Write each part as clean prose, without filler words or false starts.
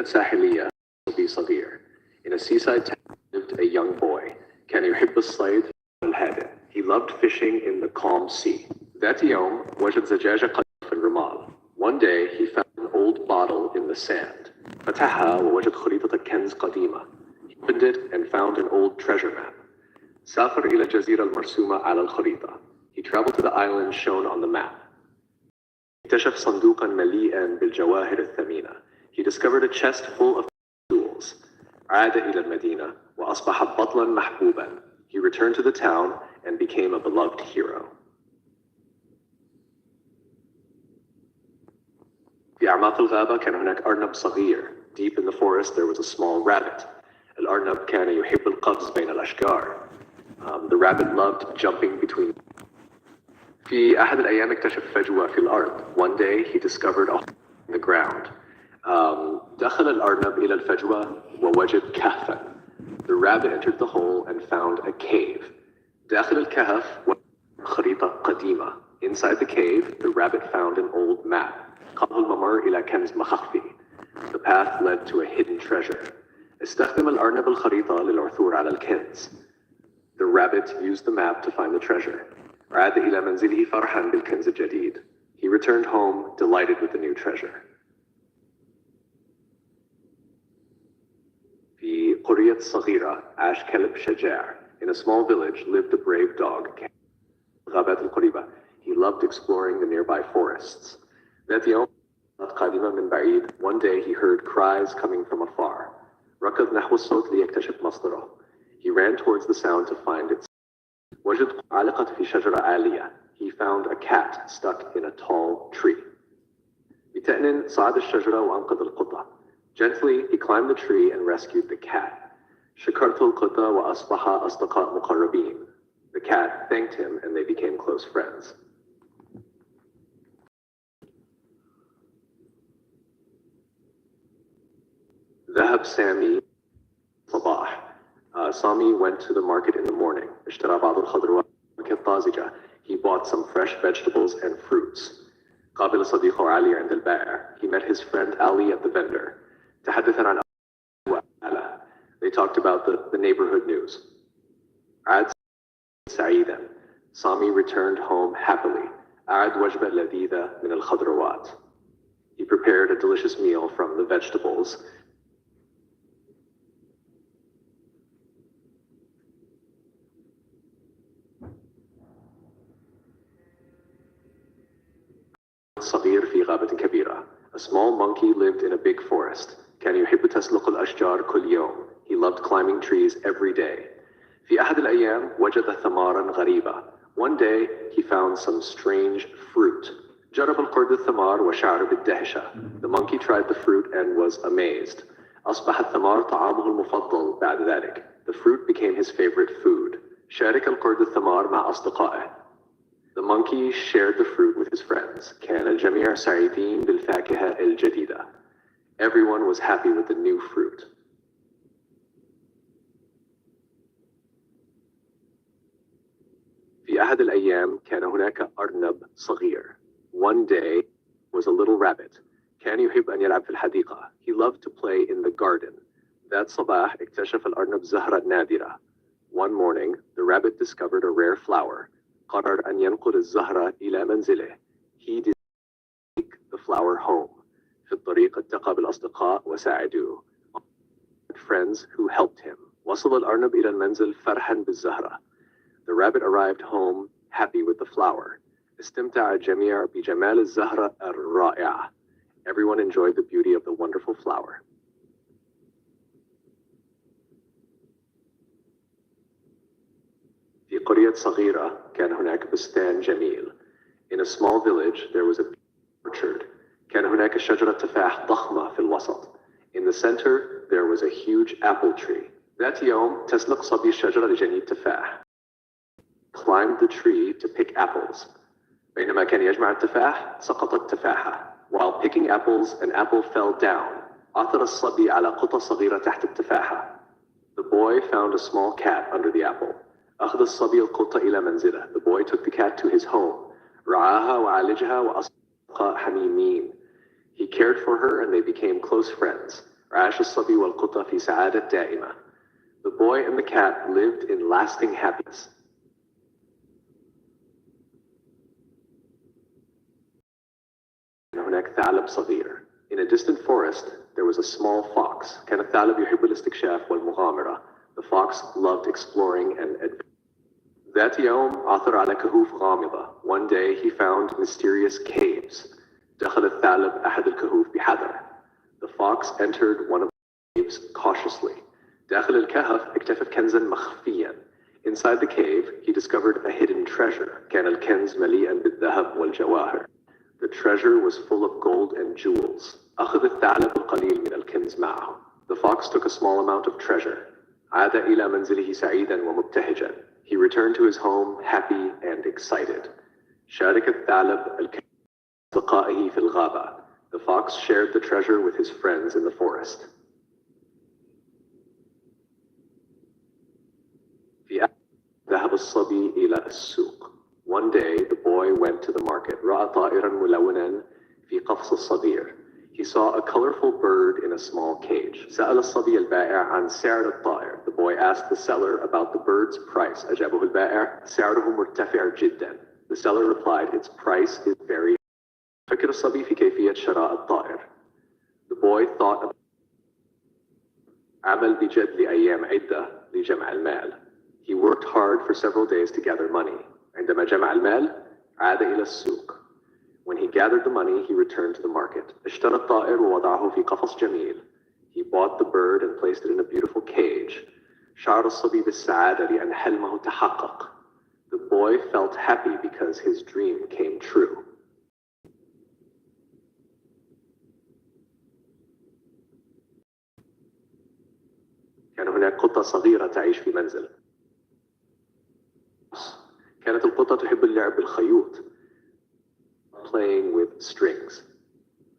مدينة ساحلية صبي صغير. In a seaside town lived a young boy. كان يحب الصيد والهادئ. He loved fishing in the calm sea. ذات يوم وجد زجاجة قديمة في الرمال. One day he found an old bottle in the sand. فتحها ووجد خريطة كنز قديمة. He opened it and found an old treasure map. سافر إلى الجزيرة المرسومة على الخريطة. He traveled to the island shown on the map. اكتشف صندوقا مليئا بالجواهر الثمينة. He discovered a chest full of jewels. عاد إلى المدينة وأصبح بطلا محبوبا. He returned to the town and became a beloved hero. في أعماق الغابة كان هناك أرنب صغير. Deep in the forest there was a small rabbit. الأرنب كان يحب القفز بين الأشجار. The rabbit loved jumping between. في أحد الأيام اكتشف فجوة في الأرض. One day he discovered a hole in the ground. دخل الأرنب إلى الفجوة ووجد كهفا. The rabbit entered the hole and found a cave. داخل الكهف خريطة قديمة. Inside the cave, the rabbit found an old map. قاده الممر إلى كنز مخفي. The path led to a hidden treasure. استخدم الأرنب الخريطة للعثور على الكنز. The rabbit used the map to find the treasure. عاد إلى منزله فرحاً بالكنز الجديد. He returned home, delighted with the new treasure. في قرية صغيرة عاش كلب شجاع. In a small village lived a brave dog. الغابات القريبة. He loved exploring the nearby forests. ذات يوم قادمة من بعيد. One day he heard cries coming from afar. ركض نحو الصوت ليكتشف مصدره. He ran towards the sound to find it. وجد علقت في شجرة عالية. He found a cat stuck in a tall tree. بتأنٍ صعد الشجرة وأنقذ القطة. Gently he climbed the tree and rescued the cat. شكرت القطة وأصبح أصدقاء مقربين. The cat thanked him and they became close friends. ذهب سامي صباح. Sami went to the market in the morning. اشترى بعض الخضروات الطازجة. He bought some fresh vegetables and fruits. قابل صديقه علي عند البائع. He met his friend Ali at the vendor. تحدث عن وعلا. They talked about the neighborhood news. عاد سعيدا. Sami returned home happily. أعد وجبة لذيذة من الخضروات. He prepared a delicious meal from the vegetables. صغير في غابة كبيرة. A small monkey lived in a big forest. كان يحب تسلق الأشجار كل يوم. He loved climbing trees every day. في أحد الأيام وجد ثمارا غريبة. One day he found some strange fruit. جرب القرد الثمار وشعر بالدهشة. The monkey tried the fruit and was amazed. أصبح الثمار طعامه المفضل بعد ذلك. The fruit became his favorite food. شارك القرد الثمار مع أصدقائه. The monkey shared the fruit with his friends. كان الجميع سعيدين بالفاكهة الجديدة. Everyone was happy with the new fruit. في أحد الأيام كان هناك أرنب صغير. One day was a little rabbit. كان يحب أن يلعب في الحديقة. He loved to play in the garden. ذات صباح اكتشف الأرنب زهرة نادرة. One morning, the rabbit discovered a rare flower. قرر أن ينقل الزهرة إلى منزله. He decided to take the flower home. في الطريق التقى بالأصدقاء وساعدوه. Friends who helped him. وصل الأرنب إلى المنزل فرحاً بالزهرة. The rabbit arrived home happy with the flower. استمتع الجميع بجمال الزهرة الرائعة. Everyone enjoyed the beauty of the wonderful flower. في قرية صغيرة كان هناك بستان جميل. In a small village there was a orchard. كان هناك شجرة تفاح ضخمة في الوسط. In the center there was a huge apple tree. ذات يوم تسلق صبي الشجرة لجني التفاح. Climbed the tree to pick apples. بينما كان يجمع التفاح سقطت تفاحة. While picking apples an apple fell down. عثر الصبي على قطة صغيرة تحت التفاحة. The boy found a small cat under the apple. أخذ الصبي القطة إلى منزله. The boy took the cat to his home. رعاها وعالجها وأصبحوا حميمين. He cared for her and they became close friends. عاش الصبي والقطة في سعادة دائمة. The boy and the cat lived in lasting happiness. هناك ثعلب صغير. In a distant forest, there was a small fox. كان الثعلب يحب الاستكشاف والمغامرة. The fox loved exploring and adventure. ذات يوم عثر على كهوف غامضة. One day he found mysterious caves. دخل الثعلب أحد الكهوف بحذر. The fox entered one of the caves cautiously. داخل الكهف اكتشف كنزا مخفيا. Inside the cave, he discovered a hidden treasure. كان الكنز مليئا بالذهب والجواهر. The treasure was full of gold and jewels. أخذ الثعلب القليل من الكنز معه. The fox took a small amount of treasure. عاد إلى منزله سعيدا ومبتهجا. He returned to his home happy and excited. شارك الثعلب الكنز مع أصدقائه في الغابة. The fox shared the treasure with his friends in the forest. في ذهب الصبي إلى السوق. One day the boy went to the market. رأى طائرا ملونا في قفص الصغير. He saw a colorful bird in a small cage. سأل الصبي البائع عن سعر الطائر. The boy asked the seller about the bird's price. أجابه البائع سعره مرتفع جدا. The seller replied, its price is very high. فكر الصبي في كيفية شراء الطائر. The boy thought about عمل بجد لأيام عدة لجمع المال. He worked hard for several days to gather money. عندما جمع المال عاد إلى السوق. When he gathered the money, he returned to the market. اشترى الطائر ووضعه في قفص جميل. He bought the bird and placed it in a beautiful cage. شعر الصبي بالسعادة لأن حلمه تحقق. The boy felt happy because his dream came true. كان هناك قطة صغيرة تعيش في منزل. كانت القطة تحب اللعب بالخيوط. Playing with strings.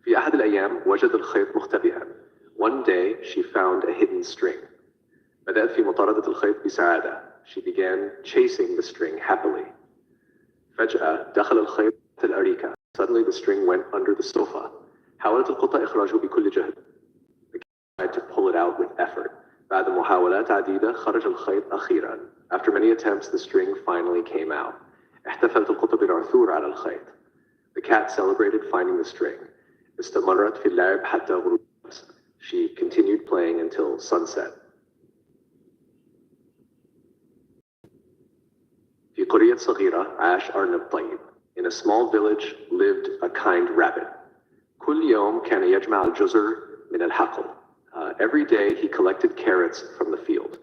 في أحد الأيام وجد الخيط مختبئا. One day she found a hidden string. بدأت في مطاردة الخيط بسعادة. She began chasing the string happily. فجأة دخل الخيط في الأريكة. Suddenly the string went under the sofa. حاولت القطة إخراجه بكل جهد. The cat tried to pull it out with effort. بعد محاولات عديدة خرج الخيط أخيرا. After many attempts the string finally came out. احتفلت القطة بالعثور على الخيط. The cat celebrated finding the string. استمرت في اللعب حتى غروب الشمس. She continued playing until sunset. في قرية صغيرة عاش أرنب طيب. In a small village lived a kind rabbit. كل يوم كان يجمع الجزر من الحقل. Every day he collected carrots from the field.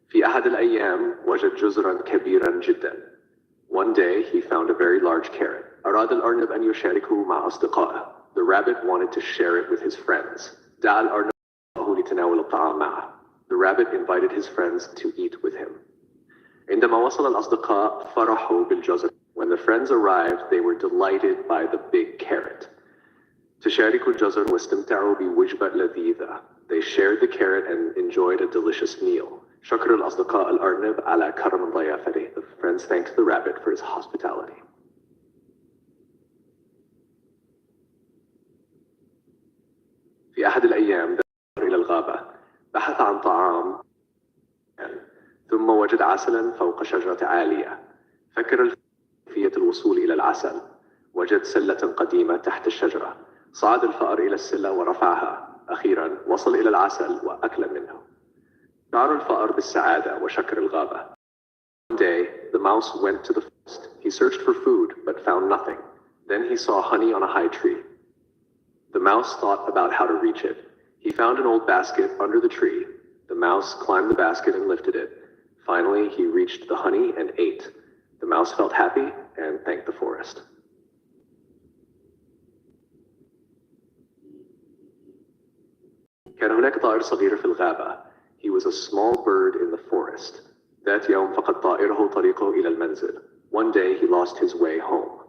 في أحد الأيام وجد جزرا كبيرا جدا. One day he found a very large carrot. أراد الأرنب أن يشاركه مع أصدقائه. The rabbit wanted to share it with his friends. دعا الأرنب لتناول الطعام معه. The rabbit invited his friends to eat with him. عندما وصل الأصدقاء فرحوا بالجزر. When the friends arrived, they were delighted by the big carrot. تشاركوا الجزر واستمتعوا بوجبة لذيذة. They shared the carrot and enjoyed a delicious meal. شكر الأصدقاء الأرنب على كرم ضيافته. The friends thanked the rabbit for his hospitality. في أحد الأيام ذهب إلى الغابة. بحث عن طعام ثم وجد عسلا فوق شجرة عالية. فكر في كيفية الوصول إلى العسل. وجد سلة قديمة تحت الشجرة. صعد الفأر إلى السلة ورفعها. أخيرا وصل إلى العسل وأكل منه. شعر الفأر بالسعادة وشكر الغابة. One day the mouse went to the forest. He searched for food but found nothing. Then he saw honey on a high tree. The mouse thought about how to reach it. He found an old basket under the tree. The mouse climbed the basket and lifted it. Finally, he reached the honey and ate. The mouse felt happy and thanked the forest. كان هناك طائر صغير في الغابة. He was a small bird in the forest. ذات يوم فقد طائره طريقه إلى المنزل. One day he lost his way home.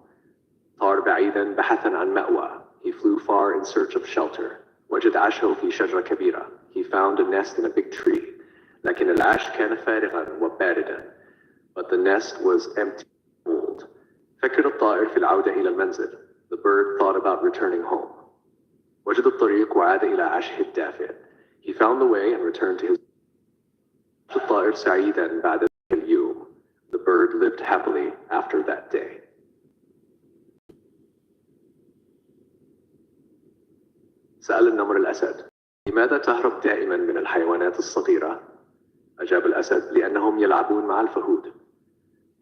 طار بعيدا بحثا عن مأوى. He flew far in search of shelter. وجد عشه في شجرة كبيرة. He found a nest in a big tree. لكن العش كان فارغا وباردا. But the nest was empty and cold. فكر الطائر في العودة إلى المنزل. The bird thought about returning home. وجد الطريق وعاد إلى عشه الدافئ. found the way and returned to his الطائر سعيدا بعد ذلك اليوم. The bird lived happily after that day. سأل النمر الأسد: لماذا تهرب دائما من الحيوانات الصغيرة؟ أجاب الأسد: لأنهم يلعبون مع الفهود.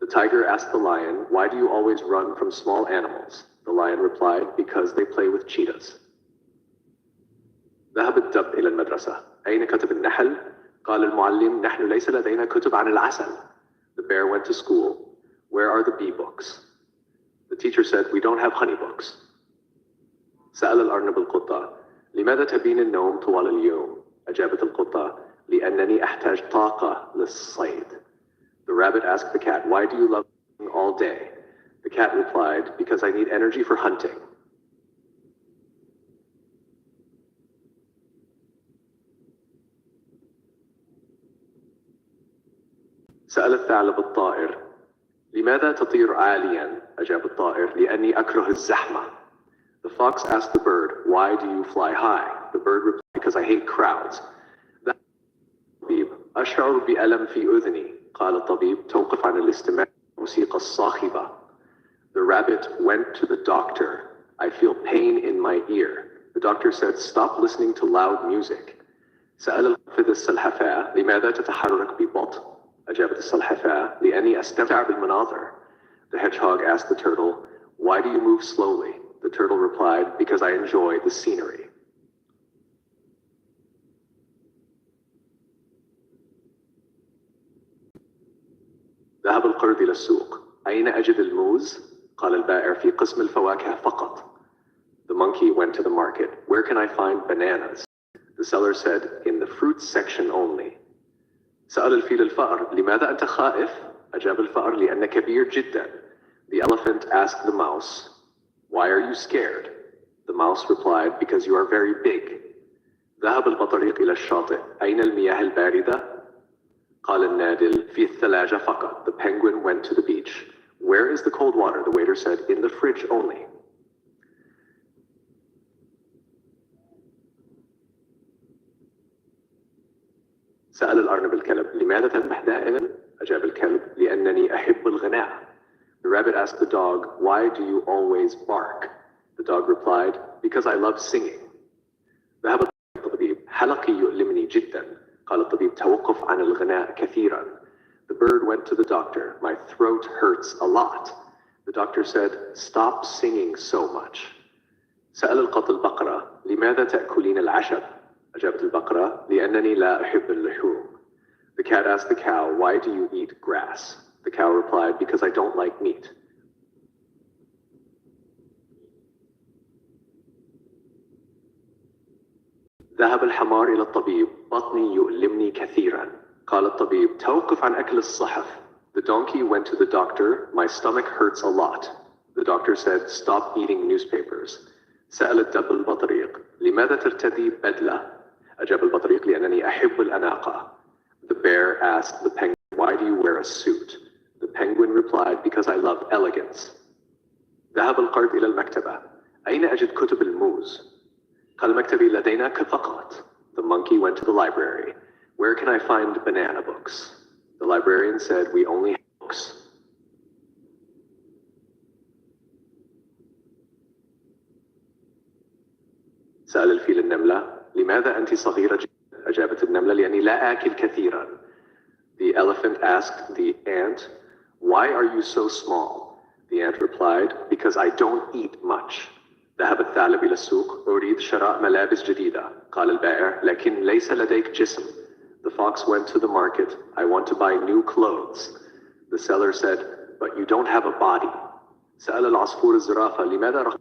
The tiger asked the lion, why do you always run from small animals? The lion replied, because they play with cheetahs. ذهب الدب إلى المدرسة. أين كتب النحل؟ قال المعلم: نحن ليس لدينا كتب عن العسل. The bear went to school. Where are the bee books? The teacher said, we don't have honey books. سأل الأرنب القطة: لماذا تبين النوم طوال اليوم؟ أجابت القطة: لأنني أحتاج طاقة للصيد. The rabbit asked the cat, why do you love eating all day? The cat replied, because I need energy for hunting. سأل الثعلب الطائر: لماذا تطير عاليا؟ أجاب الطائر: لأني أكره الزحمة. The fox asked the bird, why do you fly high? The bird replied, because I hate crowds. الطبيب: أشعر بألم في أذني. قال الطبيب: توقف عن الاستماع للموسيقى الصاخبة. The rabbit went to the doctor. I feel pain in my ear. The doctor said, stop listening to loud music. سأل القفز السلحفاة: لماذا تتحرك ببطء؟ أجابت السلحفاة: لأني أستمتع بالمناظر. The hedgehog asked the turtle, why do you move slowly? The turtle replied, because I enjoy the scenery. ذهب القرد إلى السوق. أين أجد الموز؟ قال البائع: في قسم الفواكه فقط. The monkey went to the market. Where can I find bananas? The seller said, in the fruits section only. سأل الفيل الفأر: لماذا أنت خائف؟ أجاب الفأر: لأنك كبير جدا. The elephant asked the mouse, why are you scared? The mouse replied, because you are very big. ذهب البطريق إلى الشاطئ. أين المياه الباردة؟ قال النادل: في الثلاجة فقط. The penguin went to the beach. Where is the cold water? The waiter said, in the fridge only. سأل الأرنب الكلب: لماذا تنبح دائما؟ أجاب الكلب: لأنني أحب الغناء. The rabbit asked the dog, why do you always bark? The dog replied, because I love singing. ذهب الطبيب. حلقي يؤلمني جدا. قال الطبيب: توقف عن الغناء كثيرا. The bird went to the doctor. My throat hurts a lot. The doctor said, stop singing so much. سأل القط البقرة: لماذا تأكلين العشب؟ أجابت البقرة: لأنني لا أحب اللحوم. The cat asked the cow, why do you eat grass? The cow replied, because I don't like meat. ذهب الحمار إلى الطبيب. بطني يؤلمني كثيرا. قال الطبيب: توقف عن أكل الصحف. The donkey went to the doctor. My stomach hurts a lot. The doctor said, stop eating newspapers. سأل الدب البطريق: لماذا ترتدي بدلة؟ أجاب البطريق: لأنني أحب الأناقة. The bear asked the penguin, why do you wear a suit? The penguin replied, because I love elegance. ذهب القرد إلى المكتبة. أين أجد كتب الموز؟ قال مكتبي لدينا فقط. The monkey went to the library. Where can I find banana books? The librarian said, we only have books. سأل الفيل النملة: لماذا أنت صغيرة جدا؟ أجابت النملة: لأني لا آكل كثيرا. The elephant asked the ant, why are you so small? The ant replied, because I don't eat much. ذهب الثعلب إلى السوق. أريد شراء ملابس جديدة. قال البائع: لكن ليس لديك جسم. The fox went to the market. I want to buy new clothes. The seller said, but you don't have a body. سأل العصفور الزرافة: لماذا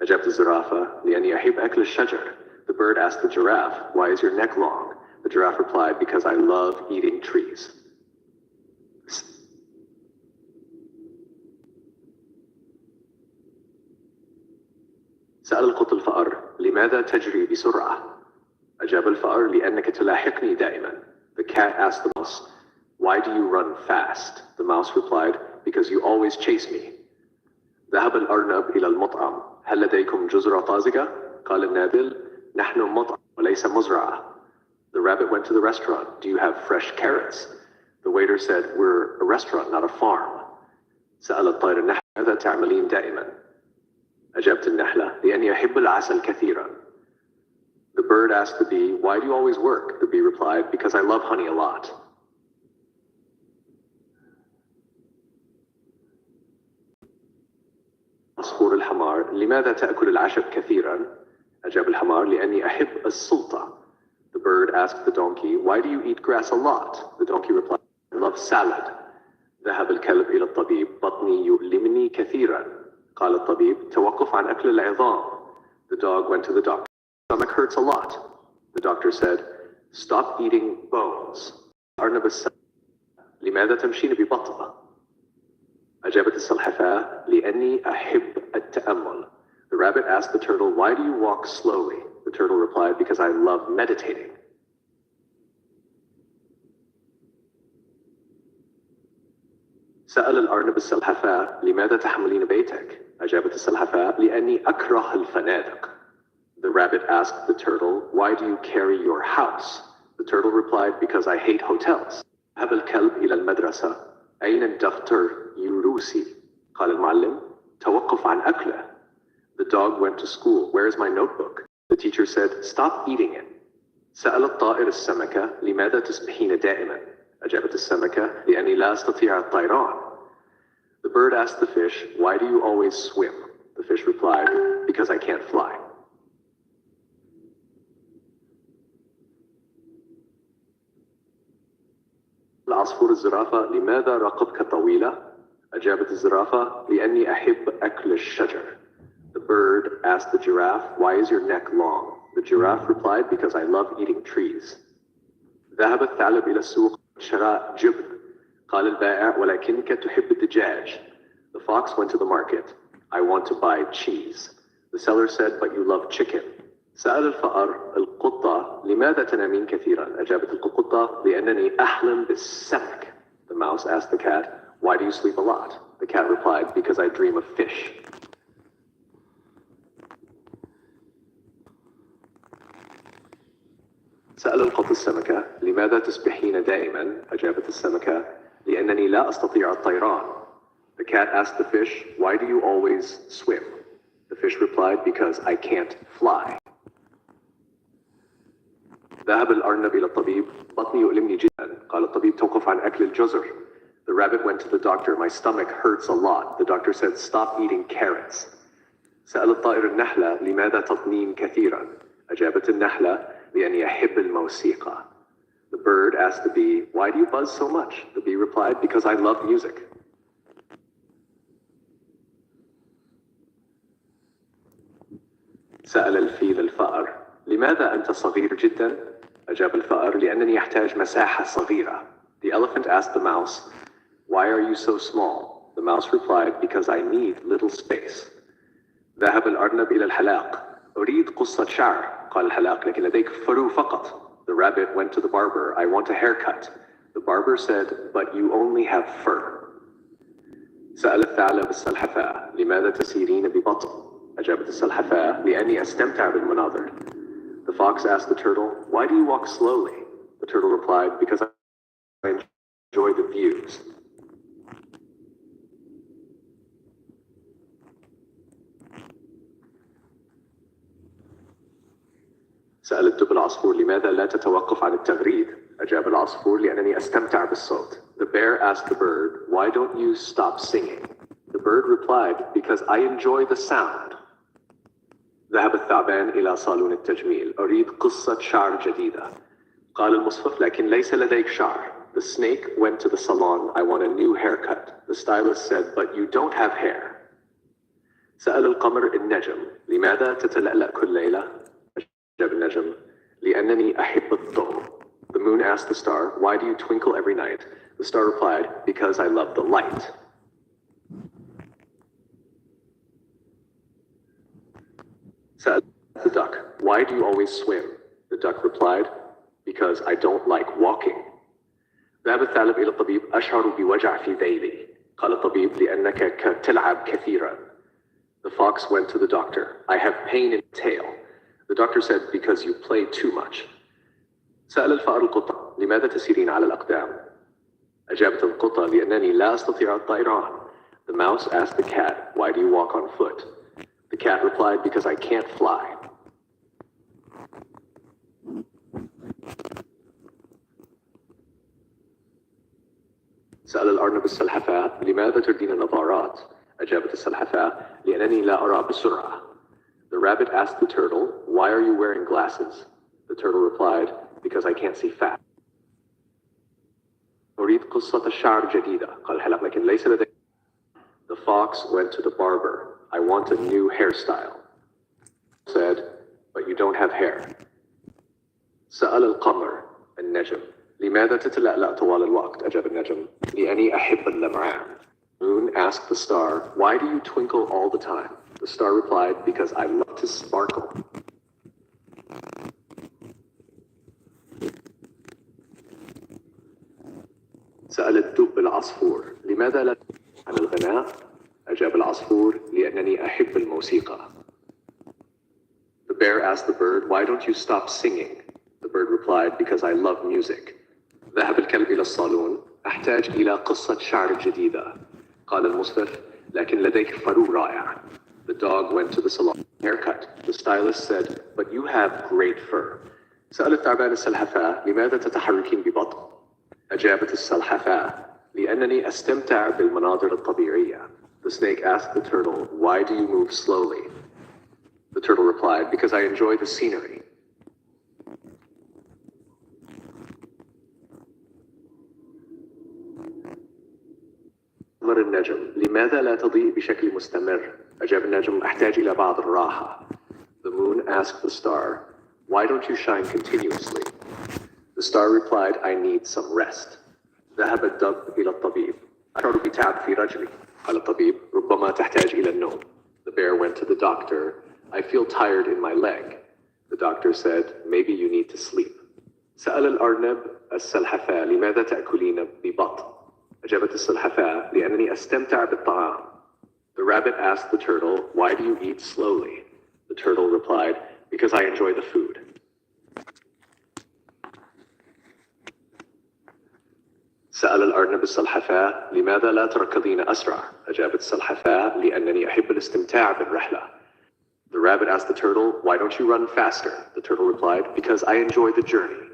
أجابت الزرافة: لأني أحب أكل الشجر. The bird asked the giraffe, why is your neck long? The giraffe replied, because I love eating trees. سأل القط الفأر: لماذا تجري بسرعة؟ أجاب الفأر: لأنك تلاحقني دائما. The cat asked the mouse, why do you run fast? The mouse replied, because you always chase me. ذهب الأرنب إلى المطعم. هل لديكم جزرة طازجة؟ قال النادل: نحن مطعم وليس مزرعة. The rabbit went to the restaurant. Do you have fresh carrots? The waiter said, we're a restaurant, not a farm. سأل الطائر النحلة ماذا تعملين دائما؟ أجابت النحلة لأني أحب العسل كثيرا. The bird asked the bee, why do you always work? The bee replied, because I love honey a lot. عصفور الحمار لماذا تأكل العشب كثيرا؟ أجاب الحمار لأني أحب السلطة. The bird asked the donkey, why do you eat grass a lot? The donkey replied, I love salad. ذهب الكلب إلى الطبيب بطني يؤلمني كثيرا. قال الطبيب توقف عن أكل العظام. The dog went to the doctor. Stomach hurts a lot. The doctor said, stop eating bones. أرنب السلحفاة لماذا تمشين ببطء؟ أجابت السلحفاة لأني أحب التأمل. The rabbit asked the turtle, why do you walk slowly? The turtle replied, because I love meditating. سأل الأرنب السلحفاة لماذا تحملين بيتك؟ أجابت السلحفاة لأني أكره الفنادق. The rabbit asked the turtle, why do you carry your house? The turtle replied, because I hate hotels. ذهب الكلب إلى المدرسة. أين الدفتر يروسي؟ قال المعلم توقف عن أكله. The dog went to school. Where is my notebook? The teacher said, stop eating it. سأل الطائر السمكة لماذا تسبحين دائما؟ أجابت السمكة لأني لا أستطيع الطيران. The bird asked the fish, why do you always swim? The fish replied, because I can't fly. العصفور الزرافة لماذا رقبتك طويلة؟ أجابت الزرافة لأني أحب أكل الشجر. The bird asked the giraffe, why is your neck long? The giraffe replied, because I love eating trees. ذهب الثعلب إلى السوق شراء جبن. قال البائع ولكنك تحب الدجاج. The fox went to the market. I want to buy cheese. The seller said, but you love chicken. سأل الفأر القطة لماذا تنامين كثيرا؟ أجابت القطة لأنني أحلم بالسمك. The mouse asked the cat, why do you sleep a lot? The cat replied, because I dream of fish. سأل القط السمكة لماذا تسبحين دائما؟ أجابت السمكة لأنني لا أستطيع الطيران. The cat asked the fish, why do you always swim? The fish replied, because I can't fly. ذهب الأرنب إلى الطبيب بطني يؤلمني جدا. قال الطبيب توقف عن أكل الجزر. The rabbit went to the doctor. My stomach hurts a lot. The doctor said, stop eating carrots. سأل الطائر النحلة لماذا تطنين كثيرا؟ أجابت النحلة لأني أحب الموسيقى. The bird asked the bee, why do you buzz so much? The bee replied, because I love music. سأل الفيل الفأر لماذا أنت صغير جدا؟ أجاب الفأر لأنني أحتاج مساحة صغيرة. The elephant asked the mouse, why are you so small? The mouse replied, because I need little space. ذهب الأرنب إلى الحلاق. أريد قصة شعر. قال الحلاق لكن لديك فرو فقط. The rabbit went to the barber. I want a haircut. The barber said, but you only have fur. سأل الثعلب السلحفاة لماذا تسيرين ببطء؟ أجابت السلحفاة لأني أستمتع بالمناظر. The fox asked the turtle, why do you walk slowly? The turtle replied, because I enjoy the views. سأل الدب العصفور لماذا لا تتوقف عن التغريد؟ أجاب العصفور لأنني أستمتع بالصوت. The bear asked the bird, why don't you stop singing? The bird replied, because I enjoy the sound. ذهب الثعبان إلى صالون التجميل. أريد قصة شعر جديدة. قال المصفف لكن ليس لديك شعر. The snake went to the salon. I want a new haircut. The stylist said, but you don't have hair. سأل القمر النجم لماذا تتلألأ كل ليلة؟ أجاب النجم لأنني أحب الضوء. The moon asked the star, why do you twinkle every night? The star replied, because I love the light. Said the duck, why do you always swim? The duck replied, because I don't like walking. ذهب الثعلب إلى الطبيب. أشعر بوجع في ذيلي. قال الطبيب لأنك تلعب كثيرا. The fox went to the doctor. I have pain in the tail. The doctor said, because you play too much. سأل الفأر القطة: لماذا تسيرين على الأقدام؟ أجابت القطة: لأنني لا أستطيع الطيران. The mouse asked the cat, why do you walk on foot? The cat replied, because I can't fly. سأل الأرنب السلحفاة: لماذا تردين النظارات؟ أجابت السلحفاة: لأنني لا أرى بسرعة. The rabbit asked the turtle, why are you wearing glasses? The turtle replied, because I can't see fast. أريد قصة شعر جديدة. قال الحلاق: لكن ليس لدي. The fox went to the barber. I want a new hairstyle. Said, but you don't have hair. سأل القمر النجم: لماذا تتلألأ طوال الوقت؟ أجاب النجم: لأني أحب اللمعان. Moon asked the star, why do you twinkle all the time? The star replied, because I love to sparkle. سأل الدب العصفور: لماذا لا عن الغناء؟ أجاب العصفور: لأنني أحب الموسيقى. The bear asked the bird, why don't you stop singing? The bird replied, because I love music. ذهب الكلب إلى الصالون. أحتاج إلى قصة شعر جديدة. قال المصرف: لكن لديك فرو رائع. The dog went to the salon. Haircut. The stylist said, but you have great fur. سأل الثعبان السلحفاة: لماذا تتحركين ببطء؟ أجابت السلحفاة: لأنني أستمتع بالمناظر الطبيعية. The snake asked the turtle, why do you move slowly? The turtle replied, because I enjoy the scenery. أمر النجم: لماذا لا تضيء بشكل مستمر؟ أجاب النجم: أحتاج إلى بعض الراحة. The moon asked the star, why don't you shine continuously? The star replied, I need some rest. ذهب الدب إلى الطبيب. أشعر بتعب في رجلي. قال الطبيب: ربما تحتاج إلى النوم. The bear went to the doctor. I feel tired in my leg. The doctor said, maybe you need to sleep. سأل الأرنب السلحفاة: لماذا تأكلين ببطء؟ أجابت السلحفاة: لأنني أستمتع بالطعام. The rabbit asked the turtle, why do you eat slowly? The turtle replied, because I enjoy the food. سأل الأرنب السلحفاة: لماذا لا تركضين أسرع؟ أجابت السلحفاة: لأنني أحب الاستمتاع بالرحلة. The rabbit asked the turtle, why don't you run faster? The turtle replied, because I enjoy the journey.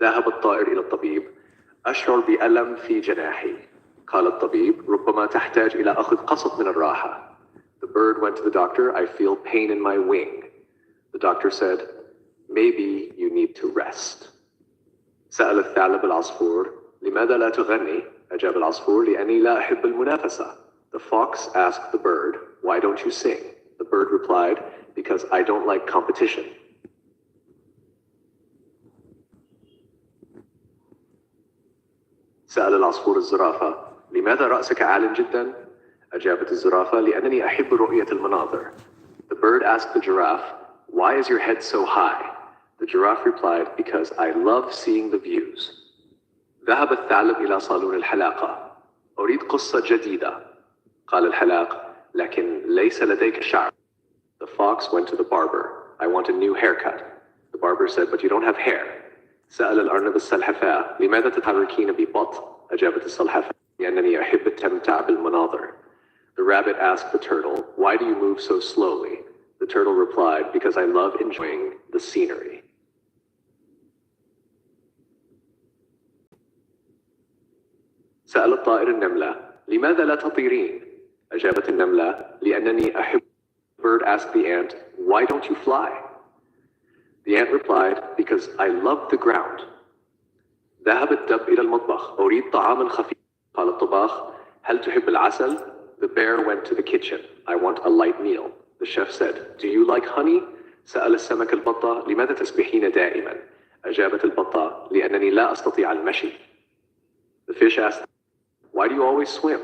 ذهب الطائر إلى الطبيب. أشعر بألم في جناحي. قال الطبيب: ربما تحتاج إلى أخذ قسط من الراحة. The bird went to the doctor. I feel pain in my wing. The doctor said, maybe you need to rest. سأل الثعلب العصفور: لماذا لا تغني؟ أجاب العصفور: لأني لا أحب المنافسة. The fox asked the bird, why don't you sing? The bird replied, because I don't like competition. سأل العصفور الزرافة: لماذا رأسك عال جدا؟ أجابت الزرافة: لأنني أحب رؤية المناظر. The bird asked the giraffe, why is your head so high? The giraffe replied, because I love seeing the views. ذهب الثعلب إلى صالون الحلاقة. أريد قصة جديدة. قال الحلاق: لكن ليس لديك شعر. The fox went to the barber. I want a new haircut. The barber said, but you don't have hair. سأل الأرنب السلحفاة: لماذا تتحركين ببطء؟ أجابت السلحفاة: لأنني أحب التمتع بالمناظر. The rabbit asked the turtle, why do you move so slowly? The turtle replied, because I love enjoying the scenery. سأل الطائر النملة: لماذا لا تطيرين؟ أجابت النملة: لأنني أحب. The bird asked the ant, why don't you fly? The ant replied, because I love the ground. ذهب الدب إلى المطبخ. أريد طعاما خفيفا. قال الطباخ: هل تحب العسل? The bear went to the kitchen. I want a light meal. The chef said, do you like honey? سأل السمك البطة: لماذا تسبحين دائما؟ أجابت البطة: لأنني لا أستطيع المشي. The fish asked, why do you always swim?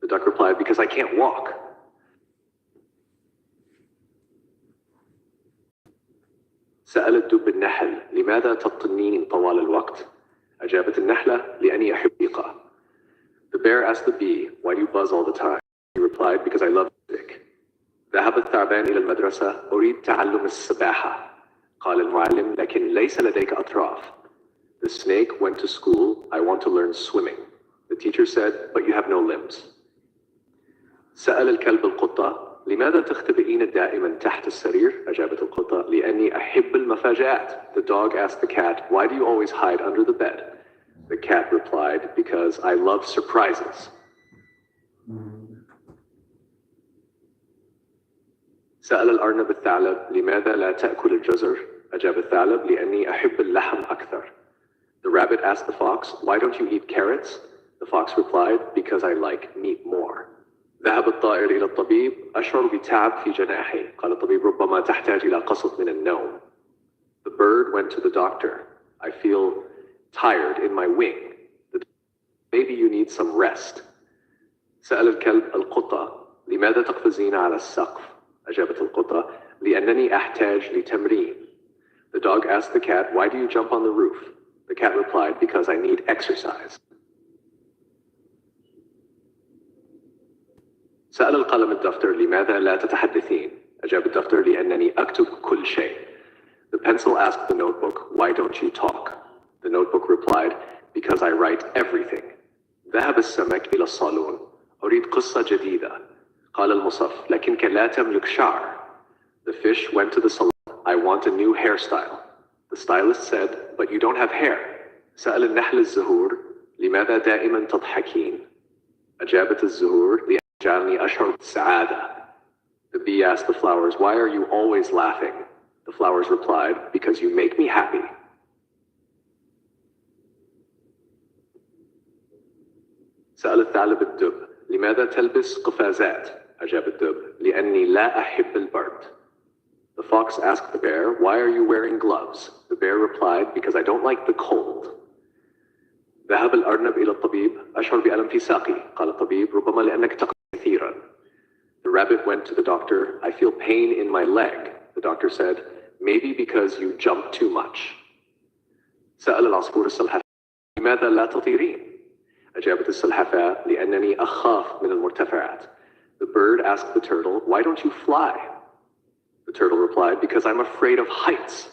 The duck replied, because I can't walk. سأل الدب النحل: لماذا تطنين طوال الوقت؟ أجابت النحلة: لأني أحب الموسيقى. The bear asked the bee, why do you buzz all the time? He replied, because I love music. ذهب الثعبان إلى المدرسة. أريد تعلم السباحة. قال المعلم لكن ليس لديك أطراف. The snake went to school. I want to learn swimming. The teacher said, but you have no limbs. سأل الكلب القطة لماذا تختبئين دائما تحت السرير؟ أجابت القطة لأني أحب المفاجآت. The dog asked the cat, why do you always hide under the bed? The cat replied, because I love surprises. سأل الأرنب الثعلب لماذا لا تأكل الجزر؟ أجاب الثعلب لأني أحب اللحم أكثر. The rabbit asked the fox, why don't you eat carrots? The fox replied, because I like meat more. ذهب الطائر إلى الطبيب. أشعر بتعب في جناحي. قال الطبيب ربما تحتاج إلى قسط من النوم. The bird went to the doctor. I feel tired in my wing. Maybe you need some rest. سأل الكلب القطة لماذا تقفزين على السقف؟ أجابت القطة لأنني أحتاج لتمرين. The dog asked the cat, why do you jump on the roof? The cat replied, because I need exercise. سأل القلم الدفتر لماذا لا تتحدثين؟ أجاب الدفتر لأنني أكتب كل شيء. The pencil asked the notebook, why don't you talk? The notebook replied, because I write everything. ذهب السمك إلى الصالون. أريد قصة جديدة. قال المصف لكنك لا تملك شعر. The fish went to the salon. I want a new hairstyle. The stylist said, but you don't have hair. سأل النحل الزهور لماذا دائما تضحكين؟ أجابت الزهور لأجعلني أشعر بالسعادة. The bee asked the flowers, why are you always laughing? The flowers replied, because you make me happy. سأل الثعلب الدب لماذا تلبس قفازات؟ أجاب الدب لأني لا أحب البرد. The fox asked the bear, why are you wearing gloves? The bear replied, because I don't like the cold. ذهب الأرنب إلى الطبيب. أشعر بألم في ساقي. قال الطبيب ربما لأنك تقف كثيرا. The rabbit went to the doctor. I feel pain in my leg. The doctor said, maybe because you jump too much. سأل العصفور السلحفاة لماذا لا تطيرين؟ أجابت السلحفاة لأنني أخاف من المرتفعات. The bird asked the turtle, why don't you fly? The turtle replied, because I'm afraid of heights.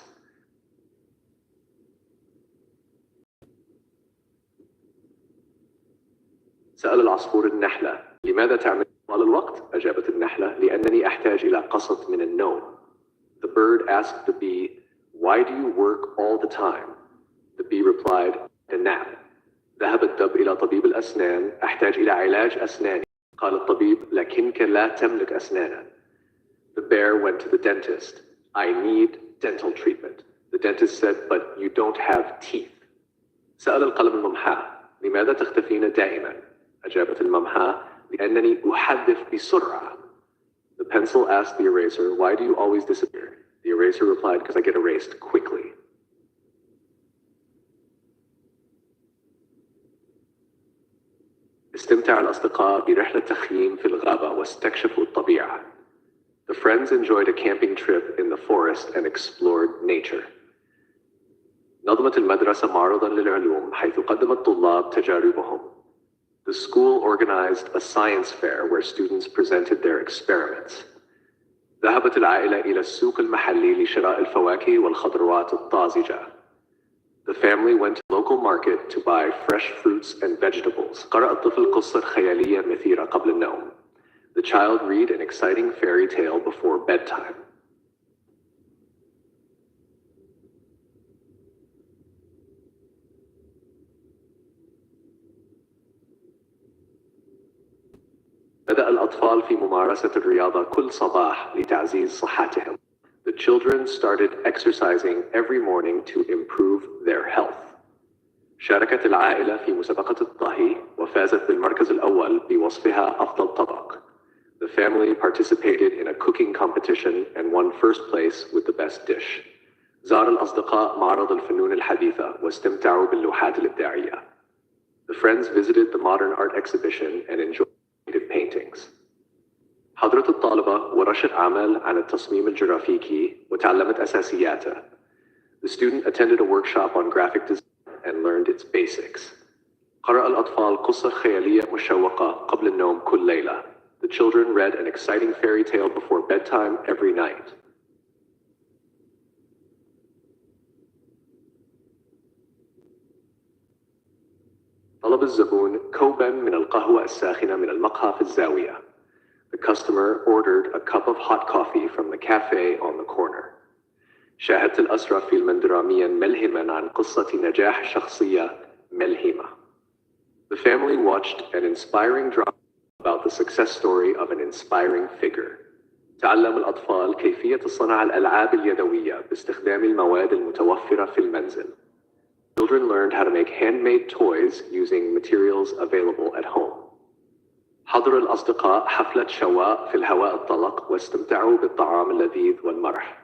سأل العصفور النحلة لماذا تعمل طوال الوقت؟ أجابت النحلة لأنني أحتاج إلى قسط من النوم. The bird asked the bee, why do you work all the time? The bee replied, a nap. ذهب الدب إلى طبيب الأسنان. أحتاج إلى علاج أسناني. قال الطبيب لكنك لا تملك أسنانا. The bear went to the dentist. I need dental treatment. The dentist said, but you don't have teeth. سأل القلم الممحاة لماذا تختفين دائما؟ أجابت الممحاة لأنني أحدث بسرعة. The pencil asked the eraser, why do you always disappear? The eraser replied, because I get erased quickly. استمتع الأصدقاء برحلة تخييم في الغابة واستكشفوا الطبيعة. The friends enjoyed a camping trip in the forest and explored nature. نظمت المدرسة معرضاً للعلوم حيث قدم الطلاب تجاربهم. The school organized a science fair where students presented their experiments. ذهبت العائلة إلى السوق المحلي لشراء الفواكه والخضروات الطازجة. The family went to the local market to buy fresh fruits and vegetables. قرأ الطفل قصة خيالية مثيرة قبل النوم. The child read an exciting fairy tale before bedtime. بدأ الأطفال في ممارسة الرياضة كل صباح لتعزيز صحتهم. The children started exercising every morning to improve their health. شاركت العائلة في مسابقة الطهي وفازت بالمركز الأول بوصفها أفضل طبق. The family participated in a cooking competition and won first place with the best dish. زار الأصدقاء معرض الفنون الحديثة واستمتعوا باللوحات الإبداعية. The friends visited the modern art exhibition and enjoyed paintings. حضرت الطالبة ورشت عمل عن التصميم الجرافيكي وتعلمت أساسياته. The student attended a workshop on graphic design and learned its basics. قرأ الأطفال قصة خيالية مشوقة قبل النوم كل ليلة. The children read an exciting fairy tale before bedtime every night. طلب الزبون كوباً من القهوة الساخنة من المقهى في الزاوية. The customer ordered a cup of hot coffee from the cafe on the corner. شاهدت الأسرة فيلماً درامياً ملهماً عن قصة نجاح شخصية ملهمة. The family watched an inspiring drama about the success story of an inspiring figure. تعلم الأطفال كيفية صنع الألعاب اليدوية باستخدام المواد المتوفرة في المنزل. Children learned how to make handmade toys using materials available at home. حضر الأصدقاء حفلة شواء في الهواء الطلق واستمتعوا بالطعام اللذيذ والمرح.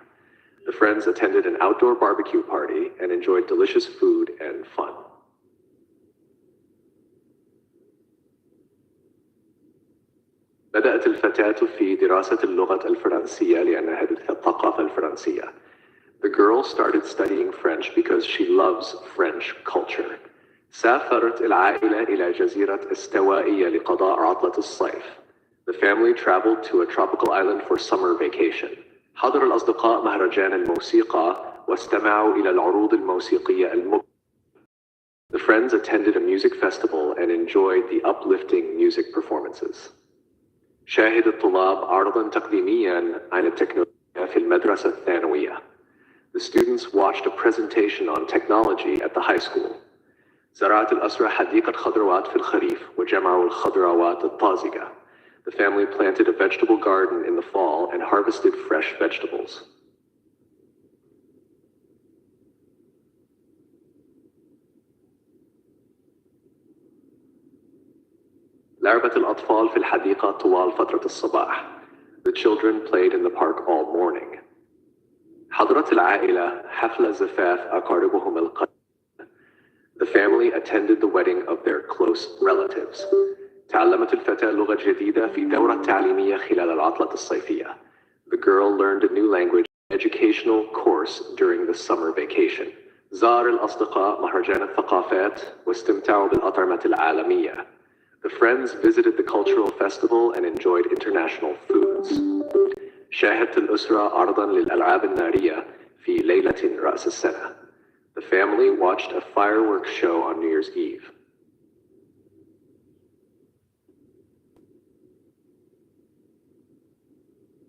The friends attended an outdoor barbecue party and enjoyed delicious food and fun. بدأت الفتاة في دراسة اللغة الفرنسية لأنها تهدف الثقافة الفرنسية. The girl started studying French because she loves French culture. سافرت العائلة إلى جزيرة استوائية لقضاء عطلة الصيف. The family traveled to a tropical island for summer vacation. حضر الأصدقاء مهرجان الموسيقى واستمعوا إلى العروض الموسيقية المبهرة. The friends attended a music festival and enjoyed the uplifting music performances. شاهد الطلاب عرضاً تقديمياً عن التكنولوجيا في المدرسة الثانوية. The students watched a presentation on technology at the high school. زرعت الأسرة حديقة خضروات في الخريف وجمعوا الخضروات الطازجة. The family planted a vegetable garden in the fall and harvested fresh vegetables. لعبت الأطفال في الحديقة طوال فترة الصباح. The children played in the park all morning. حضرت العائلة حفل زفاف أقاربهم القريبين. The family attended the wedding of their close relatives. تعلمت الفتاة لغة جديدة في دورة تعليمية خلال العطلة الصيفية. The girl learned a new language educational course during the summer vacation. زار الأصدقاء مهرجان الثقافات واستمتعوا بالأطعمة العالمية. The friends visited the cultural festival and enjoyed international foods. شاهدت الأسرة عرضاً للألعاب النارية في ليلة رأس السنة. The family watched a fireworks show on New Year's Eve.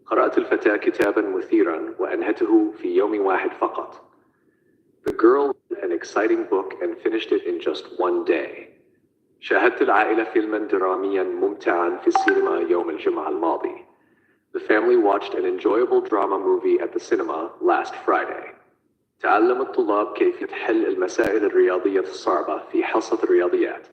قرأت الفتاة كتاباً مثيراً وأنهته في يوم واحد فقط. The girl read an exciting book and finished it in just one day. شاهدت العائلة فيلماً درامياً ممتعاً في السينما يوم الجمعة الماضي. The family watched an enjoyable drama movie at the cinema last Friday. تعلم الطلاب كيف حل المسائل الرياضية الصعبة في حصة الرياضيات.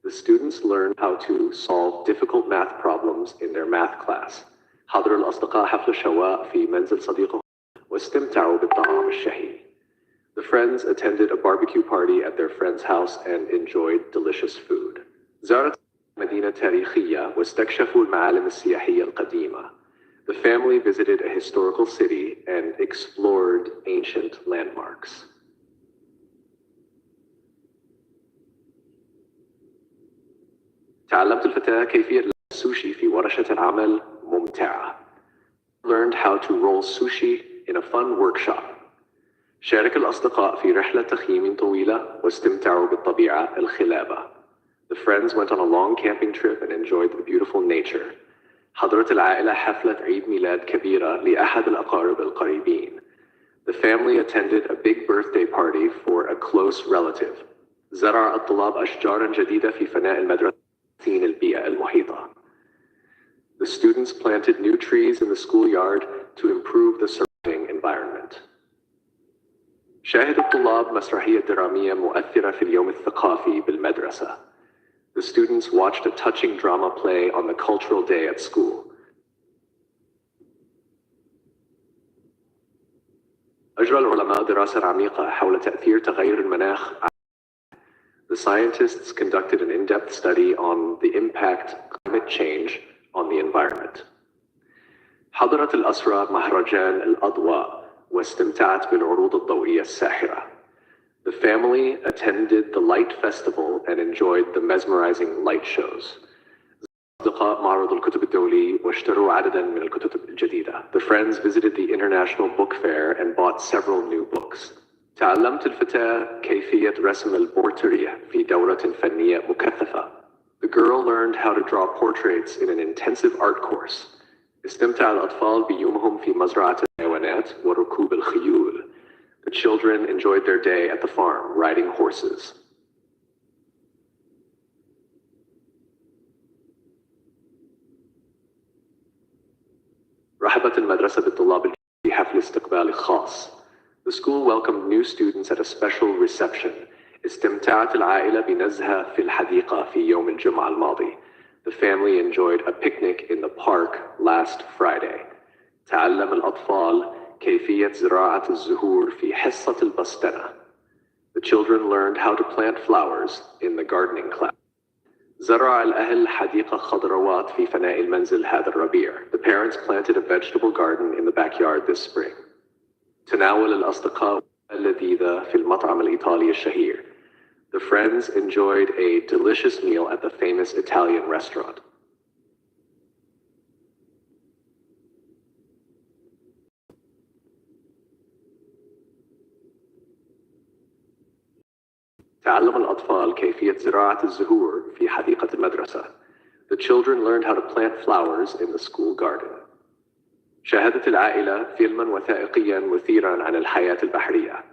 The students learned how to solve difficult math problems in their math class. حضر الأصدقاء حفل شواء في منزل صديقهم واستمتعوا بالطعام الشهي. The friends attended a barbecue party at their friend's house and enjoyed delicious food. زارت مدينة تاريخية واستكشفوا المعالم السياحية القديمة. The family visited a historical city and explored ancient landmarks. تعلمت الفتاة كيفية السوشي في ورشة العمل ممتعة. Learned how to roll sushi in a fun workshop. شارك الأصدقاء في رحلة تخييم طويلة واستمتعوا بالطبيعة الخلابة. The friends went on a long camping trip and enjoyed the beautiful nature. حضرت العائلة حفلة عيد ميلاد كبيرة لأحد الأقارب القريبين. The family attended a big birthday party for a close relative. زرع الطلاب أشجاراً جديدة في فناء المدرسة لتحسين البيئة المحيطة. The students planted new trees in the schoolyard to improve the surrounding environment. شاهد الطلاب مسرحية درامية مؤثرة في اليوم الثقافي بالمدرسة. The students watched a touching drama play on the cultural day at school. أجرى العلماء دراسة عميقة حول تأثير تغير المناخ. The scientists conducted an in-depth study on the impact of climate change on the environment. حضرت الأسرة مهرجان الأضواء واستمتعت بالعروض الضوئية الساحرة. The family attended the light festival and enjoyed the mesmerizing light shows. أصدقاء معرض الكتب الدولي واشتروا عددا من الكتب الجديدة. The friends visited the International Book Fair and bought several new books. تعلمت الفتاة كيفية رسم البورتريه في دورة فنية مكثفة. The girl learned how to draw portraits in an intensive art course. استمتع الأطفال بيومهم في مزرعة الحيوانات وركوب الخيول. The children enjoyed their day at the farm, riding horses. رحبت المدرسة بالطلاب في حفل استقبال خاص. The school welcomed new students at a special reception. استمتعت العائلة بنزهة في الحديقة في يوم الجمعة الماضي. The family enjoyed a picnic in the park last Friday. تعلم الأطفال كيفية زراعة الزهور في حصة البستنة. The children learned how to plant flowers in the gardening class. زرع الأهل حديقة خضروات في فناء المنزل هذا الربيع. The parents planted a vegetable garden in the backyard this spring. تناول الأصدقاء اللذيذة في المطعم الإيطالي الشهير. The friends enjoyed a delicious meal at the famous Italian restaurant. تعلم الأطفال كيفية زراعة الزهور في حديقة المدرسة. The children learned how to plant flowers in the school garden. شاهدت العائلة فيلماً وثائقياً مثيراً عن الحياة البحرية.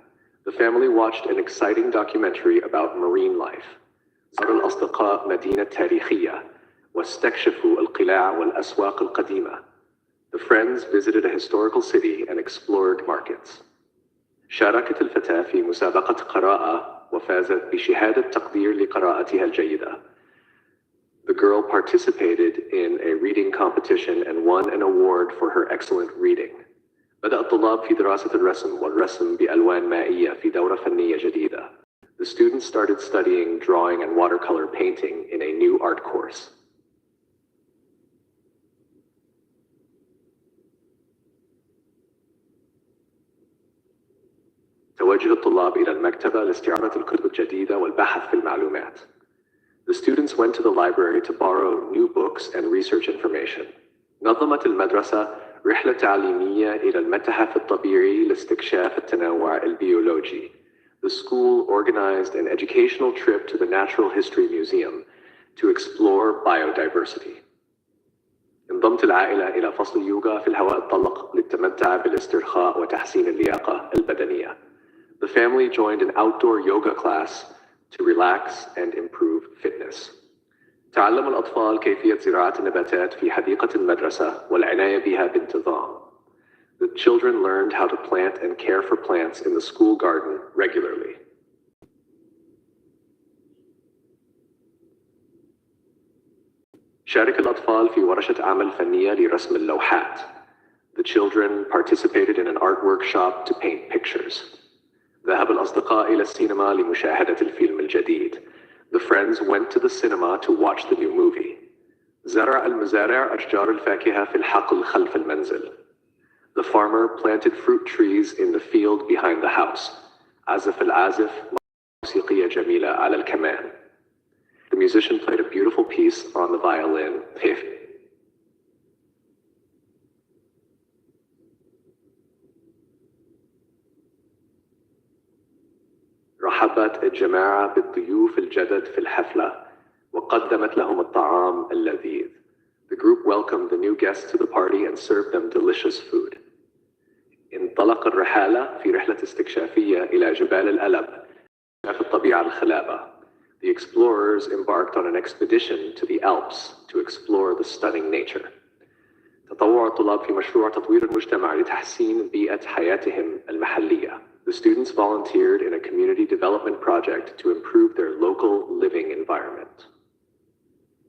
The family watched an exciting documentary about marine life. زاروا الأصدقاء مدينة تاريخية واستكشفوا القلاع والأسواق القديمة. The friends visited a historical city and explored markets. شاركت الفتاة في مسابقة قراءة وفازت بشهادة تقدير لقراءتها الجيدة. The girl participated in a reading competition and won an award for her excellent reading. بدأ الطلاب في دراسة الرسم والرسم بألوان مائية في دورة فنية جديدة. The students started studying drawing and watercolor painting in a new art course. توجه الطلاب إلى المكتبة لاستعارة الكتب الجديدة والبحث في المعلومات. The students went to the library to borrow new books and research information. نظمت المدرسة رحلة تعليمية إلى المتحف الطبيعي لاستكشاف التنوع البيولوجي. The school organized an educational trip to the Natural History Museum to explore biodiversity. انضمت العائلة إلى فصل يوغا في الهواء الطلق للتمتع بالاسترخاء وتحسين اللياقة البدنية. The family joined an outdoor yoga class to relax and improve fitness. تعلم الأطفال كيفية زراعة النباتات في حديقة المدرسة والعناية بها بانتظام. The children learned how to plant and care for plants in the school garden regularly. شارك الأطفال في ورشة عمل فنية لرسم اللوحات. The children participated in an art workshop to paint pictures. ذهب الأصدقاء إلى السينما لمشاهدة الفيلم الجديد. The friends went to the cinema to watch the new movie. زرع المزارع أشجار الفاكهة في الحقل خلف المنزل. The farmer planted fruit trees in the field behind the house. عزف العازف موسيقية جميلة على الكمان. The musician played a beautiful piece on the violin. رحبت الجماعة بالضيوف الجدد في الحفلة وقدمت لهم الطعام اللذيذ. The group welcomed the new guests to the party and served them delicious food. انطلق الرحالة في رحلة استكشافية إلى جبال الألب في الطبيعة الخلابة. The explorers embarked on an expedition to the Alps to explore the stunning nature. تطوع الطلاب في مشروع تطوير المجتمع لتحسين بيئة حياتهم المحلية. The students volunteered in a community development project to improve their local living environment.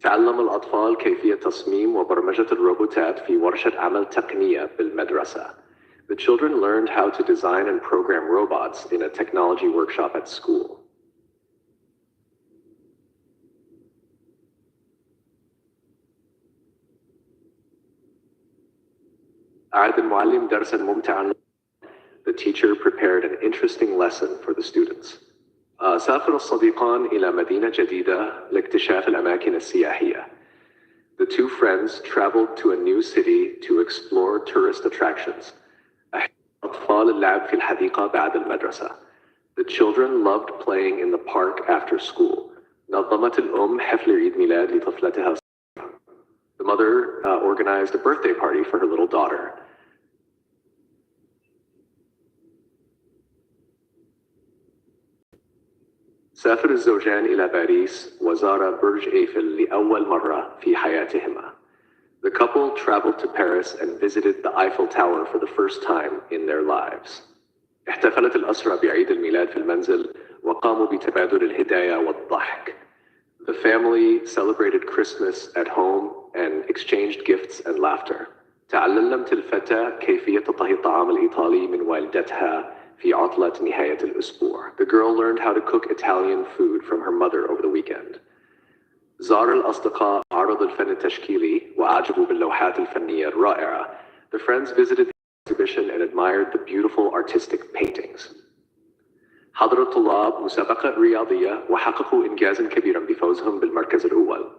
تعلم الأطفال كيفية تصميم وبرمجة الروبوتات في ورشة عمل تقنية بالمدرسة. The children learned how to design and program robots in a technology workshop at school. أعد المعلم درساً ممتعاً. The teacher prepared an interesting lesson for the students. سافر الصديقان إلى مدينة جديدة لاكتشاف الأماكن السياحية. The two friends traveled to a new city to explore tourist attractions. أطفال اللعب في الحديقة بعد المدرسة. The children loved playing in the park after school. نظمت الأم حفل عيد ميلاد لطفلتها. The mother organized a birthday party for her little daughter. سافر الزوجان إلى باريس وزارا برج إيفل لأول مرة في حياتهما. The couple traveled to Paris and visited the Eiffel Tower for the first time in their lives. احتفلت الأسرة بعيد الميلاد في المنزل وقاموا بتبادل الهدايا والضحك. The family celebrated Christmas at home and exchanged gifts and laughter. تعلمت الفتاة كيفية طهي الطعام الإيطالي من والدتها في عطلة نهاية الأسبوع. The girl learned how to cook Italian food from her mother over the weekend. زار الأصدقاء معرض الفن التشكيلي وأعجبوا باللوحات الفنية الرائعة. The friends visited the exhibition and admired the beautiful artistic paintings. حضر الطلاب مسابقة رياضية وحققوا إنجازاً كبيراً بفوزهم بالمركز الأول.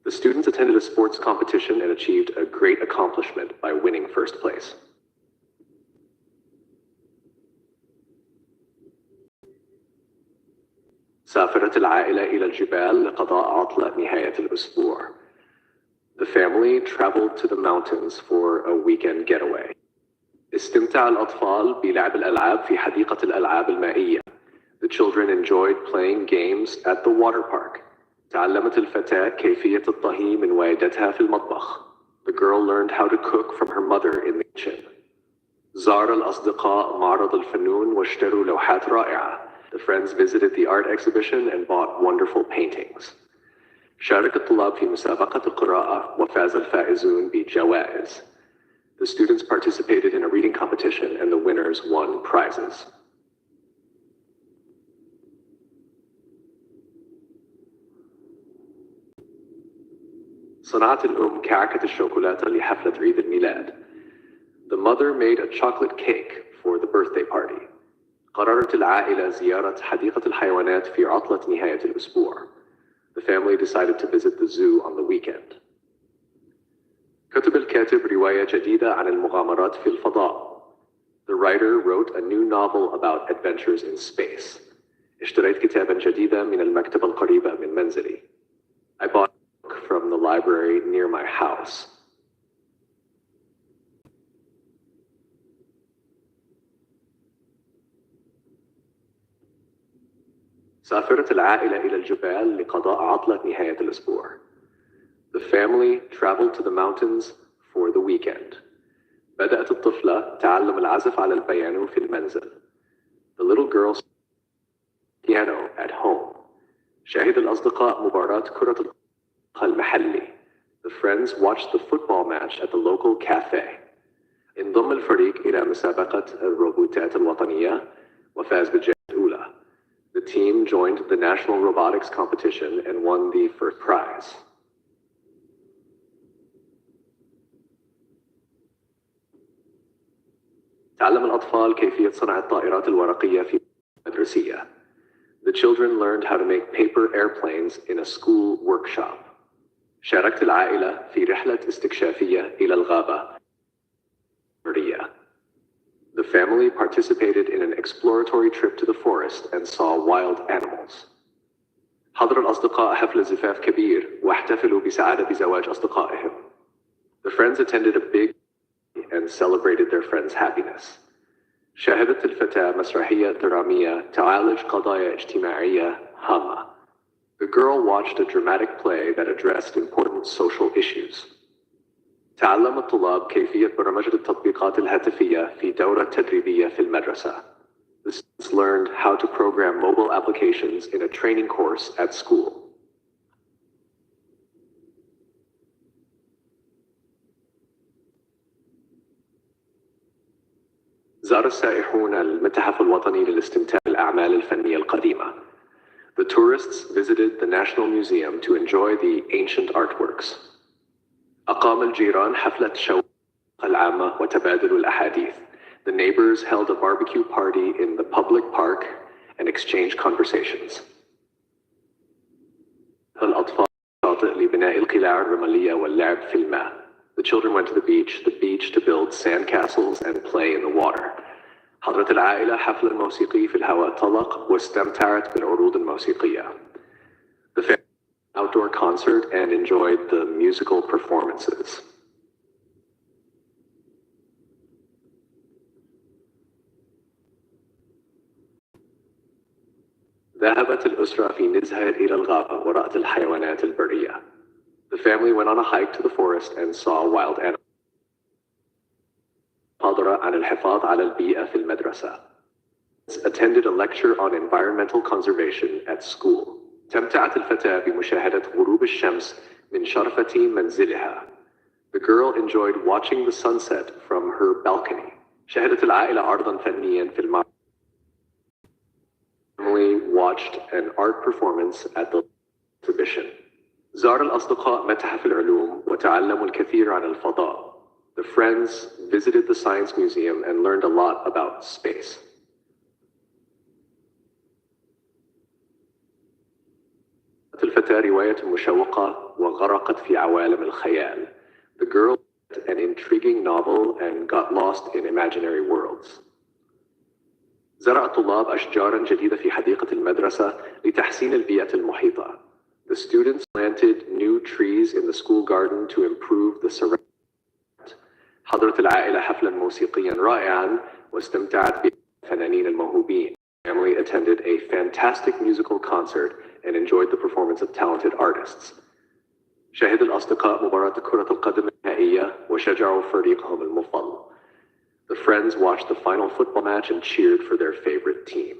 The students attended a sports competition and achieved a great accomplishment by winning first place. سافرت العائلة إلى الجبال لقضاء عطلة نهاية الأسبوع. The family traveled to the mountains for a weekend getaway. استمتع الأطفال بلعب الألعاب في حديقة الألعاب المائية. The children enjoyed playing games at the water park. تعلمت الفتاة كيفية الطهي من والدتها في المطبخ. The girl learned how to cook from her mother in the kitchen. زار الأصدقاء معرض الفنون واشتروا لوحات رائعة. The friends visited the art exhibition and bought wonderful paintings. شارك الطلاب في مسابقة القراءة وفاز الفائزون بجوائز. The students participated in a reading competition and the winners won prizes. صنعت الأم كعكة الشوكولاتة لحفلة عيد الميلاد. The mother made a chocolate cake for the birthday party. قررت العائلة زيارة حديقة الحيوانات في عطلة نهاية الأسبوع. The family decided to visit the zoo on the weekend. كتب الكاتب رواية جديدة عن المغامرات في الفضاء. The writer wrote a new novel about adventures in space. اشتريت كتابا جديدا من المكتبة القريبة من منزلي. I bought a book from the library near my house. سافرت العائلة إلى الجبال لقضاء عطلة نهاية الأسبوع. The family traveled to the mountains for the weekend. بدأت الطفلة تعلم العزف على البيانو في المنزل. The little girl studied piano at home. شاهد الأصدقاء مباراة كرة القدم المحلي. The friends watched the football match at the local cafe. انضم الفريق إلى مسابقة الروبوتات الوطنية وفاز بالجائزة الأولى. The team joined the National Robotics Competition and won the first prize. تعلم الأطفال كيفية صنع الطائرات الورقية في المدرسية. The children learned how to make paper airplanes in a school workshop. شاركت العائلة في رحلة استكشافية إلى الغابة. The family participated in an exploratory trip to the forest and saw wild animals. حضر الأصدقاء حفل زفاف كبير واحتفلوا بسعادة زواج أصدقائهم. The friends attended a big and celebrated their friends' happiness. شاهدت الفتاة مسرحية درامية تعالج قضايا اجتماعية هامة. The girl watched a dramatic play that addressed important social issues. تعلم الطلاب كيفية برمجة التطبيقات الهاتفية في دورة تدريبية في المدرسة. The students learned how to program mobile applications in a training course at school. زار السائحون المتحف الوطني للاستمتاع بالأعمال الفنية القديمة. The tourists visited the National Museum to enjoy the ancient artworks. أقام الجيران حفلة شو العامة وتبادلوا الأحاديث. The neighbors held a barbecue party in the public park and exchanged conversations. الأطفال شاطئ لبناء القلاع الرملية واللعب في الماء. The children went to the beach to build sand castles and play in the water. حضرت العائلة حفل موسيقي في الهواء الطلق واستمتعت بالعروض الموسيقية. The family went to an outdoor concert and enjoyed the musical performances. ذهبت الأسرة في نزهة إلى الغابة ورأت الحيوانات البرية. The family went on a hike to the forest and saw wild animals. محاضرة عن الحفاظ على البيئة في المدرسة. Attended a lecture on environmental conservation at school. استمتعت الفتاة بمشاهدة غروب الشمس من شرفة منزلها. The girl enjoyed watching the sunset from her balcony. شاهدت العائلة عرضاً فنياً في المعرض. Family watched an art performance at the exhibition. زار الأصدقاء متحف العلوم وتعلموا الكثير عن الفضاء. The friends visited the Science Museum and learned a lot about space. الفتاة رواية مشوقة وغرقت في عوالم الخيال. The girl read an intriguing novel and got lost in imaginary worlds. زرع الطلاب أشجاراً جديدة في حديقة المدرسة لتحسين البيئة المحيطة. The students planted new trees in the school garden to improve the surroundings. حضرت العائلة حفلاً موسيقياً رائعاً واستمتعت بالفنانين الموهوبين. The family attended a fantastic musical concert and enjoyed the performance of talented artists. شاهد الأصدقاء مباراة كرة القدم النهائية وشجعوا فريقهم المفضل. The friends watched the final football match and cheered for their favorite team.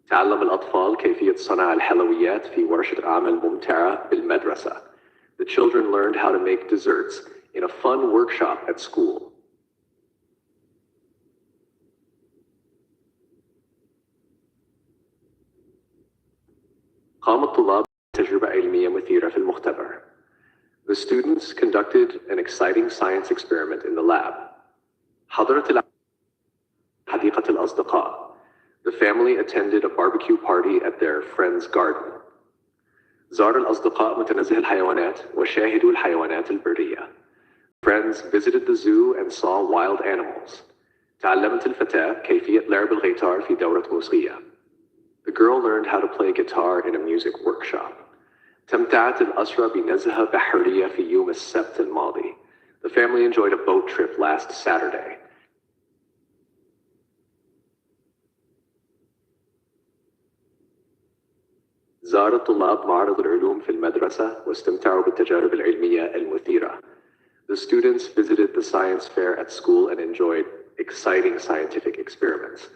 تعلم الأطفال كيفية صنع الحلويات في ورشة عمل ممتعة بالمدرسة. The children learned how to make desserts in a fun workshop at school. قام الطلاب بتجربة علمية مثيرة في المختبر. The students conducted an exciting science experiment in the lab. حضرت حديقة الأصدقاء. The family attended a barbecue party at their friend's garden. زار الأصدقاء متنزه الحيوانات وشاهدوا الحيوانات البرية. Friends visited the zoo and saw wild animals. تعلمت الفتاة كيفية لعب الغيتار في دورة موسيقية. The girl learned how to play guitar in a music workshop. استمتعت الأسرة بنزهة بحرية في يوم السبت الماضي. The family enjoyed a boat trip last Saturday. زار الطلاب معرض العلوم في المدرسة واستمتعوا بالتجارب العلمية المثيرة. The students visited the science fair at school and enjoyed exciting scientific experiments.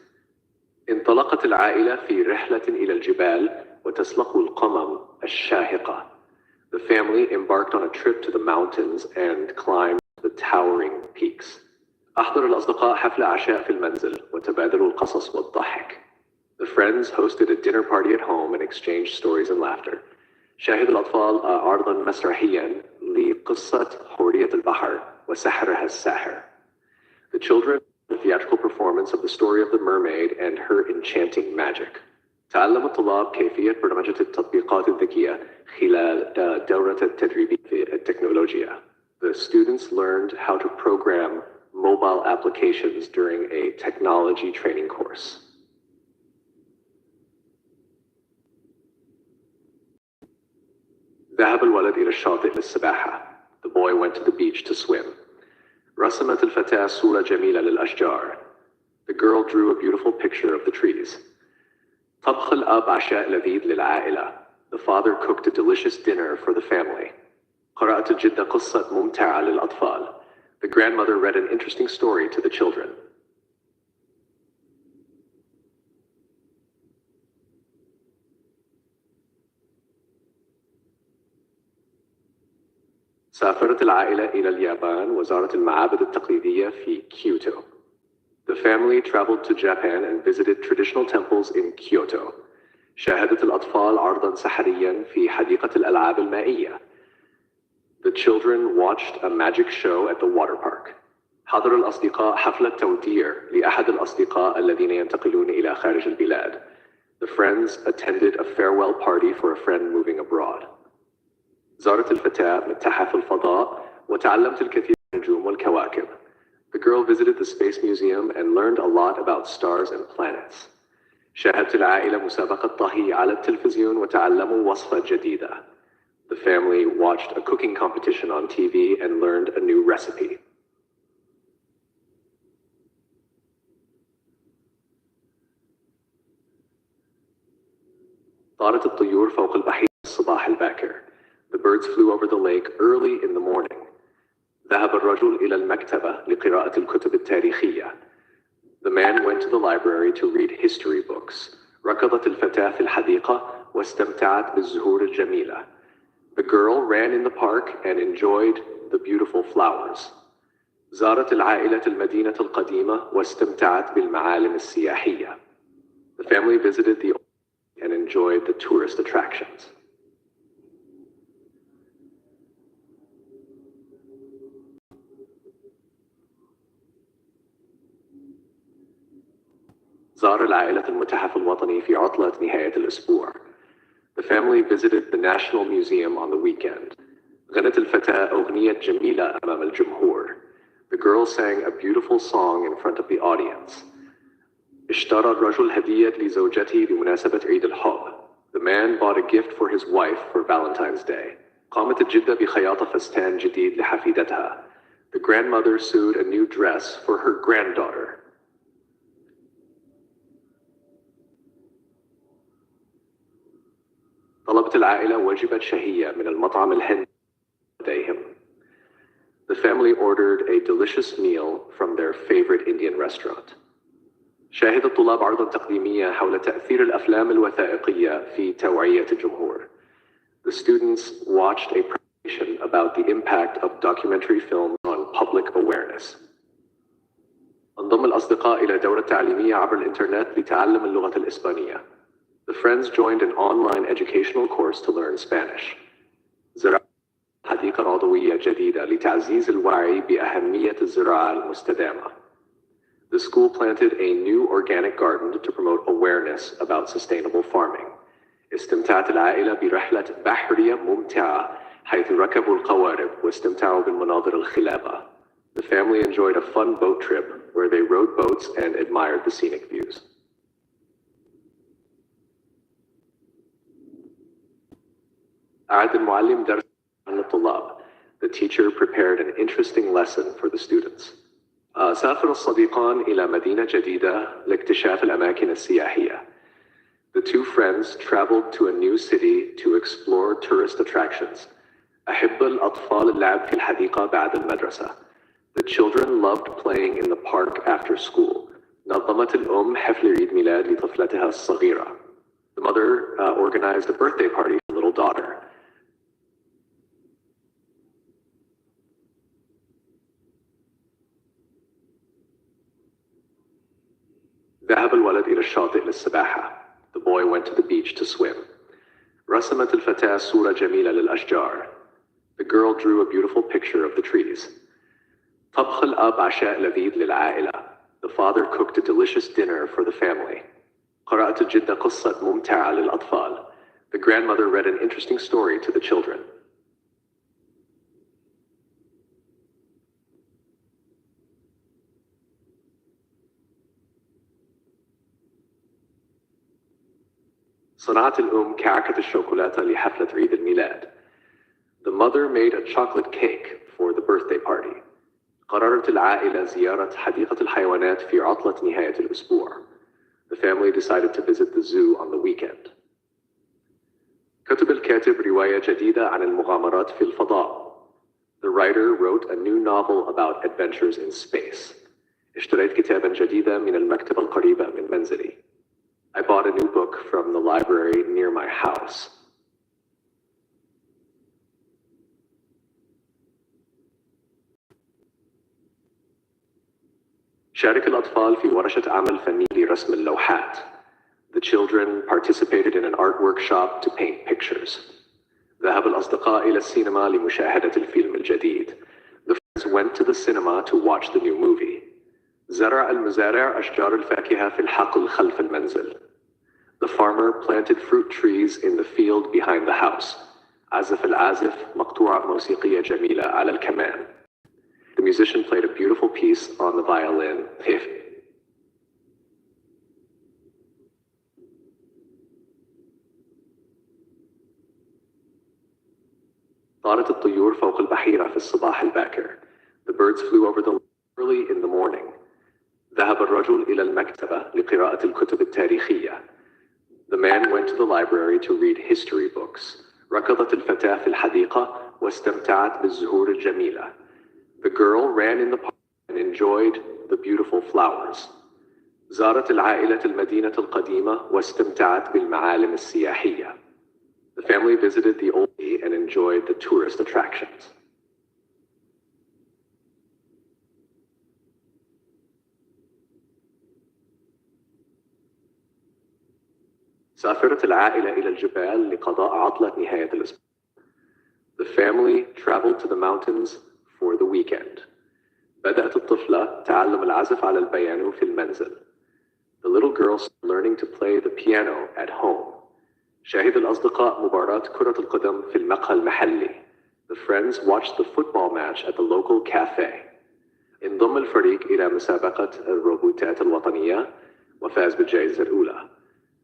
انطلقت العائلة في رحلة إلى الجبال وتسلقوا القمم الشاهقة. The family embarked on a trip to the mountains and climbed the towering peaks. أحضر الأصدقاء حفل عشاء في المنزل وتبادلوا القصص والضحك. The friends hosted a dinner party at home and exchanged stories and laughter. شاهد الأطفال عرضاً مسرحياً لقصة حورية البحر وسحرها الساحر. The children a theatrical performance of the story of the mermaid and her enchanting magic. تعلم الطلاب كيفية برمجة التطبيقات الذكية خلال دورة التدريب في التكنولوجيا. The students learned how to program mobile applications during a technology training course. ذهب الولد إلى الشاطئ للسباحة. The boy went to the beach to swim. رسمت الفتاة صورة جميلة للأشجار. The girl drew a beautiful picture of the trees. طبخ الأب عشاء لذيذ للعائلة. The father cooked a delicious dinner for the family. قرأت الجدة قصة ممتعة للأطفال. The grandmother read an interesting story to the children. سافرت العائلة إلى اليابان وزارت المعابد التقليدية في كيوتو. The family traveled to Japan and visited traditional temples in Kyoto. شاهدت الأطفال عرضاً سحرياً في حديقة الألعاب المائية. The children watched a magic show at the water park. حضر الأصدقاء حفلة توديع لأحد الأصدقاء الذين ينتقلون إلى خارج البلاد. The friends attended a farewell party for a friend moving abroad. زارت الفتاة متحف الفضاء وتعلمت الكثير عن النجوم والكواكب. The girl visited the Space Museum and learned a lot about stars and planets. شاهدت العائلة مسابقة طهي على التلفزيون وتعلموا وصفة جديدة. The family watched a cooking competition on TV and learned a new recipe. طارت الطيور فوق البحيرة الصباح الباكر. The birds flew over the lake early in the morning. ذهب الرجل إلى المكتبة لقراءة الكتب التاريخية. The man went to the library to read history books. ركضت الفتاة في الحديقة واستمتعت بالزهور الجميلة. The girl ran in the park and enjoyed the beautiful flowers. زارت العائلة المدينة القديمة واستمتعت بالمعالم السياحية. The family visited the and enjoyed the tourist attractions. زار العائلة المتحف الوطني في عطلة نهاية الأسبوع. The family visited the National Museum on the weekend. غنت الفتاة أغنية جميلة أمام الجمهور. The girl sang a beautiful song in front of the audience. اشترى الرجل هدية لزوجته بمناسبة عيد الحب. The man bought a gift for his wife for Valentine's Day. قامت الجدة بخياطة فستان جديد لحفيدتها. The grandmother sewed a new dress for her granddaughter. طلبت العائلة وجبة شهية من المطعم الهندي لديهم. The family ordered a delicious meal from their favorite Indian restaurant. شاهد الطلاب عرضاً تقديمية حول تأثير الأفلام الوثائقية في توعية الجمهور. The students watched a presentation about the impact of documentary films on public awareness. انضم الأصدقاء إلى دورة تعليمية عبر الإنترنت لتعلم اللغة الإسبانية. The friends joined an online educational course to learn Spanish. زرعوا حديقة عضوية جديدة لتعزيز الوعي بأهمية الزراعة المستدامة. The school planted a new organic garden to promote awareness about sustainable farming. استمتعت العائلة برحلة بحرية ممتعة حيث ركبوا القوارب واستمتعوا بالمناظر الخلابة. The family enjoyed a fun boat trip where they rode boats and admired the scenic views. أعد المعلم درس عن الطلاب. The teacher prepared an interesting lesson for the students. سافر الصديقان إلى مدينة جديدة لاكتشاف الأماكن السياحية. The two friends traveled to a new city to explore tourist attractions. أحب الأطفال اللعب في الحديقة بعد المدرسة. The children loved playing in the park after school. نظمت الأم حفل عيد ميلاد لطفلتها الصغيرة. The mother organized a birthday party for her little daughter. ذهب الولد إلى الشاطئ للسباحة. The boy went to the beach to swim. رسمت الفتاة صورة جميلة للأشجار. The girl drew a beautiful picture of the trees. طبخ الأب عشاء لذيذ للعائلة. The father cooked a delicious dinner for the family. قرأت الجدة قصة ممتعة للأطفال. The grandmother read an interesting story to the children. صنعت الأم كعكة الشوكولاتة لحفلة عيد الميلاد. The mother made a chocolate cake for the birthday party. قررت العائلة زيارة حديقة الحيوانات في عطلة نهاية الأسبوع. The family decided to visit the zoo on the weekend. كتب الكاتب رواية جديدة عن المغامرات في الفضاء. The writer wrote a new novel about adventures in space. اشتريت كتابا جديدا من المكتبة القريبة من منزلي. I bought a new book from the library near my house. شارك الأطفال في ورشة عمل فني لرسم اللوحات. The children participated in an art workshop to paint pictures. ذهب الأصدقاء إلى السينما لمشاهدة الفيلم الجديد. The friends went to the cinema to watch the new movie. زرع المزارع أشجار الفاكهة في الحقل خلف المنزل. The farmer planted fruit trees in the field behind the house. عزف العازف مقطوعة موسيقية جميلة على الكمان. The musician played a beautiful piece on the violin. طارت الطيور فوق البحيرة في الصباح الباكر. The birds flew over the early in the morning. ذهب الرجل إلى المكتبة لقراءة الكتب التاريخية. The man went to the library to read history books. ركضت الفتاة في الحديقة واستمتعت بالزهور الجميلة. The girl ran in the park and enjoyed the beautiful flowers. زارت العائلة المدينة القديمة واستمتعت بالمعالم السياحية. The family visited the old city and enjoyed the tourist attractions. سافرت العائلة إلى الجبال لقضاء عطلة نهاية الأسبوع. The family traveled to the mountains for the weekend. بدأت الطفلة تعلم العزف على البيانو في المنزل. The little girl started learning to play the piano at home. شاهد الأصدقاء مباراة كرة القدم في المقهى المحلي. The friends watched the football match at the local cafe. انضم الفريق إلى مسابقة الروبوتات الوطنية وفاز بالجائزة الأولى.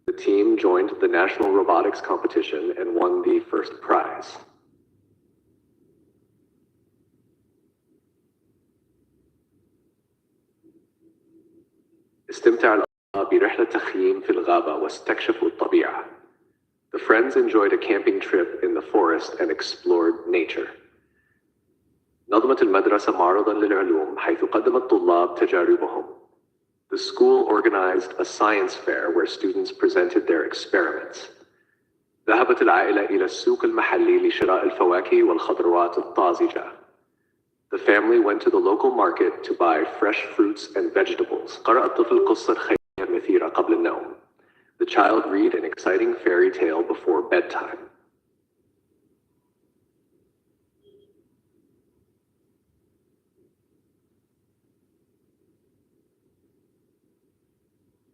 The team joined the national robotics competition and won the first prize. استمتع الأصدقاء برحلة تخييم في الغابة واستكشفوا الطبيعة. The friends enjoyed a camping trip in the forest and explored nature. نظمت المدرسة معرضاً للعلوم حيث قدم الطلاب تجاربهم. The school organized a science fair where students presented their experiments. ذهبت العائلة إلى السوق المحلي لشراء الفواكه والخضروات الطازجة. The family went to the local market to buy fresh fruits and vegetables. قرأ الطفل قصة خيالية مثيرة قبل النوم. The child read an exciting fairy tale before bedtime.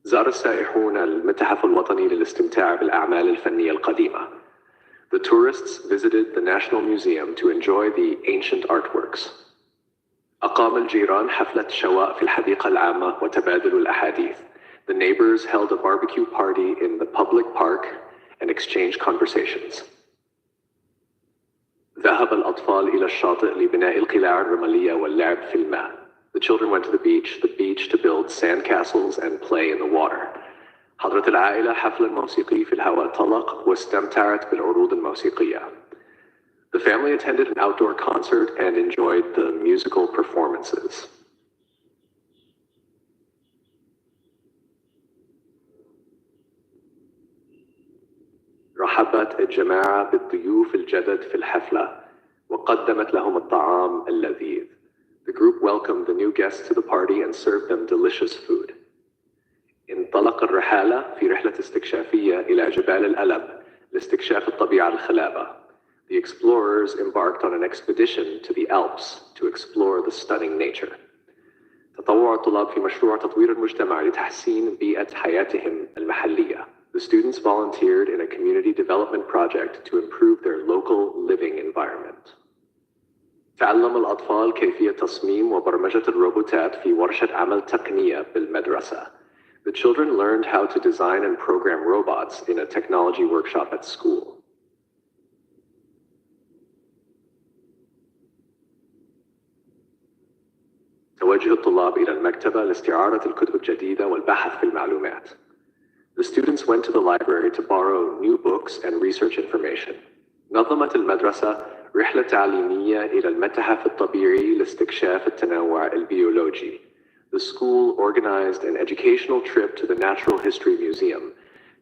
زار السائحون المتحف الوطني للاستمتاع بالأعمال الفنية القديمة. The tourists visited the National Museum to enjoy the ancient artworks. أقام الجيران حفلة شواء في الحديقة العامة وتبادلوا الأحاديث. The neighbors held a barbecue party in the public park and exchanged conversations. ذهب الأطفال إلى الشاطئ لبناء القلاع الرملية واللعب في الماء. The children went to the beach to build sand castles and play in the water. حضرت العائلة حفلا موسيقي في الهواء الطلق واستمتعت بالعروض الموسيقية. The family attended an outdoor concert and enjoyed the musical performances. رحبت الجماعة بالضيوف الجدد في الحفلة وقدمت لهم الطعام اللذيذ. The group welcomed the new guests to the party and served them delicious food. انطلق الرحالة في رحلة استكشافية إلى جبال الألب لاستكشاف الطبيعة الخلابة. The explorers embarked on an expedition to the Alps to explore the stunning nature. تطوع الطلاب في مشروع تطوير المجتمع لتحسين بيئة حياتهم المحلية. The students volunteered in a community development project to improve their local living environment. تعلم الأطفال كيفية تصميم وبرمجة الروبوتات في ورشة عمل تقنية بالمدرسة. The children learned how to design and program robots in a technology workshop at school. توجه الطلاب إلى المكتبة لاستعارة الكتب الجديدة والبحث في المعلومات. The students went to the library to borrow new books and research information. نظمت المدرسة رحلة تعليمية إلى المتحف الطبيعي لاستكشاف التنوع البيولوجي. The school organized an educational trip to the Natural History Museum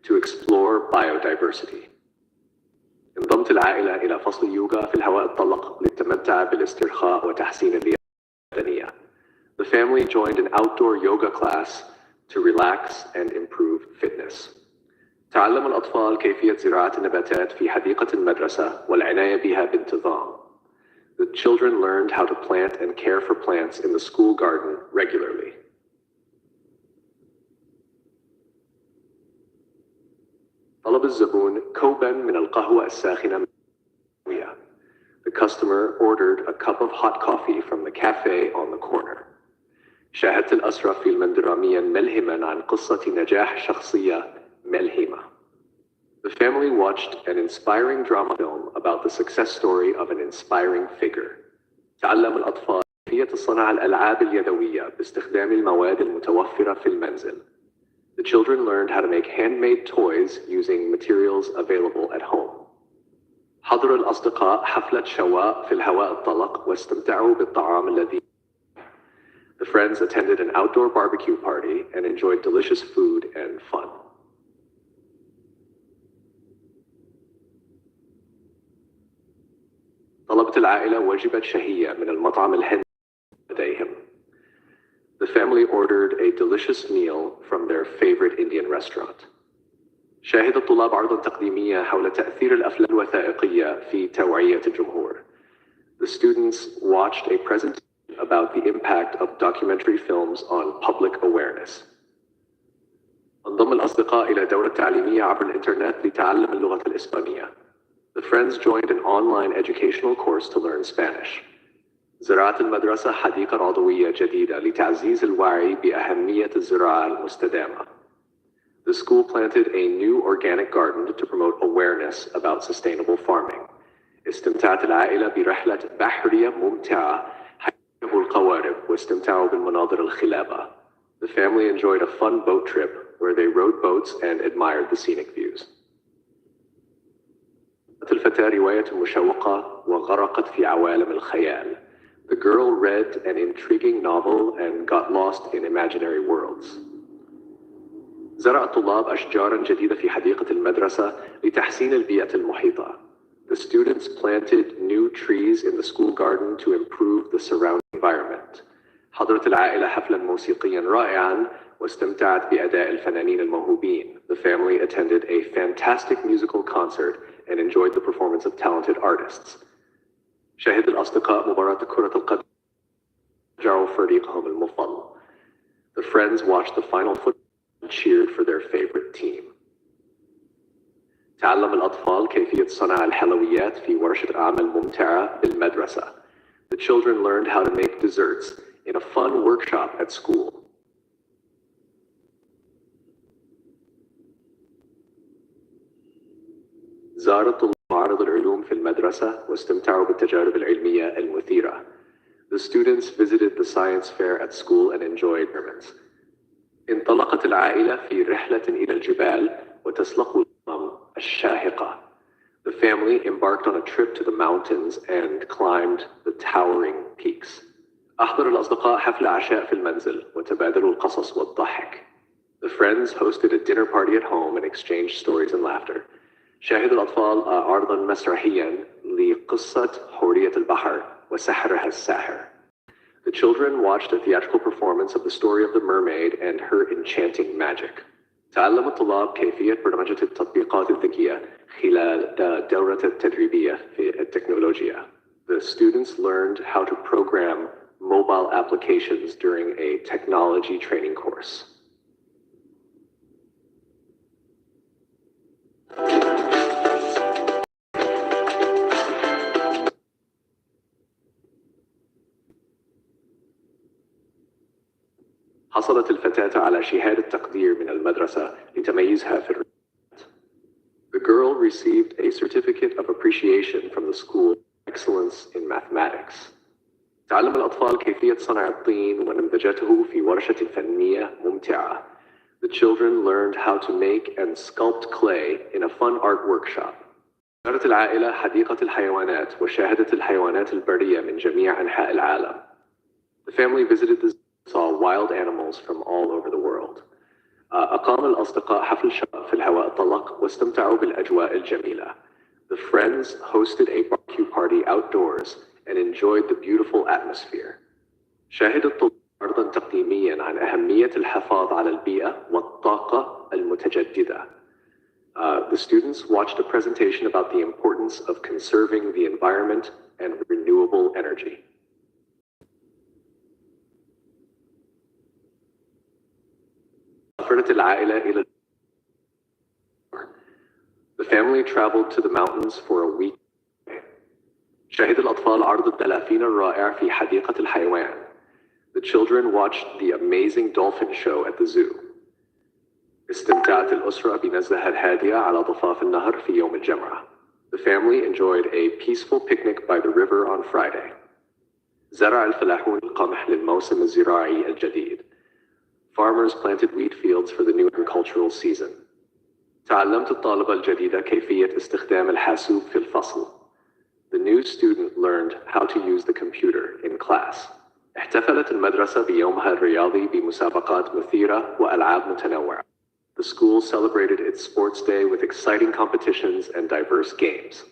to explore biodiversity. انضمت العائلة إلى فصل يوغا في الهواء الطلق للتمتع بالاسترخاء وتحسين اللياقة البدنية. The family joined an outdoor yoga class to relax and improve fitness. تعلم الأطفال كيفية زراعة النباتات في حديقة المدرسة والعناية بها بانتظام. The children learned how to plant and care for plants in the school garden regularly. طلب الزبون كوباً من القهوة الساخنة customer ordered a cup of hot coffee from the cafe on the corner. شاهدت الأسرة فيلما دراميا ملهما عن قصة نجاح شخصية ملهمة. The family watched an inspiring drama film about the success story of an inspiring figure. تعلم الأطفال كيفية صنع الألعاب اليدوية باستخدام المواد المتوفرة في المنزل. The children learned how to make handmade toys using materials available at home. حضر الأصدقاء حفلة شواء في الهواء الطلق واستمتعوا بالطعام الذي. The friends attended an outdoor barbecue party and enjoyed delicious food and fun. طلبت العائلة وجبة شهية من المطعم الهندي لديهم. The family ordered a delicious meal from their favorite Indian restaurant. شاهد الطلاب عرضاً تقديمية حول تأثير الأفلام الوثائقية في توعية الجمهور. The students watched a presentation about the impact of documentary films on public awareness. انضم الأصدقاء إلى دورة تعليمية عبر الإنترنت لتعلم اللغة الإسبانية. The friends joined an online educational course to learn Spanish. زرعت المدرسة حديقة عضوية جديدة لتعزيز الوعي بأهمية الزراعة المستدامة. The school planted a new organic garden to promote awareness about sustainable farming. استمتعت العائلة برحلة بحرية ممتعة حيث القوارب واستمتعوا بالمناظر الخلابة. The family enjoyed a fun boat trip where they rowed boats and admired the scenic views. الفتاة رواية مشوقة وغرقت في عوالم الخيال. The girl read an intriguing novel and got lost in imaginary worlds. زرع الطلاب أشجاراً جديدة في حديقة المدرسة لتحسين البيئة المحيطة. The students planted new trees in the school garden to improve the surrounding environment. حضرت العائلة حفلاً موسيقياً رائعاً واستمتعت بأداء الفنانين الموهوبين. The family attended a fantastic musical concert and enjoyed the performance of talented artists. شاهد الأصدقاء مباراة كرة القدم شجعوا فريقهم المفضل. The friends watched the final football and cheered for their favorite team. تعلم الأطفال كيفية صنع الحلويات في ورشة عمل ممتعة بالمدرسة. The children learned how to make desserts in a fun workshop at school. زار الطلاب معرض العلوم في المدرسة واستمتعوا بالتجارب العلمية المثيرة. The students visited the science fair at school and enjoyed experiments. انطلقت العائلة في رحلة إلى الجبال وتسلقوا القمم الشاهقة. The family embarked on a trip to the mountains and climbed the towering peaks. أحضر الأصدقاء حفل عشاء في المنزل وتبادلوا القصص والضحك. The friends hosted a dinner party at home and exchanged stories and laughter. شاهد الأطفال عرضاً مسرحياً لقصة حورية البحر وسحرها الساحر. The children watched a theatrical performance of the story of the mermaid and her enchanting magic. تعلم الطلاب كيفية برمجة التطبيقات الذكية خلال الدورة التدريبية في التكنولوجيا. The students learned how to program mobile applications during a technology training course. حصلت الفتاة على شهادة تقدير من المدرسة لتميزها في الرياضيات. The girl received a certificate of appreciation from the school for excellence in mathematics. تعلم الأطفال كيفية صنع الطين ونمذجته في ورشة فنية ممتعة. The children learned how to make and sculpt clay in a fun art workshop. زارت العائلة حديقة الحيوانات وشاهدت الحيوانات البرية من جميع أنحاء العالم. The family visited the saw wild animals from all over the world. أقام الأصدقاء حفل شواء في الهواء الطلق واستمتعوا بالأجواء الجميلة. The friends hosted a barbecue party outdoors and enjoyed the beautiful atmosphere. شاهد الطلاب عرضاً تقديمياً عن أهمية الحفاظ على البيئة والطاقة المتجددة. The students watched a presentation about the importance of conserving the environment and renewable energy. سافرت العائلة إلى The family traveled to the mountains for a week. شهد الأطفال الأطفال عرض الدلافين الرائع في حديقة الحيوان. The children watched the amazing dolphin show at the zoo. استمتعت الأسرة بنزهة هادئة على ضفاف النهر في يوم الجمعة. The family enjoyed a peaceful picnic by the river on Friday. زرع الفلاحون القمح للموسم الزراعي الجديد. Farmers planted wheat fields for the new agricultural season. تعلمت الطالبة الجديدة كيفية استخدام الحاسوب في الفصل. The new student learned how to use the computer in class. احتفلت المدرسة بيومها الرياضي بمسابقات مثيرة وألعاب متنوعة. The school celebrated its sports day with exciting competitions and diverse games.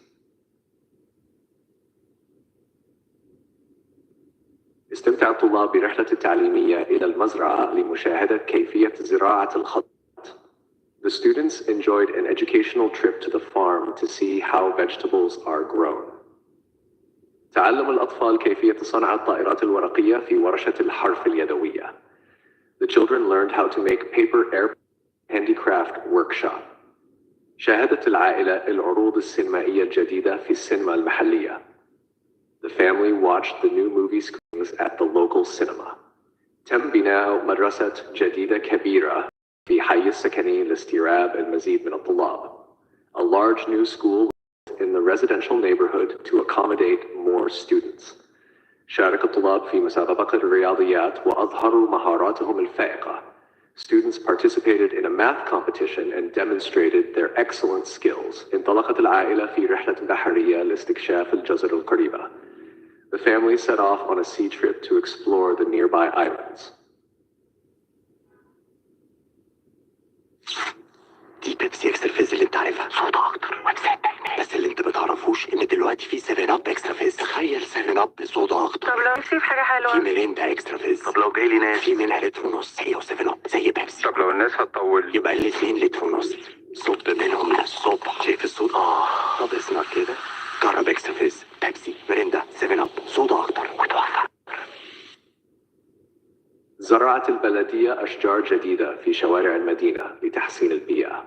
استمتع الطلاب برحلة التعليمية إلى المزرعة لمشاهدة كيفية زراعة الخضروات. The students enjoyed an educational trip to the farm to see how vegetables are grown. تعلم الأطفال كيفية صنع الطائرات الورقية في ورشة الحرف اليدوية. The children learned how to make paper airplanes handicraft workshop. شاهدت العائلة العروض السينمائية الجديدة في السينما المحلية. The family watched the new movie screenings at the local cinema. تم بناء مدرسة جديدة كبيرة في حي السكني لاستيعاب المزيد من الطلاب. A large new school in the residential neighborhood to accommodate more students. شارك الطلاب في مسابقة الرياضيات وأظهروا مهاراتهم الفائقة. Students participated in a math competition and demonstrated their excellent skills. انطلقت العائلة في رحلة بحرية لاستكشاف الجزر القريبة. The family set off on a sea trip to explore the nearby islands. دي بيبسي اكسترا فيز اللي انت عارفها صوتها اكتر ومساعدة، بس اللي انت ما تعرفوش ان دلوقتي في 7 اب اكسترا فيز. تخيل 7 اب بصوتها اكتر. طب لو نفسي في حاجة حلوة؟ في ميريندا اكسترا فيز. طب لو جاي لي ناس؟ في منها لتر ونص هي و7 اب زي بيبسي. طب لو الناس هتطول؟ يبقى الاثنين لتر ونص. صب منهم للصبح. شايف الصوت؟ طب اسمع كده، جرب اكسترا فيز، بيبسي، ميريندا، 7 اب، صوتها اكتر وتوفر. زرعت البلدية أشجار جديدة في شوارع المدينة لتحسين البيئة.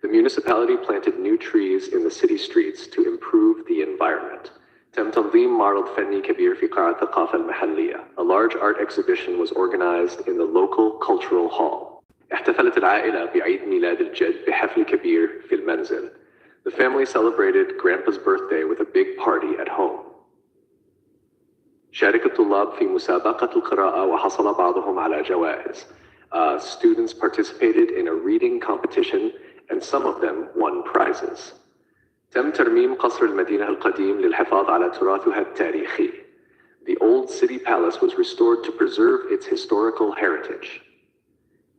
The municipality planted new trees in the city streets to improve the environment. تم تنظيم معرض فني كبير في قاعة الثقافة المحلية. A large art exhibition was organized in the local cultural hall. احتفلت العائلة بعيد ميلاد الجد بحفل كبير في المنزل. The family celebrated Grandpa's birthday with a big party at home. شارك الطلاب في مسابقة القراءة وحصل بعضهم على جوائز. Students participated in a reading competition and some of them won prizes. تم ترميم قصر المدينة القديم للحفاظ على تراثها التاريخي. The old city palace was restored to preserve its historical heritage.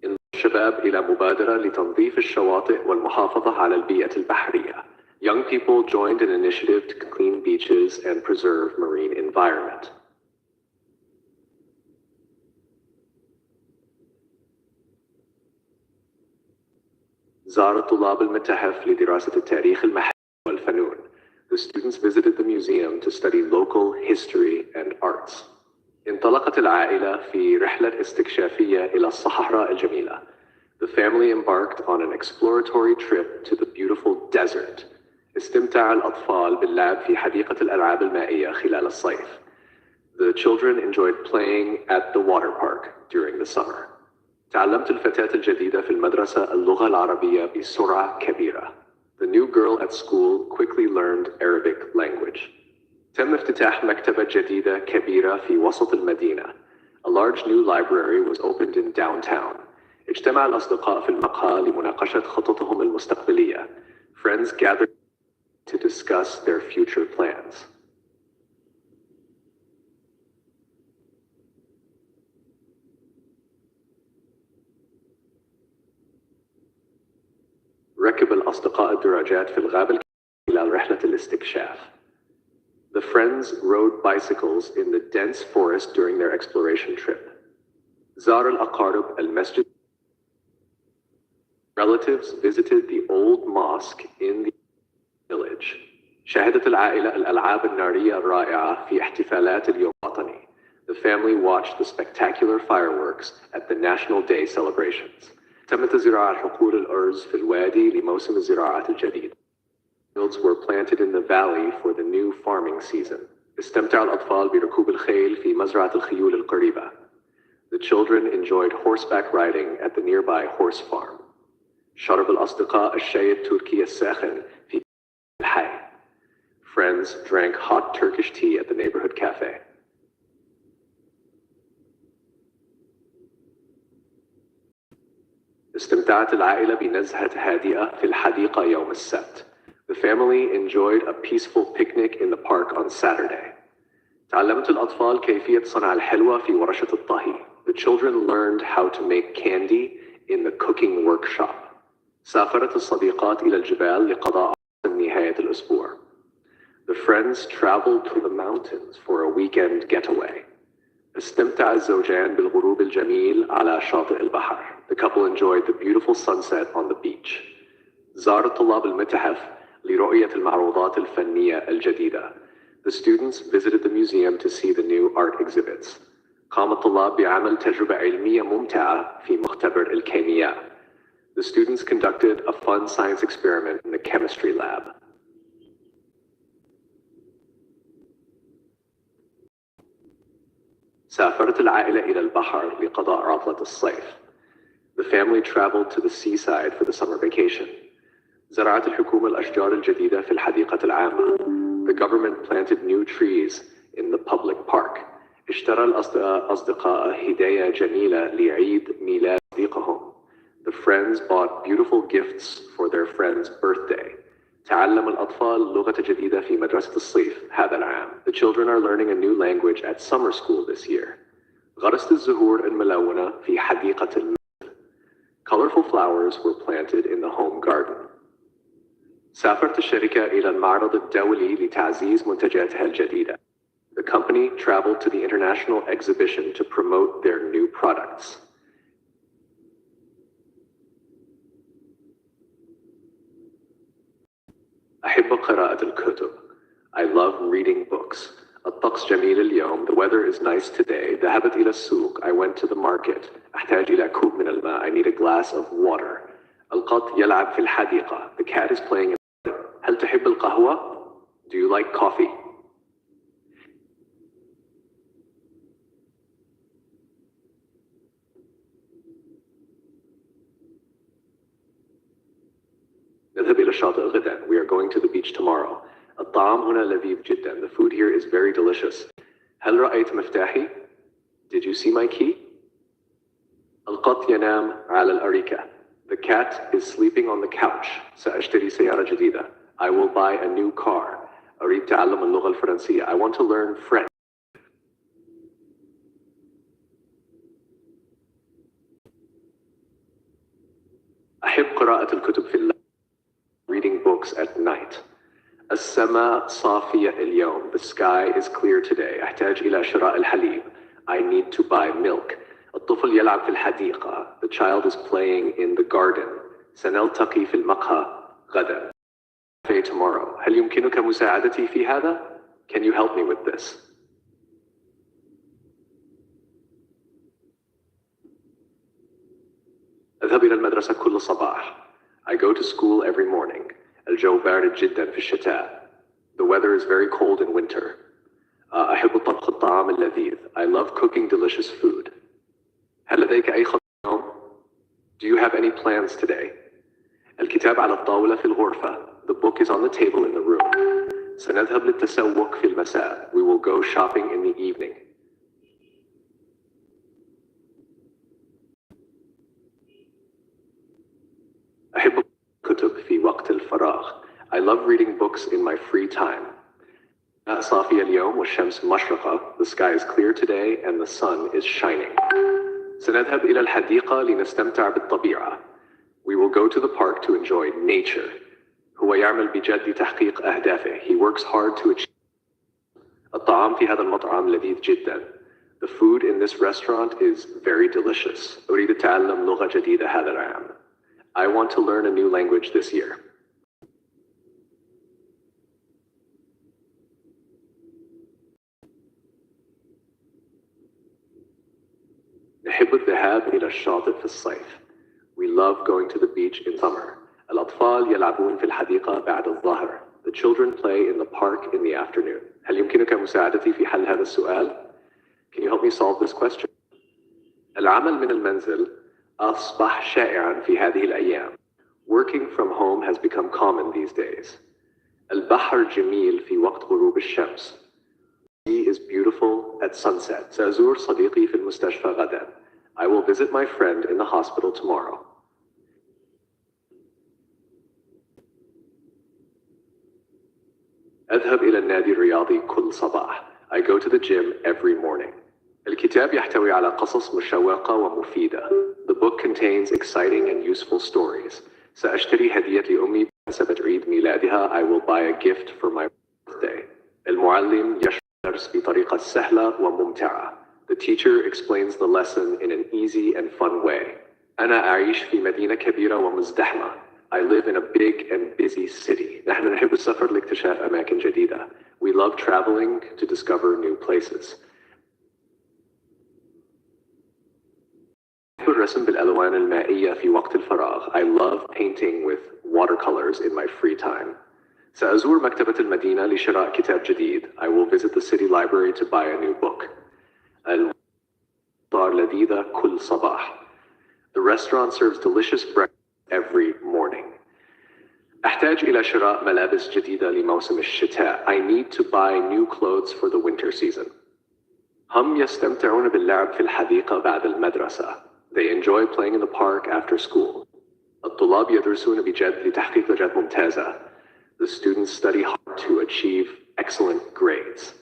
انضم الشباب إلى مبادرة لتنظيف الشواطئ والمحافظة على البيئة البحرية. Young people joined an initiative to clean beaches and preserve marine environment. زار الطلاب المتحف لدراسة التاريخ المحلي والفنون. The students visited the museum to study local history and arts. انطلقت العائلة في رحلة استكشافية إلى الصحراء الجميلة. The family embarked on an exploratory trip to the beautiful desert. استمتع الأطفال باللعب في حديقة الألعاب المائية خلال الصيف. The children enjoyed playing at the water park during the summer. تعلمت الفتاة الجديدة في المدرسة اللغة العربية بسرعة كبيرة. The new girl at school quickly learned Arabic language. تم افتتاح مكتبة جديدة كبيرة في وسط المدينة. A large new library was opened in downtown. اجتمع الأصدقاء في المقهى لمناقشة خططهم المستقبلية. Friends gathered to discuss their future plans. ركب الأصدقاء الدراجات في الغابة خلال رحلة الاستكشاف. The friends rode bicycles in the dense forest during their exploration trip. زار الأقارب المسجد. Relatives visited the old mosque in the village. شاهدت العائلة الألعاب النارية الرائعة في احتفالات اليوم الوطني. The family watched the spectacular fireworks at the National Day celebrations. تمت زراعة حقول الأرز في الوادي لموسم الزراعة الجديد. Fields were planted in the valley for the new farming season. استمتع الأطفال بركوب الخيل في مزرعة الخيول القريبة. The children enjoyed horseback riding at the nearby horse farm. شرب الأصدقاء الشاي التركي الساخن في الحي. Friends drank hot Turkish tea at the neighborhood cafe. استمتعت العائلة بنزهة هادئة في الحديقة يوم السبت. The family enjoyed a peaceful picnic in the park on Saturday. تعلمت الأطفال كيفية صنع الحلوى في ورشة الطهي. The children learned how to make candy in the cooking workshop. سافرت الصديقات إلى الجبال لقضاء نهاية الأسبوع. The friends traveled to the mountains for a weekend getaway. استمتع الزوجان بالغروب الجميل على شاطئ البحر. The couple enjoyed the beautiful sunset on the beach. زار الطلاب المتحف لرؤية المعروضات الفنية الجديدة. The students visited the museum to see the new art exhibits. قام الطلاب بعمل تجربة علمية ممتعة في مختبر الكيمياء. The students conducted a fun science experiment in the chemistry lab. سافرت العائلة إلى البحر لقضاء عطلة الصيف. The family traveled to the seaside for the summer vacation. زرعت الحكومة الأشجار الجديدة في الحديقة العامة. The government planted new trees in the public park. اشترى الأصدقاء هدايا جميلة لعيد ميلاد صديقهم. The friends bought beautiful gifts for their friend's birthday. تعلم الأطفال لغة جديدة في مدرسة الصيف هذا العام. The children are learning a new language at summer school this year. غرست الزهور الملونة في حديقة المنزل. Colorful flowers were planted in the home garden. سافرت الشركة إلى المعرض الدولي لتعزيز منتجاتها الجديدة. The company traveled to the international exhibition to promote their new products. أحب قراءة الكتب. I love reading books. الطقس جميل اليوم. The weather is nice today. ذهبت إلى السوق. I went to the market. أحتاج إلى كوب من الماء. I need a glass of water. القط يلعب في الحديقة. The cat is playing in the garden. هل تحب القهوة? Do you like coffee? نذهب إلى الشاطئ غدا. We are going to the beach tomorrow. الطعام هنا لذيذ جدا. The food here is very delicious. هل رأيت مفتاحي? Did you see my key? القط ينام على الأريكة. The cat is sleeping on the couch. سأشتري سيارة جديدة. I will buy a new car. أريد تعلم اللغة الفرنسية. I want to learn French. أحب قراءة الكتب في الليل. Reading books at night. السماء صافية اليوم. The sky is clear today. أحتاج إلى شراء الحليب. I need to buy milk. الطفل يلعب في الحديقة. The child is playing in the garden. سنلتقي في المقهى غدا. Tomorrow. هل يمكنك مساعدتي في هذا? Can you help me with this? أذهب إلى المدرسة كل صباح. I go to school every morning. الجو بارد جدا في الشتاء. The weather is very cold in winter. أحب طبخ الطعام اللذيذ. I love cooking delicious food. هل لديك أي خطة اليوم? Do you have any plans today? الكتاب على الطاولة في الغرفة. The book is on the table in the room. سنذهب للتسوق في المساء. We will go shopping in the evening. أحب الكتب في وقت الفراغ. I love reading books in my free time. صافية اليوم والشمس مشرقة. The sky is clear today and the sun is shining. سنذهب إلى الحديقة لنستمتع بالطبيعة. We will go to the park to enjoy nature. هو يعمل بجد لتحقيق أهدافه. He works hard to achieve. الطعام في هذا المطعم لذيذ جدا. The food in this restaurant is very delicious. أريد تعلم لغة جديدة هذا العام. I want to learn a new language this year. نحب الذهاب إلى الشاطئ في الصيف. We love going to the beach in summer. الأطفال يلعبون في الحديقة بعد الظهر. The children play in the park in the afternoon. هل يمكنك مساعدتي في حل هذا السؤال? Can you help me solve this question? العمل من المنزل أصبح شائعاً في هذه الأيام. Working from home has become common these days. البحر جميل في وقت غروب الشمس. The sea is beautiful at sunset. سأزور صديقي في المستشفى غداً. I will visit my friend in the hospital tomorrow. أذهب إلى النادي الرياضي كل صباح. I go to the gym every morning. الكتاب يحتوي على قصص مشوقة ومفيدة. The book contains exciting and useful stories. سأشتري هدية لأمي بمناسبة عيد ميلادها. I will buy a gift for my birthday. المعلم يشرح الدرس بطريقة سهلة وممتعة. The teacher explains the lesson in an easy and fun way. أنا أعيش في مدينة كبيرة ومزدحمة. I live in a big and busy city. نحن نحب السفر لاكتشاف أماكن جديدة. We love traveling to discover new places. أحب الرسم بالألوان المائية في وقت الفراغ. I love painting with watercolors in my free time. سأزور مكتبة المدينة لشراء كتاب جديد. I will visit the city library to buy a new book. الفطار لذيذة كل صباح. The restaurant serves delicious breakfast every morning. أحتاج إلى شراء ملابس جديدة لموسم الشتاء. I need to buy new clothes for the winter season. هم يستمتعون باللعب في الحديقة بعد المدرسة. They enjoy playing in the park after school. الطلاب يدرسون بجد لتحقيق درجات ممتازة. The students study hard to achieve excellent grades.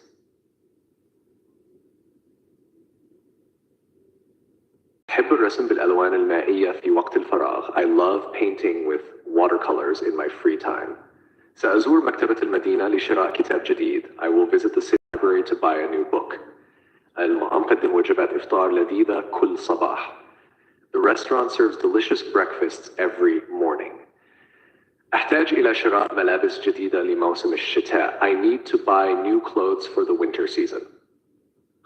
أحب الرسم بالألوان المائية في وقت الفراغ. I love painting with watercolors in my free time. سأزور مكتبة المدينة لشراء كتاب جديد. I will visit the city library to buy a new book. أقدم وجبات إفطار لذيذة كل صباح. The restaurant serves delicious breakfasts every morning. أحتاج إلى شراء ملابس جديدة لموسم الشتاء. I need to buy new clothes for the winter season.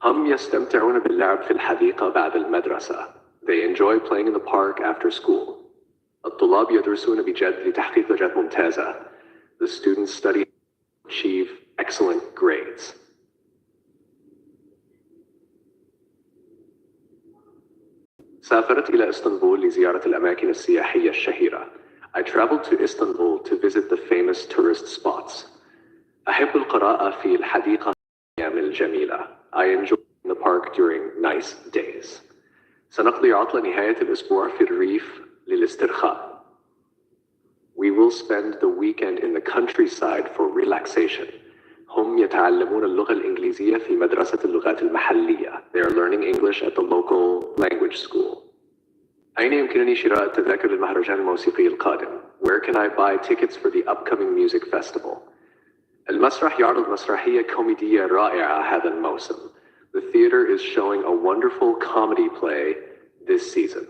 هم يستمتعون باللعب في الحديقة بعد المدرسة. They enjoy playing in the park after school. الطلاب يدرسون بجد لتحقيق درجات ممتازة. The students study to achieve excellent grades. سافرت إلى إسطنبول لزيارة الأماكن السياحية الشهيرة. I traveled to Istanbul to visit the famous tourist spots. أحب القراءة في الحديقة الأيام الجميلة. I enjoy in the park during nice days. سنقضي عطلة نهاية الأسبوع في الريف للاسترخاء. We will spend the weekend in the countryside for relaxation. هم يتعلمون اللغة الإنجليزية في مدرسة اللغات المحلية. They are learning English at the local language school. أين يمكنني شراء التذاكر للمهرجان الموسيقي القادم? Where can I buy tickets for the upcoming music festival? المسرح يعرض مسرحية كوميدية رائعة هذا الموسم. The theater is showing a wonderful comedy play this season.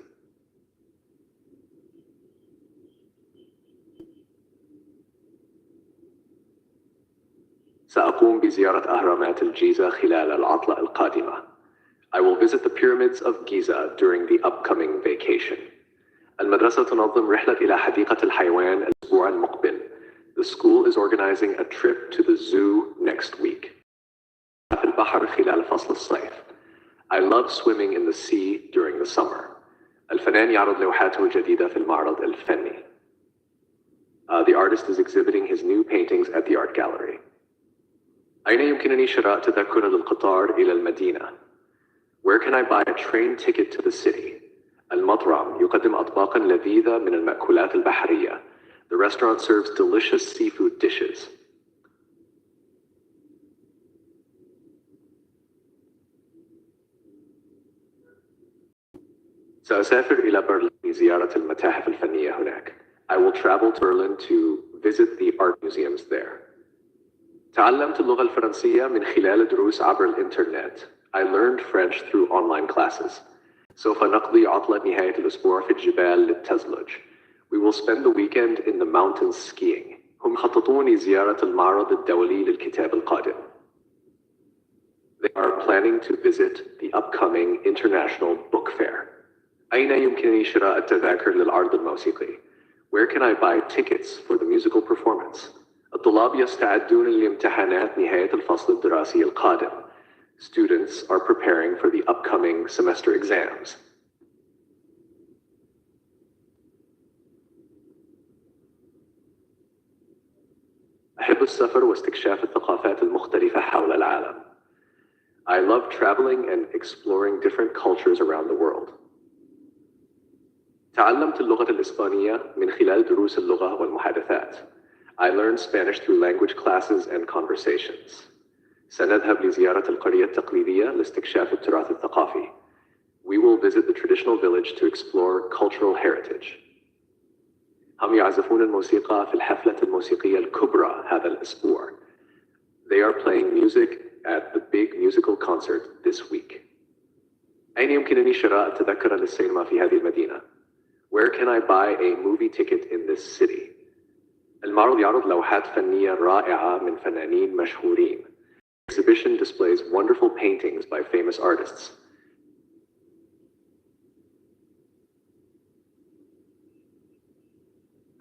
سأقوم بزيارة أهرامات الجيزة خلال العطلة القادمة. I will visit the pyramids of Giza during the upcoming vacation. المدرسة تنظم رحلة إلى حديقة الحيوان الأسبوع المقبل. The school is organizing a trip to the zoo next week. في البحر خلال فصل الصيف. I love swimming in the sea during the summer. الفنان يعرض لوحاته الجديدة في المعرض الفني. The artist is exhibiting his new paintings at the art gallery. أين يمكنني شراء تذكرة للقطار إلى المدينة? Where can I buy a train ticket to the city? المطعم يقدم أطباقاً لذيذة من المأكولات البحرية. The restaurant serves delicious seafood dishes. سأسافر إلى برلين لزيارة المتاحف الفنية هناك. I will travel to Berlin to visit the art museums there. تعلمت اللغة الفرنسية من خلال دروس عبر الإنترنت. I learned French through online classes. سوف نقضي عطلة نهاية الأسبوع في الجبال للتزلج. We will spend the weekend in the mountains skiing. هم خططون لزيارة المعرض الدولي للكتاب القادم. They are planning to visit the upcoming International Book Fair. أين يمكنني شراء التذاكر للعرض الموسيقي? Where can I buy tickets for the musical performance? الطلاب يستعدون لامتحانات نهاية الفصل الدراسي القادم. Students are preparing for the upcoming semester exams. أحب السفر واستكشاف الثقافات المختلفة حول العالم. I love traveling and exploring different cultures around the world. تعلمت اللغة الإسبانية من خلال دروس اللغة والمحادثات. I learned Spanish through language classes and conversations. سنذهب لزيارة القرية التقليدية لاستكشاف التراث الثقافي. We will visit the traditional village to explore cultural heritage. هم يعزفون الموسيقى في الحفلة الموسيقية الكبرى هذا الأسبوع. They are playing music at the big musical concert this week. أين يمكنني شراء تذكرة للسينما في هذه المدينة? Where can I buy a movie ticket in this city? المعرض يعرض لوحات فنية رائعة من فنانين مشهورين. The exhibition displays wonderful paintings by famous artists.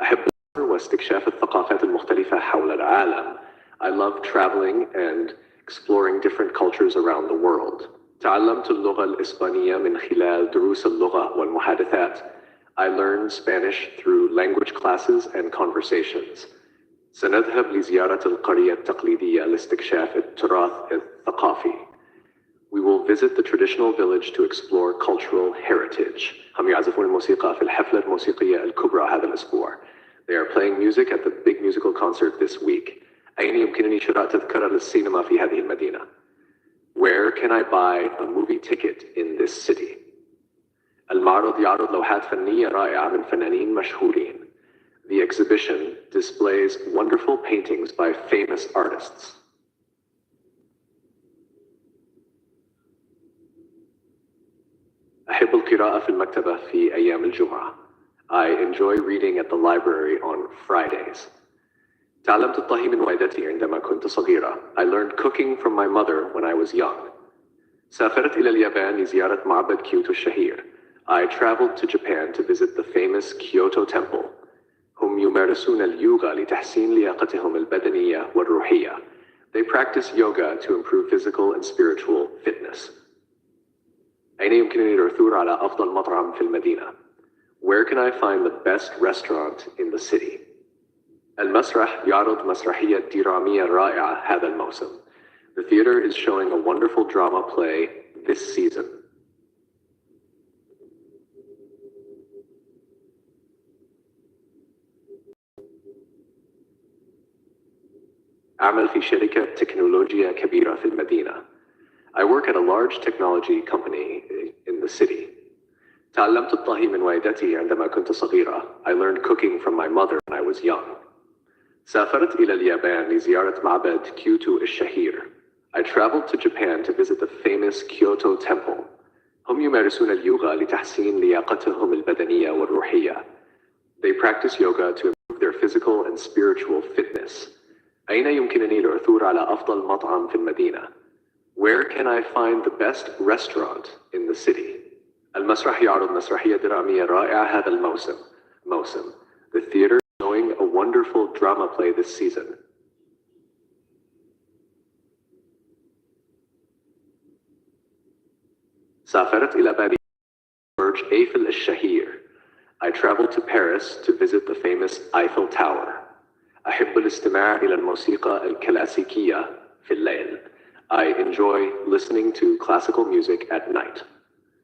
أحب السفر واستكشاف الثقافات المختلفة حول العالم. I love traveling and exploring different cultures around the world. تعلمت اللغة الإسبانية من خلال دروس اللغة والمحادثات. I learned Spanish through language classes and conversations. سنذهب لزيارة القرية التقليدية لاستكشاف التراث الثقافي. We will visit the traditional village to explore cultural heritage. هم يعزفون الموسيقى في الحفلة الموسيقية الكبرى هذا الأسبوع. They are playing music at the big musical concert this week. أين يمكنني شراء تذكرة للسينما في هذه المدينة? Where can I buy a movie ticket in this city? المعرض يعرض لوحات فنية رائعة من فنانين مشهورين. The exhibition displays wonderful paintings by famous artists. أحب القراءة في المكتبة في أيام الجمعة. I enjoy reading at the library on Fridays. تعلمت الطهي من والدتي عندما كنت صغيرة. I learned cooking from my mother when I was young. سافرت إلى اليابان لزيارة معبد كيوتو الشهير. I traveled to Japan to visit the famous Kyoto Temple. هم يمارسون اليوغا لتحسين لياقتهم البدنية والروحية. They practice yoga to improve physical and spiritual fitness. أين يمكنني العثور على أفضل مطعم في المدينة? Where can I find the best restaurant in the city? المسرح يعرض مسرحية درامية رائعة هذا الموسم. The theater is showing a wonderful drama play this season. أعمل في شركة تكنولوجيا كبيرة في المدينة. I work at a large technology company in the city. تعلمت الطهي من والدتي عندما كنت صغيرة. I learned cooking from my mother when I was young. سافرت إلى اليابان لزيارة معبد كيوتو الشهير. I traveled to Japan to visit the famous Kyoto Temple. هم يمارسون اليوغا لتحسين لياقتهم البدنية والروحية. They practice yoga to improve their physical and spiritual fitness. أين يمكنني العثور على أفضل مطعم في المدينة? Where can I find the best restaurant in the city? المسرح يعرض مسرحية درامية رائعة هذا الموسم. The theater is showing a wonderful drama play this season. سافرت إلى باريس برج إيفل الشهير. I traveled to Paris to visit the famous Eiffel Tower. أحب الاستماع إلى الموسيقى الكلاسيكية في الليل. I enjoy listening to classical music at night.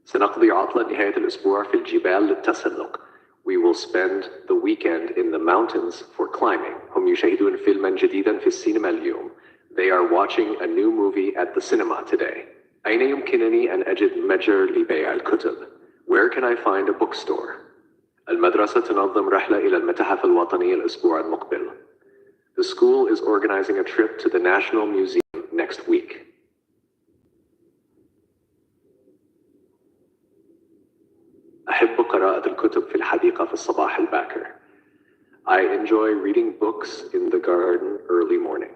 سنقضي عطلة نهاية الأسبوع في الجبال للتسلق. We will spend the weekend in the mountains for climbing. هم يشاهدون فيلما جديدا في السينما اليوم. They are watching a new movie at the cinema today. أين يمكنني أن أجد متجر لبيع الكتب? Where can I find a bookstore? المدرسة تنظم رحلة إلى المتحف الوطني الأسبوع المقبل. The school is organizing a trip to the National Museum next week. أحب قراءة الكتب في الحديقة في الصباح الباكر. I enjoy reading books in the garden early morning.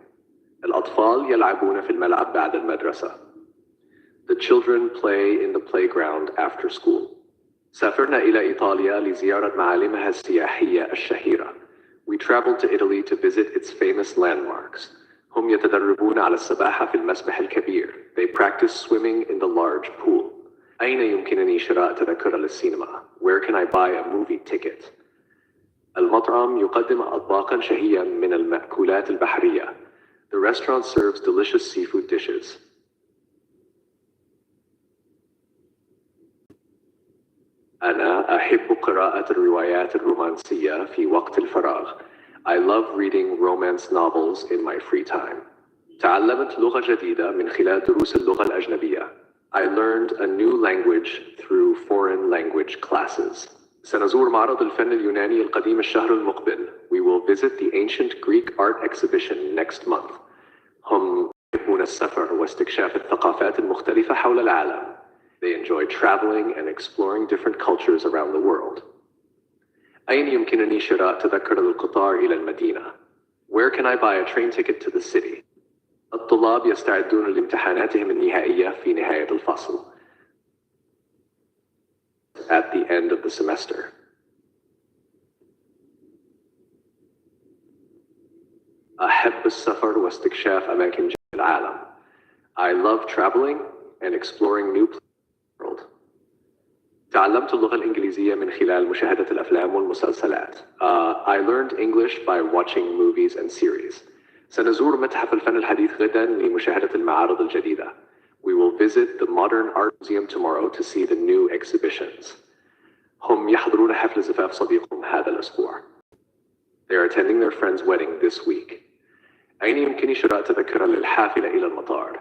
الأطفال يلعبون في الملعب بعد المدرسة. The children play in the playground after school. سافرنا إلى إيطاليا لزيارة معالمها السياحية الشهيرة. We traveled to Italy to visit its famous landmarks. هم يتدربون على السباحة في المسبح الكبير. They practice swimming in the large pool. أين يمكنني شراء تذكرة للسينما? Where can I buy a movie ticket? المطعم يقدم أطباقاً شهية من المأكولات البحرية. The restaurant serves delicious seafood dishes. أنا أحب قراءة الروايات الرومانسية في وقت الفراغ. I love reading romance novels in my free time. تعلمت لغة جديدة من خلال دروس اللغة الأجنبية. I learned a new language through foreign language classes. سنزور معرض الفن اليوناني القديم الشهر المقبل. We will visit the ancient Greek art exhibition next month. هم يحبون السفر واستكشاف الثقافات المختلفة حول العالم. They enjoy traveling and exploring different cultures around the world. أين يمكنني شراء تذكرة للقطار إلى المدينة? Where can I buy a train ticket to the city? الطلاب يستعدون لامتحاناتهم النهائية في نهاية الفصل. At the end of the semester. أحب السفر واستكشاف أماكن جديدة في العالم. I love traveling and exploring new places. تعلمت اللغة الإنجليزية من خلال مشاهدة الأفلام والمسلسلات. I learned English by watching movies and series. سنزور متحف الفن الحديث غدا لمشاهدة المعارض الجديدة. We will visit the Modern Art Museum tomorrow to see the new exhibitions. هم يحضرون حفل زفاف صديقهم هذا الأسبوع. They are attending their friend's wedding this week. أين يمكنني شراء تذكرة للحافلة إلى المطار?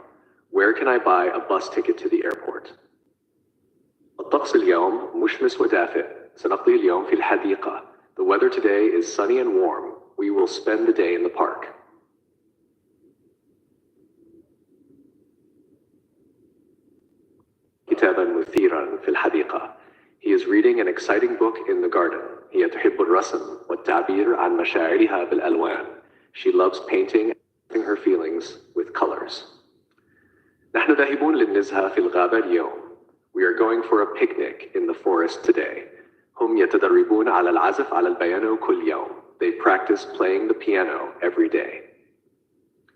Where can I buy a bus ticket to the airport? الطقس اليوم مشمس ودافئ. سنقضي اليوم في الحديقة. The weather today is sunny and warm. We will spend the day in the park. كتابا مثيرا في الحديقة. He is reading an exciting book in the garden. هي تحب الرسم والتعبير عن مشاعرها بالألوان. She loves painting and expressing her feelings with colors. نحن ذاهبون للنزهة في الغابة اليوم. We are going for a picnic in the forest today. هم يتدربون على العزف على البيانو كل يوم. They practice playing the piano every day.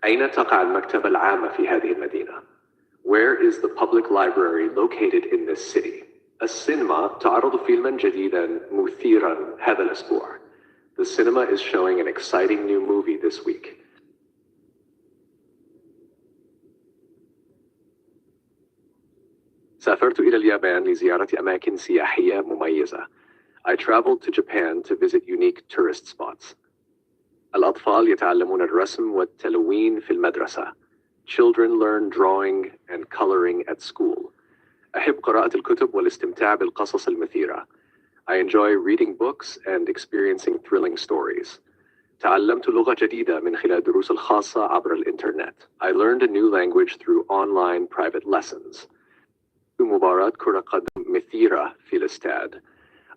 أين تقع المكتبة العامة في هذه المدينة? Where is the public library located in this city? السينما تعرض فيلما جديدا مثيرا هذا الأسبوع. The cinema is showing an exciting new movie this week. سافرت إلى اليابان لزيارة أماكن سياحية مميزة. I traveled to Japan to visit unique tourist spots. الأطفال يتعلمون الرسم والتلوين في المدرسة. Children learn drawing and coloring at school. أحب قراءة الكتب والاستمتاع بالقصص المثيرة. I enjoy reading books and experiencing thrilling stories. تعلمت لغة جديدة من خلال الدروس الخاصة عبر الإنترنت. I learned a new language through online private lessons. مباراة كرة قدم مثيرة في الاستاد.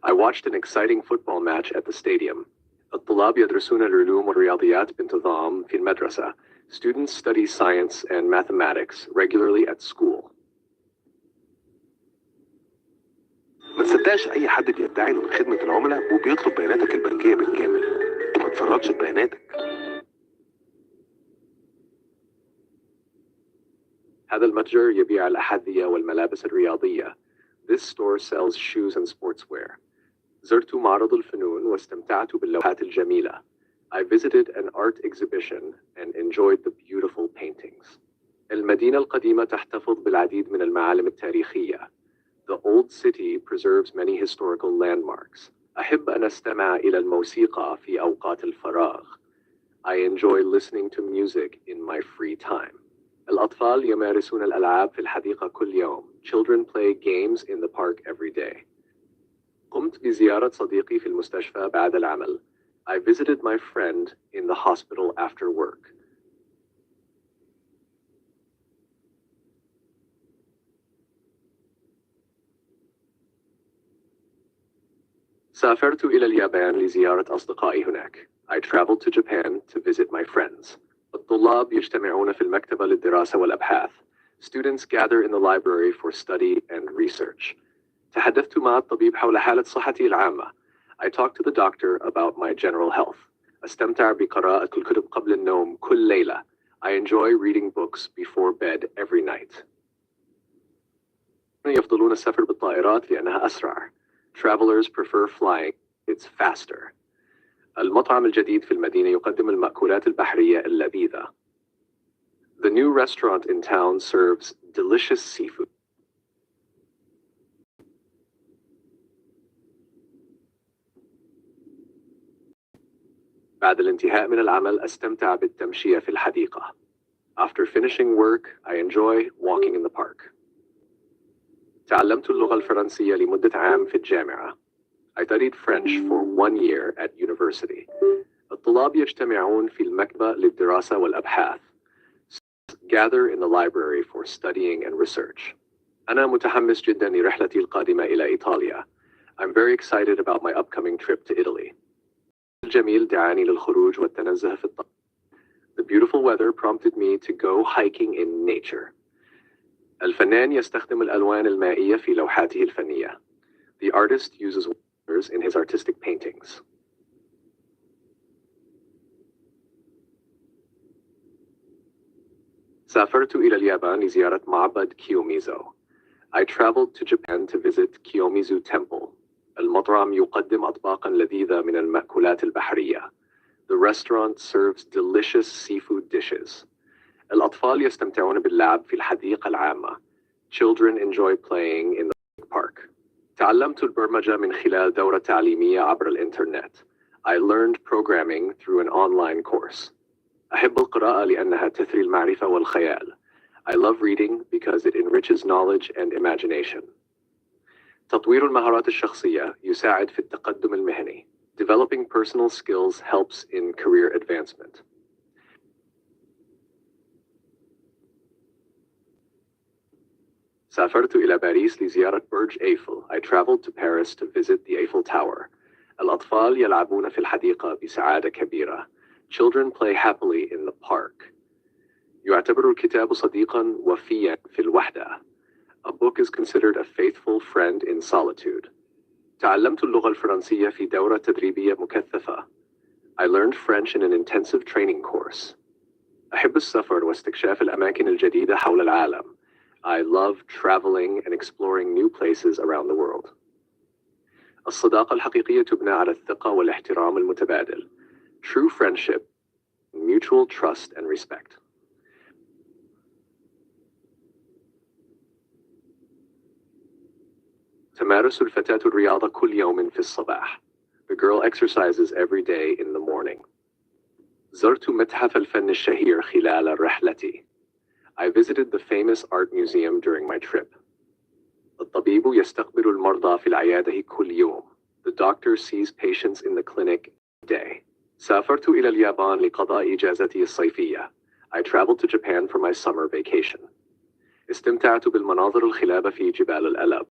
I watched an exciting football match at the stadium. الطلاب يدرسون العلوم والرياضيات بانتظام في المدرسة. Students study science and mathematics regularly at school. ما تصدقش أي حد بيدعي إنه من خدمة العملاء وبيطلب بياناتك البنكية بالكامل. ما تفرطش ببياناتك. هذا المتجر يبيع الأحذية والملابس الرياضية. This store sells shoes and sportswear. زرت معرض الفنون واستمتعت باللوحات الجميلة. I visited an art exhibition and enjoyed the beautiful paintings. المدينة القديمة تحتفظ بالعديد من المعالم التاريخية. The old city preserves many historical landmarks. أحب أن أستمع إلى الموسيقى في أوقات الفراغ. I enjoy listening to music in my free time. الأطفال يمارسون الألعاب في الحديقة كل يوم. Children play games in the park every day. قمت بزيارة صديقي في المستشفى بعد العمل. I visited my friend in the hospital after work. سافرت إلى اليابان لزيارة أصدقائي هناك. I traveled to Japan to visit my friends. الطلاب يجتمعون في المكتبة للدراسة والأبحاث. Students gather in the library for study and research. تحدثت مع الطبيب حول حالة صحتي العامة. I talked to the doctor about my general health. أستمتع بقراءة الكتب قبل النوم كل ليلة. I enjoy reading books before bed every night. يفضلون السفر بالطائرات لأنها أسرع. Travelers prefer flying. It's faster. المطعم الجديد في المدينة يقدم المأكولات البحرية اللذيذة. The new restaurant in town serves delicious seafood. بعد الانتهاء من العمل أستمتع بالتمشية في الحديقة. After finishing work, I enjoy walking in the park. تعلمت اللغة الفرنسية لمدة عام في الجامعة. I studied French for 1 year at university. الطلاب يجتمعون في المكتبة للدراسة والأبحاث. Gather in the library for studying and research. أنا متحمس جدا لرحلتي القادمة إلى إيطاليا. I'm very excited about my upcoming trip to Italy. الجميل دعاني للخروج والتنزه في الطبيعة. The beautiful weather prompted me to go hiking in nature. الفنان يستخدم الألوان المائية في لوحاته الفنية. The artist uses watercolors in his artistic paintings. سافرت إلى اليابان لزيارة معبد كيوميزو. I traveled to Japan to visit Kiyomizu Temple. المطعم يقدم أطباقاً لذيذة من المأكولات البحرية. The restaurant serves delicious seafood dishes. الأطفال يستمتعون باللعب في الحديقة العامة. Children enjoy playing in the park. تعلمت البرمجة من خلال دورة تعليمية عبر الإنترنت. I learned programming through an online course. أحب القراءة لأنها تثري المعرفة والخيال. I love reading because it enriches knowledge and imagination. تطوير المهارات الشخصية يساعد في التقدم المهني. Developing personal skills helps in career advancement. سافرت إلى باريس لزيارة برج إيفل. I traveled to Paris to visit the Eiffel Tower. الأطفال يلعبون في الحديقة بسعادة كبيرة. Children play happily in the park. يعتبر الكتاب صديقاً وفياً في الوحدة. A book is considered a faithful friend in solitude. تعلمت اللغة الفرنسية في دورة تدريبية مكثفة. I learned French in an intensive training course. أحب السفر واستكشاف الأماكن الجديدة حول العالم. I love traveling and exploring new places around the world. الصداقة الحقيقية تبنى على الثقة والاحترام المتبادل. True friendship, mutual trust and respect. تمارس الفتاة الرياضة كل يوم في الصباح. The girl exercises every day in the morning. زرت متحف الفن الشهير خلال رحلتي. I visited the famous art museum during my trip. الطبيب يستقبل المرضى في العيادة كل يوم. The doctor sees patients in the clinic every day. سافرت إلى اليابان لقضاء إجازتي الصيفية. I traveled to Japan for my summer vacation. استمتعت بالمناظر الخلابة في جبال الألب.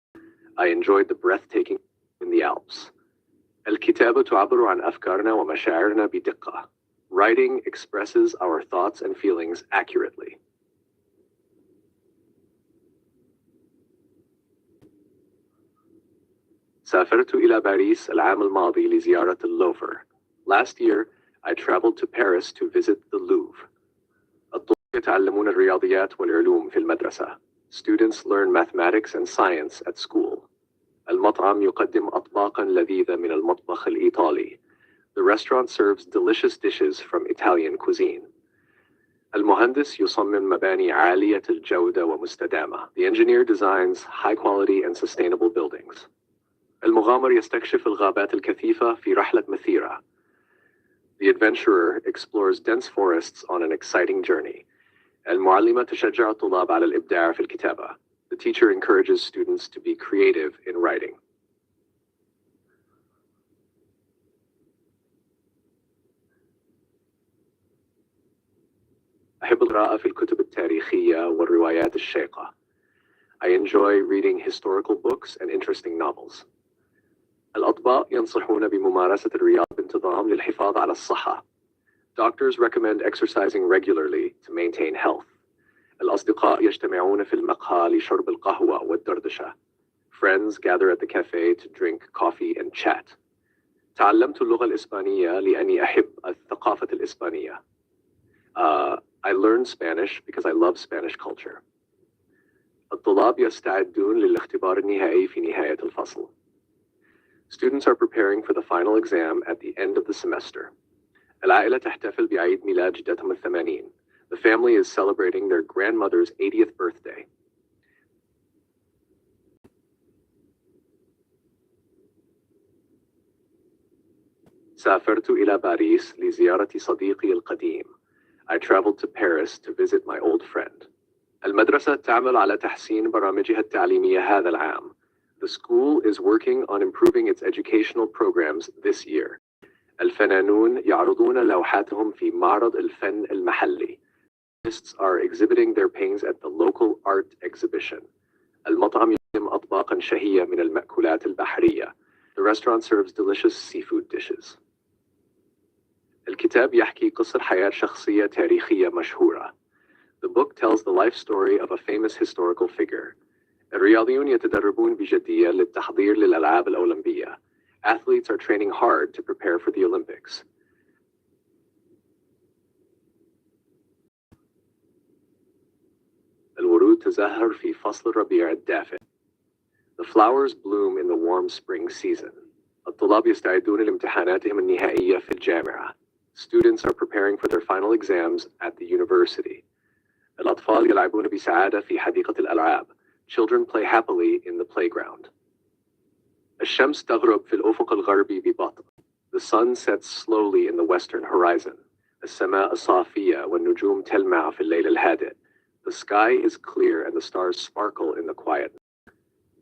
I enjoyed the breathtaking in the Alps. الكتابة تعبر عن أفكارنا ومشاعرنا بدقة. Writing expresses our thoughts and feelings accurately. سافرت إلى باريس العام الماضي لزيارة اللوفر. Last year, I traveled to Paris to visit the Louvre. الطلاب يتعلمون الرياضيات والعلوم في المدرسة. Students learn mathematics and science at school. المطعم يقدم أطباقاً لذيذة من المطبخ الإيطالي. The restaurant serves delicious dishes from Italian cuisine. المهندس يصمم مباني عالية الجودة ومستدامة. The engineer designs high quality and sustainable buildings. المغامر يستكشف الغابات الكثيفة في رحلة مثيرة. The adventurer explores dense forests on an exciting journey. المعلمة تشجع الطلاب على الإبداع في الكتابة. The teacher encourages students to be creative in writing. أحب القراءة في الكتب التاريخية والروايات الشيقة. I enjoy reading historical books and interesting novels. الأطباء ينصحون بممارسة الرياضة بانتظام للحفاظ على الصحة. Doctors recommend exercising regularly to maintain health. الأصدقاء يجتمعون في المقهى لشرب القهوة والدردشة. Friends gather at the cafe to drink coffee and chat. تعلمت اللغة الإسبانية لأني أحب الثقافة الإسبانية. I learned Spanish because I love Spanish culture. الطلاب يستعدون للاختبار النهائي في نهاية الفصل. Students are preparing for the final exam at the end of the semester. العائلة تحتفل بعيد ميلاد جدتهم الثمانين. The family is celebrating their grandmother's 80th birthday. سافرت إلى باريس لزيارة صديقي القديم. I traveled to Paris to visit my old friend. المدرسة تعمل على تحسين برامجها التعليمية هذا العام. The school is working on improving its educational programs this year. الفنانون يعرضون لوحاتهم في معرض الفن المحلي. Artists are exhibiting their paintings at the local art exhibition. المطعم يقدم أطباقا شهية من المأكولات البحرية. The restaurant serves delicious seafood dishes. الكتاب يحكي قصة حياة شخصية تاريخية مشهورة. The book tells the life story of a famous historical figure. الرياضيون يتدربون بجدية للتحضير للألعاب الأولمبية. Athletes are training hard to prepare for the Olympics. الورود تزهر في فصل الربيع الدافئ. The flowers bloom in the warm spring season. الطلاب يستعدون لامتحاناتهم النهائية في الجامعة. Students are preparing for their final exams at the university. الأطفال يلعبون بسعادة في حديقة الألعاب. Children play happily in the playground. الشمس تغرب في الأفق الغربي ببطء. The sun sets slowly in the western horizon. السماء صافية والنجوم تلمع في الليل الهادئ. The sky is clear and the stars sparkle in the quiet.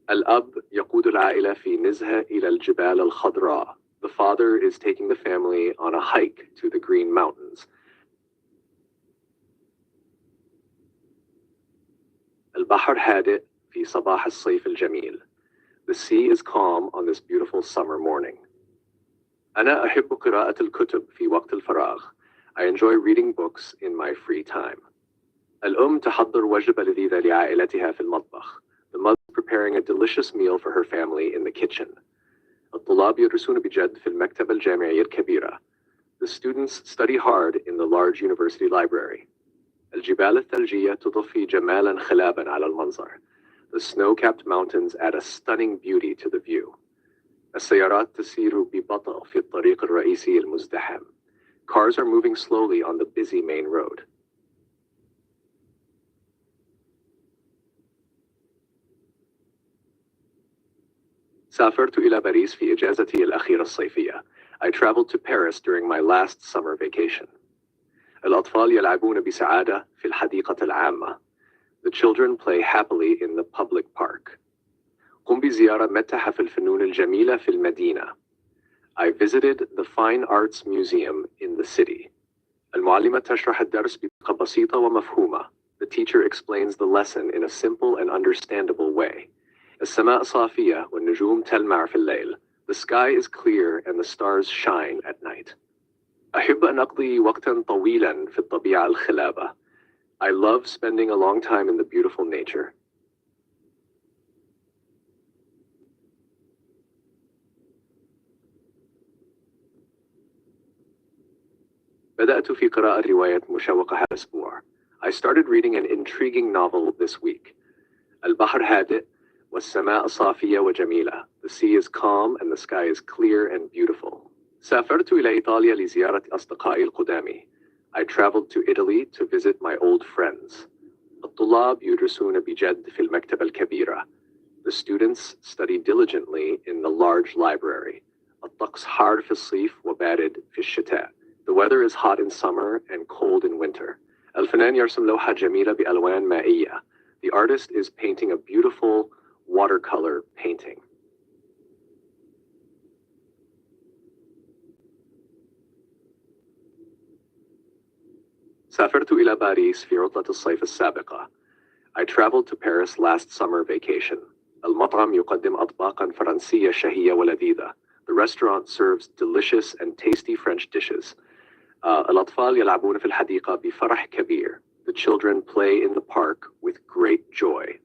الأب يقود العائلة في نزهة إلى الجبال الخضراء. The father is taking the family on a hike to the Green Mountains. البحر هادئ في صباح الصيف الجميل. The sea is calm on this beautiful summer morning. أنا أحب قراءة الكتب في وقت الفراغ. I enjoy reading books in my free time. الأم تحضر وجبة لذيذة لعائلتها في المطبخ. The mother preparing a delicious meal for her family in the kitchen. الطلاب يدرسون بجد في المكتبة الجامعية الكبيرة. The students study hard in the large university library. الجبال الثلجية تضفي جمالا خلابا على المنظر. The snow-capped mountains add a stunning beauty to the view. السيارات تسير ببطء في الطريق الرئيسي المزدحم. Cars are moving slowly on the busy main road. سافرت إلى باريس في إجازتي الأخيرة الصيفية. I traveled to Paris during my last summer vacation. الأطفال يلعبون بسعادة في الحديقة العامة. The children play happily in the public park. قم بزيارة متحف الفنون الجميلة في المدينة. I visited the Fine Arts Museum in the city. المعلمة تشرح الدرس بطريقة بسيطة ومفهومة. The teacher explains the lesson in a simple and understandable way. السماء صافية والنجوم تلمع في الليل. The sky is clear and the stars shine at night. أحب أن أقضي وقتا طويلا في الطبيعة الخلابة. I love spending a long time in the beautiful nature. بدأت في قراءة رواية مشوقة هذا الأسبوع. I started reading an intriguing novel this week. البحر هادئ والسماء صافية وجميلة. The sea is calm and the sky is clear and beautiful. سافرت إلى إيطاليا لزيارة أصدقائي القدامى. I traveled to Italy to visit my old friends. الطلاب يدرسون بجد في المكتبة الكبيرة. The students study diligently in the large library. الطقس حار في الصيف وبارد في الشتاء. The weather is hot in summer and cold in winter. الفنان يرسم لوحة جميلة بألوان مائية. The artist is painting a beautiful watercolor painting. سافرت إلى باريس في عطلة الصيف السابقة. I traveled to Paris last summer vacation. المطعم يقدم أطباقا فرنسية شهية ولذيذة. The restaurant serves delicious and tasty French dishes. الأطفال يلعبون في الحديقة بفرح كبير. The children play in the park with great joy.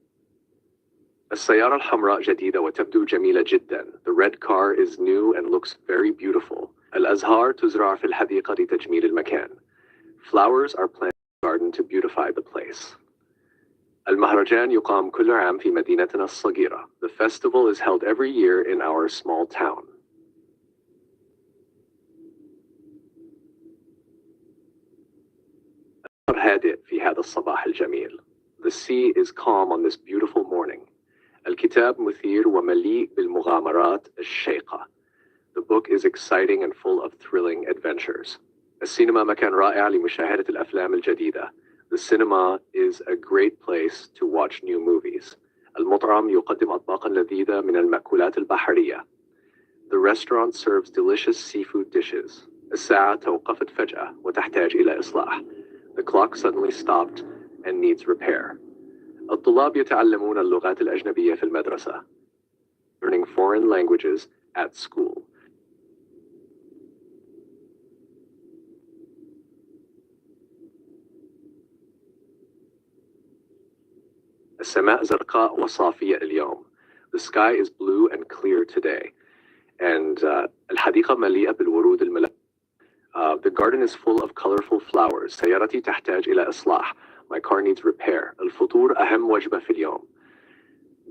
السيارة الحمراء جديدة وتبدو جميلة جدا. The red car is new and looks very beautiful. الأزهار تزرع في الحديقة لتجميل المكان. Flowers are planted in the garden to beautify the place. المهرجان يقام كل عام في مدينتنا الصغيرة. The festival is held every year in our small town. هادئ في هذا الصباح الجميل. The sea is calm on this beautiful morning. الكتاب مثير ومليء بالمغامرات الشيقة. The book is exciting and full of thrilling adventures. السينما مكان رائع لمشاهدة الأفلام الجديدة. The cinema is a great place to watch new movies. المطعم يقدم أطباقا لذيذة من المأكولات البحرية. The restaurant serves delicious seafood dishes. الساعة توقفت فجأة وتحتاج إلى إصلاح. The clock suddenly stopped and needs repair. الطلاب يتعلمون اللغات الأجنبية في المدرسة. Learning foreign languages at school. السماء زرقاء وصافية اليوم. The sky is blue and clear today. And الحديقة مليئة بالورود الملونة. The garden is full of colorful flowers. سيارتي تحتاج إلى إصلاح. My car needs repair. الفطور أهم وجبة في اليوم.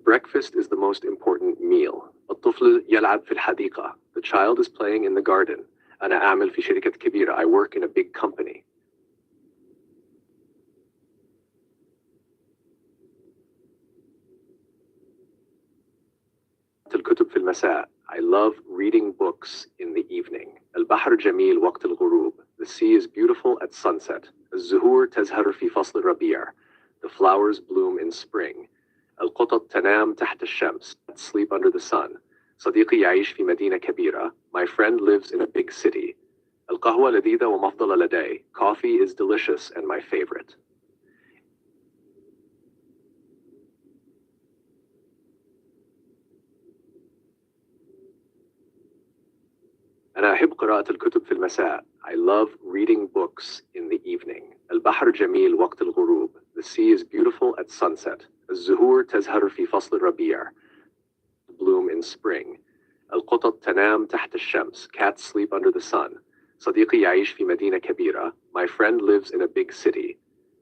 Breakfast is the most important meal. الطفل يلعب في الحديقة. The child is playing in the garden. أنا أعمل في شركة كبيرة. I work in a big company. الكتب في المساء. I love reading books in the evening. البحر جميل وقت الغروب. The sea is beautiful at sunset. الزهور تزهر في فصل الربيع. The flowers bloom in spring. القطط تنام تحت الشمس. Sleep under the sun. صديقي يعيش في مدينة كبيرة. My friend lives in a big city. القهوة لذيذة ومفضلة لدي. Coffee is delicious and my favorite. أنا أحب قراءة الكتب في المساء. I love reading books in the evening. البحر جميل وقت الغروب. The sea is beautiful at sunset. الزهور تزهر في فصل الربيع. Bloom in spring. القطط تنام تحت الشمس. Cats sleep under the sun. صديقي يعيش في مدينة كبيرة. My friend lives in a big city.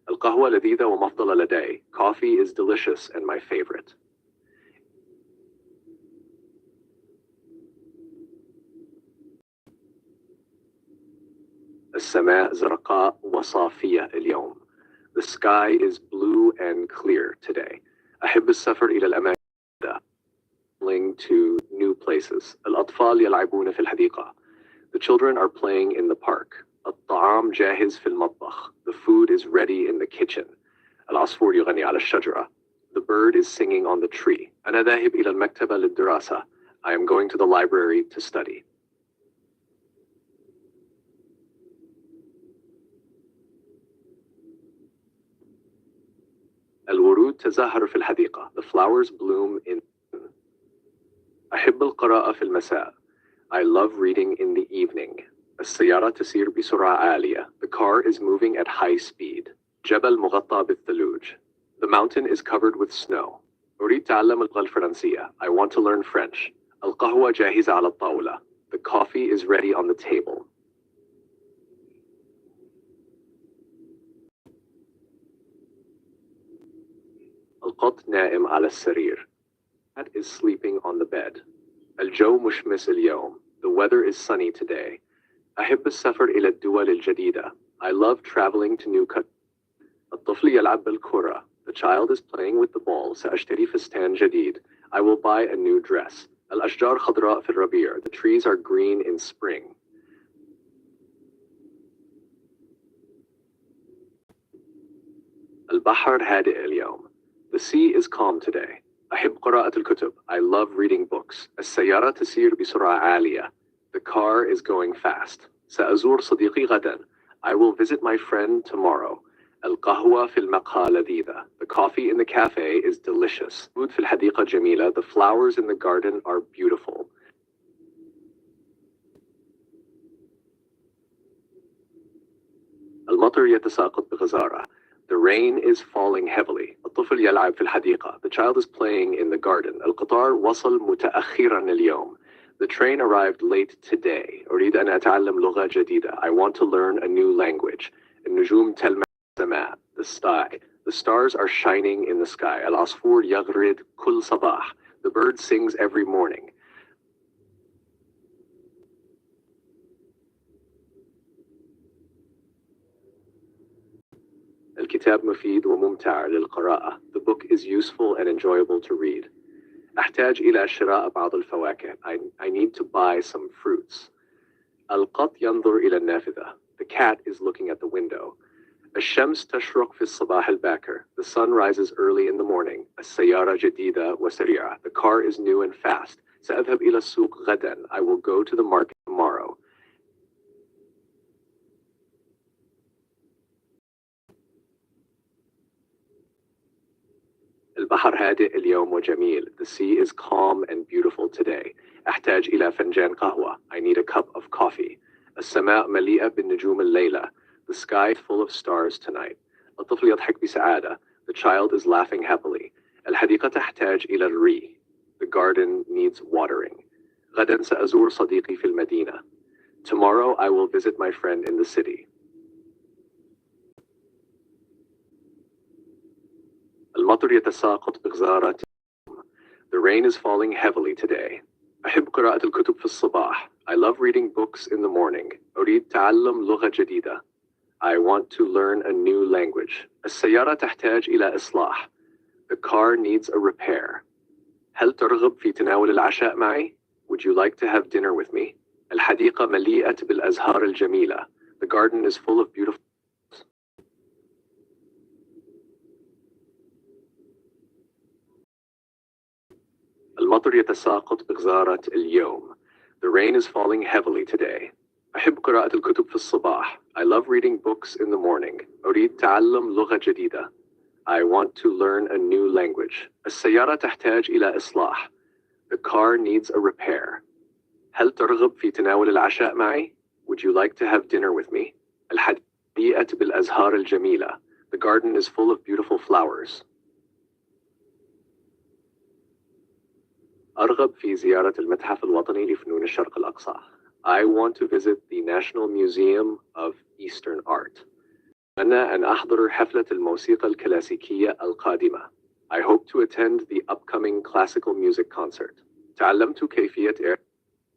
القهوة لذيذة ومفضلة لدي. Coffee is delicious and my favorite. السماء زرقاء وصافية اليوم. The sky is blue and clear today. أحب السفر إلى الأماكن to new places. الأطفال يلعبون في الحديقة. The children are playing in the park. الطعام جاهز في المطبخ. The food is ready in the kitchen. العصفور يغني على الشجرة. The bird is singing on the tree. أنا ذاهب إلى المكتبة للدراسة. I am going to the library to study. الورود تزهر في الحديقة. The flowers bloom in. أحب القراءة في المساء. I love reading in the evening. السيارة تسير بسرعة عالية. The car is moving at high speed. جبل مغطى بالثلوج. The mountain is covered with snow. أريد تعلم اللغة الفرنسية. I want to learn French. القهوة جاهزة على الطاولة. The coffee is ready on the table. القط نائم على السرير. Cat is sleeping on the bed. الجو مشمس اليوم. The weather is sunny today. أحب السفر إلى الدول الجديدة. I love traveling to new countries. الطفل يلعب بالكرة. The child is playing with the ball. سأشتري فستان جديد. I will buy a new dress. الأشجار خضراء في الربيع. The trees are green in spring. البحر هادئ اليوم. The sea is calm today. أحب قراءة الكتب. I love reading books. السيارة تسير بسرعة عالية. The car is going fast. سأزور صديقي غدا. I will visit my friend tomorrow. القهوة في المقهى لذيذة. The coffee in the cafe is delicious. الورود في الحديقة جميلة. The flowers in the garden are beautiful. المطر يتساقط بغزارة. The rain is falling heavily. الطفل يلعب في الحديقة. The child is playing in the garden. القطار وصل متأخرا اليوم. The train arrived late today. أريد أن أتعلم لغة جديدة. I want to learn a new language. النجوم تلمع السماء. The sky. The stars are shining in the sky. العصفور يغرد كل صباح. The bird sings every morning. الكتاب مفيد وممتع للقراءة. The book is useful and enjoyable to read. أحتاج إلى شراء بعض الفواكه. I need to buy some fruits. القط ينظر إلى النافذة. The cat is looking at the window. الشمس تشرق في الصباح الباكر. The sun rises early in the morning. السيارة جديدة وسريعة. The car is new and fast. سأذهب إلى السوق غدا. I will go to the market tomorrow. البحر هادئ اليوم وجميل. The sea is calm and beautiful today. أحتاج إلى فنجان قهوة. I need a cup of coffee. السماء مليئة بالنجوم الليلة. The sky is full of stars tonight. الطفل يضحك بسعادة. The child is laughing happily. الحديقة تحتاج إلى الري. The garden needs watering. غدا سأزور صديقي في المدينة. Tomorrow I will visit my friend in the city. المطر يتساقط بغزارة. The rain is falling heavily today. أحب قراءة الكتب في الصباح. I love reading books in the morning. أريد تعلم لغة جديدة. I want to learn a new language. السيارة تحتاج إلى إصلاح. The car needs a repair. هل ترغب في تناول العشاء معي? Would you like to have dinner with me? الحديقة مليئة بالأزهار الجميلة. The garden is full of beautiful. المطر يتساقط بغزارة اليوم. The rain is falling heavily today. أحب قراءة الكتب في الصباح. I love reading books in the morning. أريد تعلم لغة جديدة. I want to learn a new language. السيارة تحتاج إلى إصلاح. The car needs a repair. هل ترغب في تناول العشاء معي? Would you like to have dinner with me? الحديقة بالأزهار الجميلة. The garden is full of beautiful flowers. أرغب في زيارة المتحف الوطني لفنون الشرق الأقصى. I want to visit the National Museum of Eastern Art. أتمنى أن أحضر حفلة الموسيقى الكلاسيكية القادمة. I hope to attend the upcoming classical music concert. تعلمت كيفية إعداد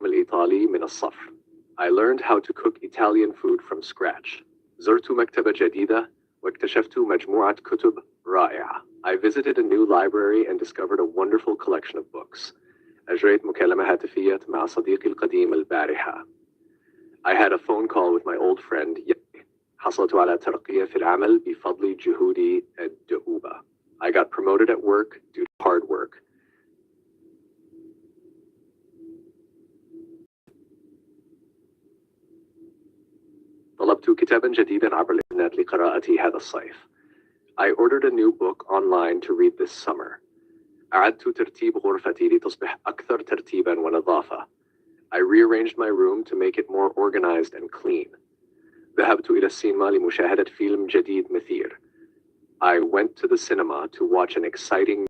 الإيطالي من الصفر. I learned how to cook Italian food from scratch. زرت مكتبة جديدة واكتشفت مجموعة كتب رائعة. I visited a new library and discovered a wonderful collection of books. أجريت مكالمة هاتفية مع صديقي القديم البارحة. I had a phone call with my old friend. حصلت على ترقية في العمل بفضل جهودي الدؤوبة. I got promoted at work due to hard work. طلبت كتابا جديدا عبر الإنترنت لقراءته هذا الصيف. I ordered a new book online to read this summer. أعدت ترتيب غرفتي لتصبح أكثر ترتيبا ونظافة. I rearranged my room to make it more organized and clean. ذهبت إلى السينما لمشاهدة فيلم جديد مثير. I went to the cinema to watch an exciting.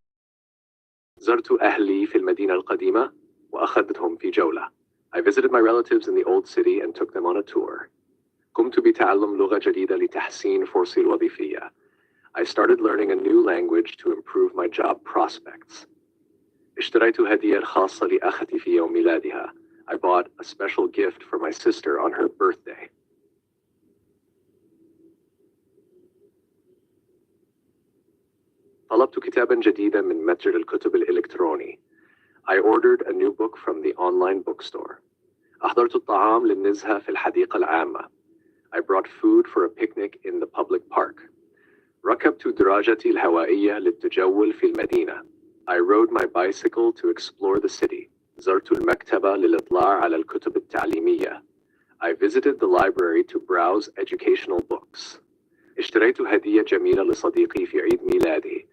زرت أهلي في المدينة القديمة وأخذتهم في جولة. I visited my relatives in the old city and took them on a tour. قمت بتعلم لغة جديدة لتحسين فرصي الوظيفية. I started learning a new language to improve my job prospects. اشتريت هدية خاصة لأختي في يوم ميلادها. I bought a special gift for my sister on her birthday. طلبت كتابا جديدا من متجر الكتب الإلكتروني. I ordered a new book from the online bookstore. أحضرت الطعام للنزهة في الحديقة العامة. I brought food for a picnic in the public park. ركبت دراجتي الهوائية للتجول في المدينة. I rode my bicycle to explore the city. زرت المكتبة للإطلاع على الكتب التعليمية. I visited the library to browse educational books. اشتريت هدية جميلة لصديقي في عيد ميلادي.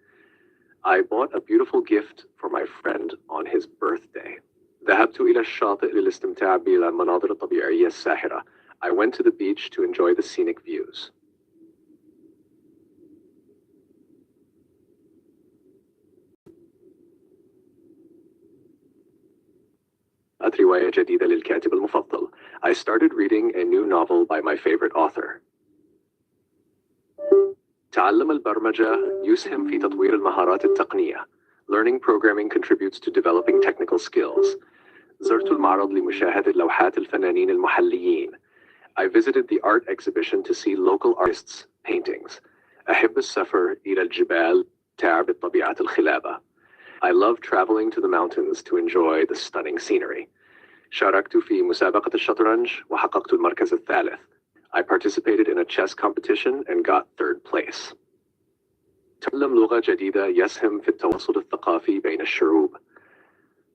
I bought a beautiful gift for my friend on his birthday. ذهبت إلى الشاطئ للاستمتاع بالمناظر الطبيعية الساحرة. I went to the beach to enjoy the scenic views. رواية جديدة للكاتب المفضل. I started reading a new novel by my favorite author. تعلم البرمجة يسهم في تطوير المهارات التقنية. Learning programming contributes to developing technical skills. زرت المعرض لمشاهدة لوحات الفنانين المحليين. I visited the art exhibition to see local artists' paintings. أحب السفر إلى الجبال تعب الطبيعة الخلابة. I love traveling to the mountains to enjoy the stunning scenery. شاركت في مسابقة الشطرنج وحققت المركز الثالث. I participated in a chess competition and got third place. تعلم لغة جديدة يسهم في التواصل الثقافي بين الشعوب.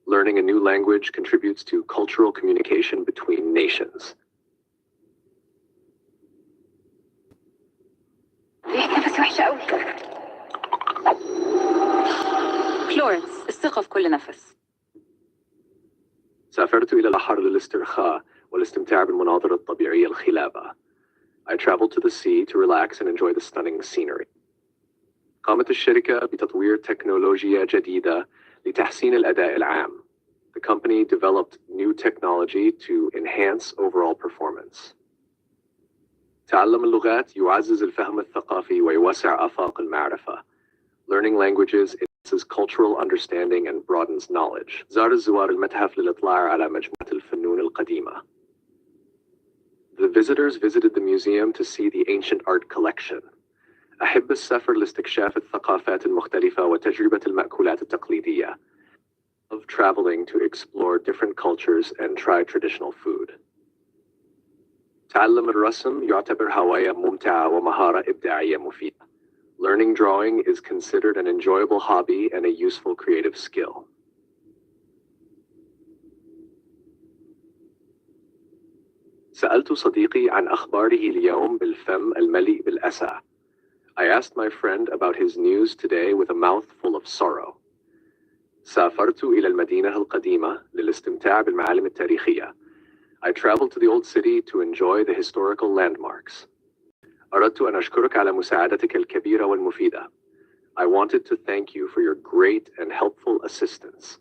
Learning a new language contributes to cultural communication between nations. ريحة نفس وحشة قوي. فلورنس، الثقة في كل نفس. سافرت إلى البحر للاسترخاء والاستمتاع بالمناظر الطبيعية الخلابة. I traveled to the sea to relax and enjoy the stunning scenery. قامت الشركة بتطوير تكنولوجيا جديدة لتحسين الأداء العام. The company developed new technology to enhance overall performance. تعلم اللغات يعزز الفهم الثقافي ويوسع آفاق المعرفة. Learning languages enhances cultural understanding and broadens knowledge. زار الزوار المتحف للإطلاع على مجموعة الفنون القديمة. The visitors visited the museum to see the ancient art collection. أحب السفر لاستكشاف الثقافات المختلفة وتجربة المأكولات التقليدية. Love traveling to explore different cultures and try traditional food. تعلم الرسم يعتبر هواية ممتعة ومهارة إبداعية مفيدة. Learning drawing is considered an enjoyable hobby and a useful creative skill. سألت صديقي عن أخباره اليوم بالفم المليء بالأسى. I asked my friend about his news today with a mouth full of sorrow. سافرت إلى المدينة القديمة للاستمتاع بالمعالم التاريخية. I traveled to the old city to enjoy the historical landmarks. أردت أن أشكرك على مساعدتك الكبيرة والمفيدة. I wanted to thank you for your great and helpful assistance.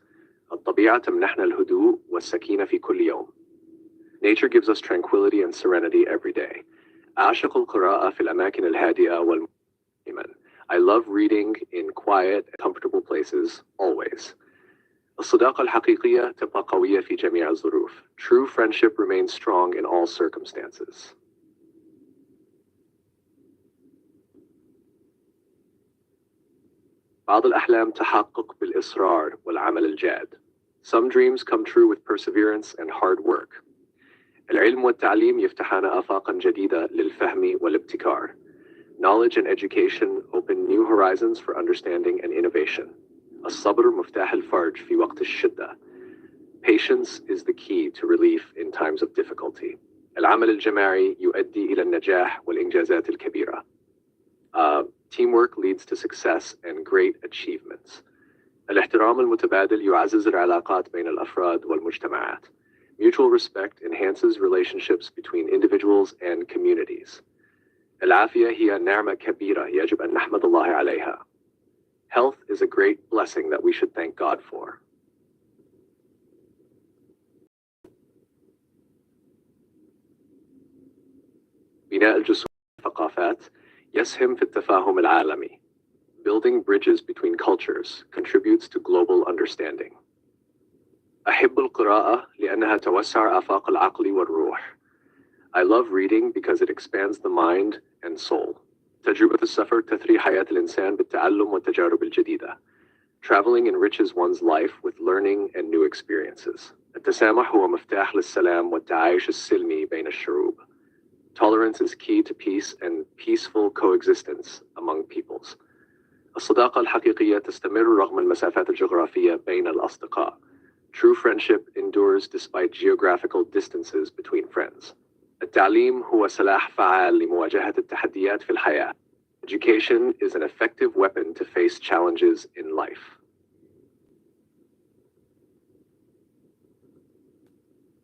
الطبيعة تمنحنا الهدوء والسكينة في كل يوم. Nature gives us tranquility and serenity every day. أعشق القراءة في الأماكن الهادئة والمؤمنة. I love reading in quiet and comfortable places, always. الصداقة الحقيقية تبقى قوية في جميع الظروف. True friendship remains strong in all circumstances. بعض الأحلام تحقق بالإصرار والعمل الجاد. Some dreams come true with perseverance and hard work. العلم والتعليم يفتحان آفاقا جديدة للفهم والابتكار. Knowledge and education open new horizons for understanding and innovation. الصبر مفتاح الفرج في وقت الشدة. Patience is the key to relief in times of difficulty. العمل الجماعي يؤدي إلى النجاح والإنجازات الكبيرة. Teamwork leads to success and great achievements. الاحترام المتبادل يعزز العلاقات بين الأفراد والمجتمعات. Mutual respect enhances relationships between individuals and communities. العافية هي نعمة كبيرة يجب أن نحمد الله عليها. Health is a great blessing that we should thank God for. بناء الجسور والثقافات يسهم في التفاهم العالمي. Building bridges between cultures contributes to global understanding. أحب القراءة لأنها توسع آفاق العقل والروح. I love reading because it expands the mind and soul. تجربة السفر تثري حياة الإنسان بالتعلم والتجارب الجديدة. Traveling enriches one's life with learning and new experiences. التسامح هو مفتاح للسلام والتعايش السلمي بين الشعوب. Tolerance is key to peace and peaceful coexistence among peoples. الصداقة الحقيقية تستمر رغم المسافات الجغرافية بين الأصدقاء. True friendship endures despite geographical distances between friends. التعليم هو سلاح فعال لمواجهة التحديات في الحياة. Education is an effective weapon to face challenges in life.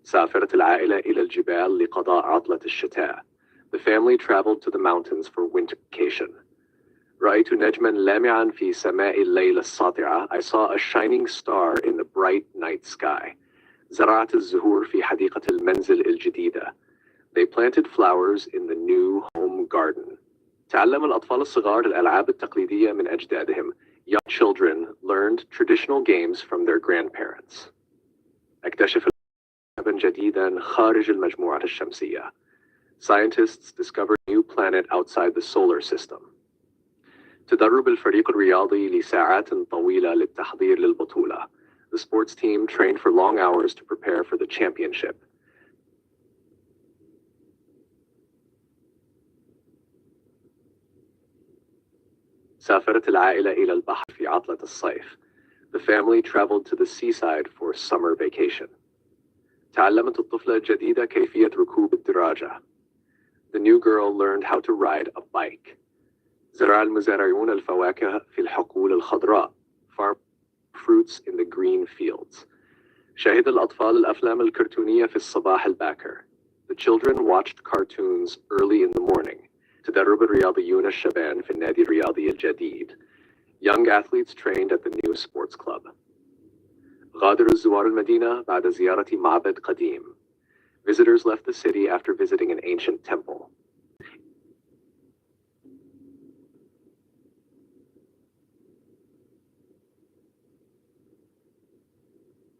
سافرت العائلة إلى الجبال لقضاء عطلة الشتاء. The family traveled to the mountains for winter vacation. رأيت نجماً لامعاً في سماء الليل الساطعة. I saw a shining star in the bright night sky. زرعت الزهور في حديقة المنزل الجديدة. They planted flowers in the new home garden. تعلم الأطفال الصغار الألعاب التقليدية من أجدادهم. Young children learned traditional games from their grandparents. اكتشف كوكبا جديدا خارج المجموعة الشمسية. Scientists discovered a new planet outside the solar system. تدرب الفريق الرياضي لساعات طويلة للتحضير للبطولة. The sports team trained for long hours to prepare for the championship. سافرت العائلة إلى البحر في عطلة الصيف. The family traveled to the seaside for summer vacation. تعلمت الطفلة الجديدة كيفية ركوب الدراجة. The new girl learned how to ride a bike. زرع المزارعون الفواكه في الحقول الخضراء. Farm fruits in the green fields. شاهد الأطفال الأفلام الكرتونية في الصباح الباكر. The children watched cartoons early in the morning. تدرب الرياضيون الشبان في النادي الرياضي الجديد. Young athletes trained at the new sports club. غادر الزوار المدينة بعد زيارة معبد قديم. Visitors left the city after visiting an ancient temple.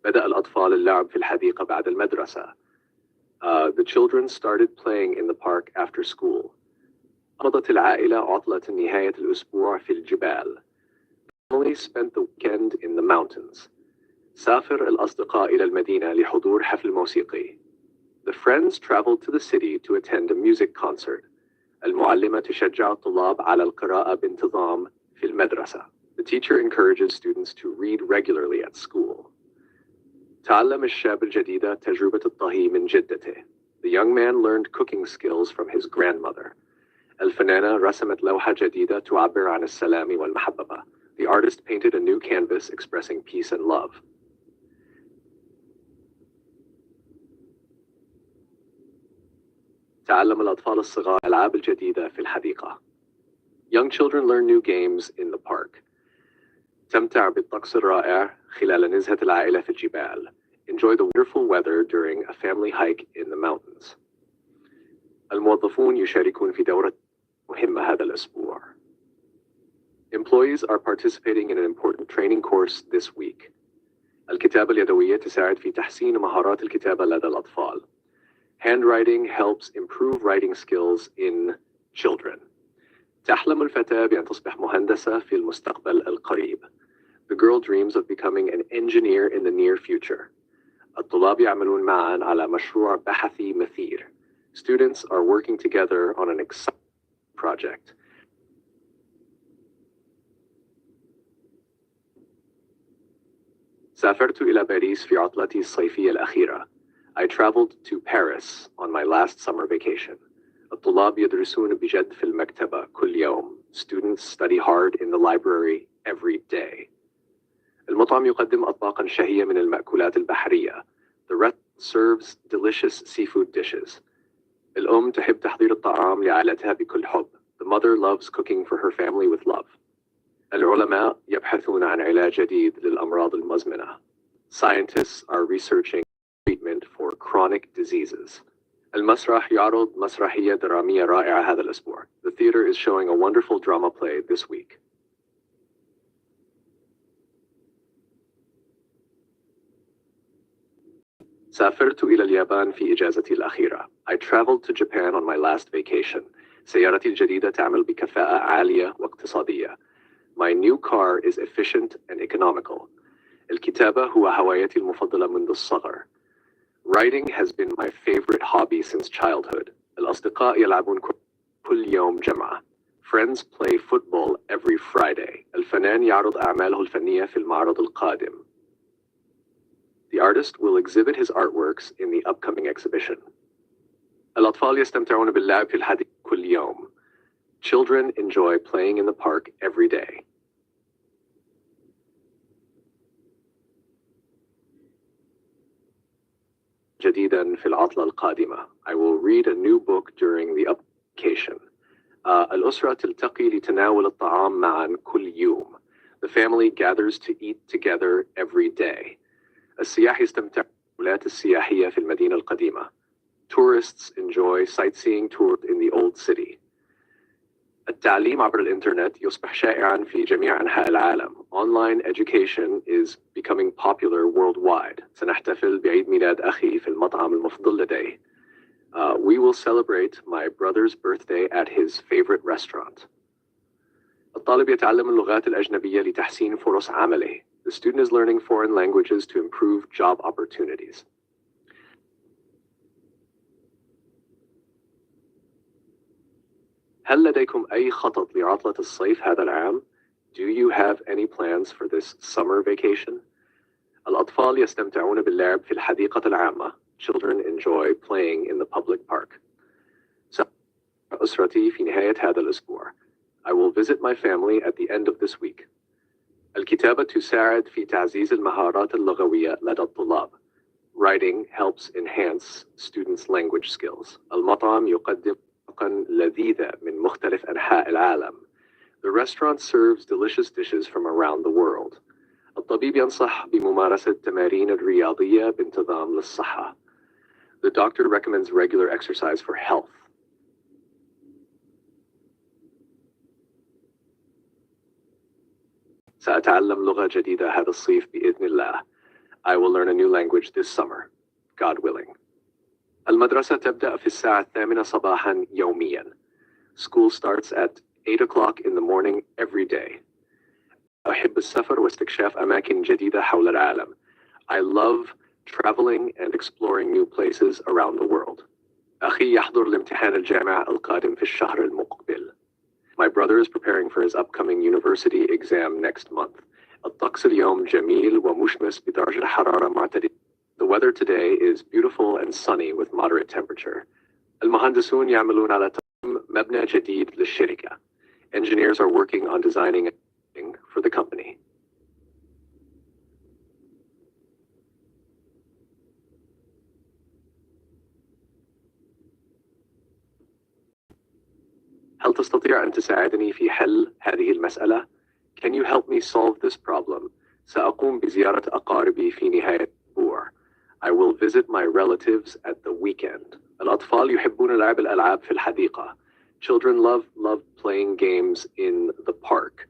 بدأ الأطفال اللعب في الحديقة بعد المدرسة. The children started playing in the park after school. قضت العائلة عطلة نهاية الأسبوع في الجبال. The family spent the weekend in the mountains. سافر الأصدقاء إلى المدينة لحضور حفل موسيقي. The friends traveled to the city to attend a music concert. المعلمة تشجع الطلاب على القراءة بانتظام في المدرسة. The teacher encourages students to read regularly at school. تعلم الشاب الجديد تجربة الطهي من جدته. The young man learned cooking skills from his grandmother. الفنانة رسمت لوحة جديدة تعبر عن السلام والمحبة. The artist painted a new canvas expressing peace and love. تعلم الأطفال الصغار الألعاب الجديدة في الحديقة. Young children learn new games in the park. تمتع بالطقس الرائع خلال نزهة العائلة في الجبال. Enjoy the wonderful weather during a family hike in the mountains. الموظفون يشاركون في دورة مهمة هذا الأسبوع. Employees are participating in an important training course this week. الكتابة اليدوية تساعد في تحسين مهارات الكتابة لدى الأطفال. Handwriting helps improve writing skills in children. تحلم الفتاة بأن تصبح مهندسة في المستقبل القريب. The girl dreams of becoming an engineer in the near future. الطلاب يعملون معا على مشروع بحثي مثير. Students are working together on an exciting project. سافرت إلى باريس في عطلتي الصيفية الأخيرة. I traveled to Paris on my last summer vacation. الطلاب يدرسون بجد في المكتبة كل يوم. Students study hard in the library every day. المطعم يقدم أطباقا شهية من المأكولات البحرية. The restaurant serves delicious seafood dishes. الأم تحب تحضير الطعام لعائلتها بكل حب. The mother loves cooking for her family with love. العلماء يبحثون عن علاج جديد للأمراض المزمنة. Scientists are researching treatment for chronic diseases. المسرح يعرض مسرحية درامية رائعة هذا الأسبوع. The theater is showing a wonderful drama play this week. سافرت إلى اليابان في إجازتي الأخيرة. I traveled to Japan on my last vacation. سيارتي الجديدة تعمل بكفاءة عالية واقتصادية. My new car is efficient and economical. الكتابة هو هوايتي المفضلة منذ الصغر. Writing has been my favorite hobby since childhood. الأصدقاء يلعبون كل يوم جمعة. Friends play football every Friday. الفنان يعرض أعماله الفنية في المعرض القادم. The artist will exhibit his artworks in the upcoming exhibition. الأطفال يستمتعون باللعب في الحديقة كل يوم. Children enjoy playing in the park every day. جديدا في العطلة القادمة. I will read a new book during the vacation. الأسرة تلتقي لتناول الطعام معا كل يوم. The family gathers to eat together every day. السياح يستمتع الجولات السياحية في المدينة القديمة. Tourists enjoy sightseeing tours in the old city. التعليم عبر الإنترنت يصبح شائعاً في جميع أنحاء العالم. Online education is becoming popular worldwide. سنحتفل بعيد ميلاد أخي في المطعم المفضل لديه. We will celebrate my brother's birthday at his favorite restaurant. الطالب يتعلم اللغات الأجنبية لتحسين فرص عمله. The student is learning foreign languages to improve job opportunities. هل لديكم أي خطط لعطلة الصيف هذا العام؟ Do you have any plans for this summer vacation? الأطفال يستمتعون باللعب في الحديقة العامة. Children enjoy playing in the public park. أسرتي في نهاية هذا الأسبوع. I will visit my family at the end of this week. الكتابة تساعد في تعزيز المهارات اللغوية لدى الطلاب. Writing helps enhance students' language skills. المطعم يقدم لذيذة من مختلف أنحاء العالم. The restaurant serves delicious dishes from around the world. الطبيب ينصح بممارسة التمارين الرياضية بانتظام للصحة. The doctor recommends regular exercise for health. سأتعلم لغة جديدة هذا الصيف بإذن الله. I will learn a new language this summer, God willing. المدرسة تبدأ في الساعة 8 صباحا يوميا. School starts at 8 o'clock in the morning every day. أحب السفر واستكشاف أماكن جديدة حول العالم. I love traveling and exploring new places around the world. أخي يحضر لامتحان الجامعة القادم في الشهر المقبل. My brother is preparing for his upcoming university exam next month. الطقس اليوم جميل ومشمس بدرجة حرارة معتدلة. The weather today is beautiful and sunny with moderate temperature. المهندسون يعملون على تصميم مبنى جديد للشركة. Engineers are working on designing for the company. هل تستطيع أن تساعدني في حل هذه المسألة؟ Can you help me solve this problem? سأقوم بزيارة أقاربي في نهاية الأسبوع. I will visit my relatives at the weekend. الأطفال يحبون لعب الألعاب في الحديقة. Children love playing games in the park.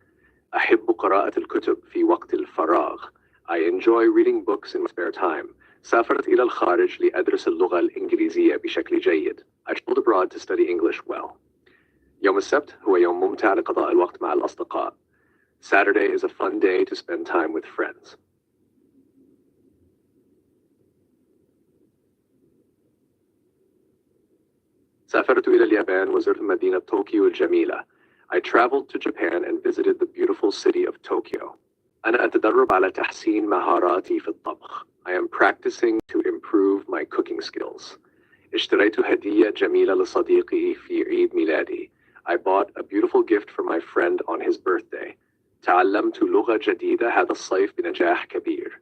أحب قراءة الكتب في وقت الفراغ. I enjoy reading books in my spare time. سافرت إلى الخارج لأدرس اللغة الإنجليزية بشكل جيد. I traveled abroad to study English well. يوم السبت هو يوم ممتع لقضاء الوقت مع الأصدقاء. Saturday is a fun day to spend time with friends. سافرت إلى اليابان وزرت مدينة طوكيو الجميلة. I traveled to Japan and visited the beautiful city of Tokyo. أنا أتدرب على تحسين مهاراتي في الطبخ. I am practicing to improve my cooking skills. اشتريت هدية جميلة لصديقي في عيد ميلادي. I bought a beautiful gift for my friend on his birthday. تعلمت لغة جديدة هذا الصيف بنجاح كبير.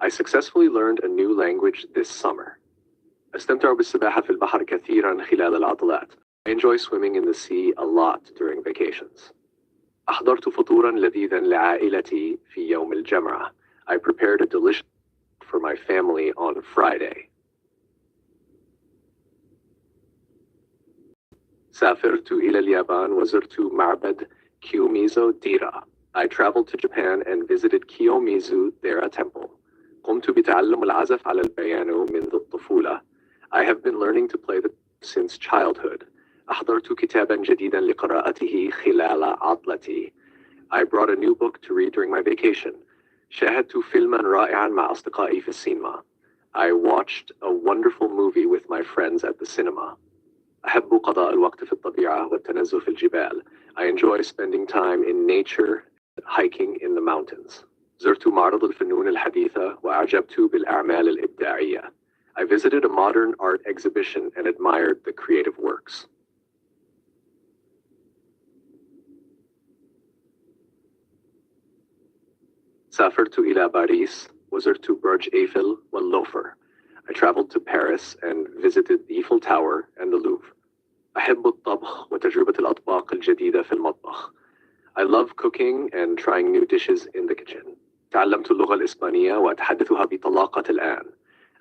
I successfully learned a new language this summer. أستمتع بالسباحة في البحر كثيرا خلال العطلات. I enjoy swimming in the sea a lot during vacations. أحضرت فطورا لذيذا لعائلتي في يوم الجمعة. I prepared a delicious for my family on Friday. سافرت إلى اليابان وزرت معبد كيوميزو ديرا. I traveled to Japan and visited Kiyomizu Dera Temple. قمت بتعلم العزف على البيانو منذ الطفولة. I have been learning to play the since childhood. أحضرت كتابا جديدا لقراءته خلال عطلتي. I brought a new book to read during my vacation. شاهدت فيلما رائعا مع أصدقائي في السينما. I watched a wonderful movie with my friends at the cinema. أحب قضاء الوقت في الطبيعة والتنزه في الجبال. I enjoy spending time in nature, hiking in the mountains. زرت معرض الفنون الحديثة وأعجبت بالأعمال الإبداعية. I visited a modern art exhibition and admired the creative works. سافرت إلى باريس وزرت برج إيفل واللوفر. I traveled to Paris and visited the Eiffel Tower and the Louvre. أحب الطبخ وتجربة الأطباق الجديدة في المطبخ. I love cooking and trying new dishes in the kitchen. تعلمت اللغة الإسبانية وأتحدثها بطلاقة الآن.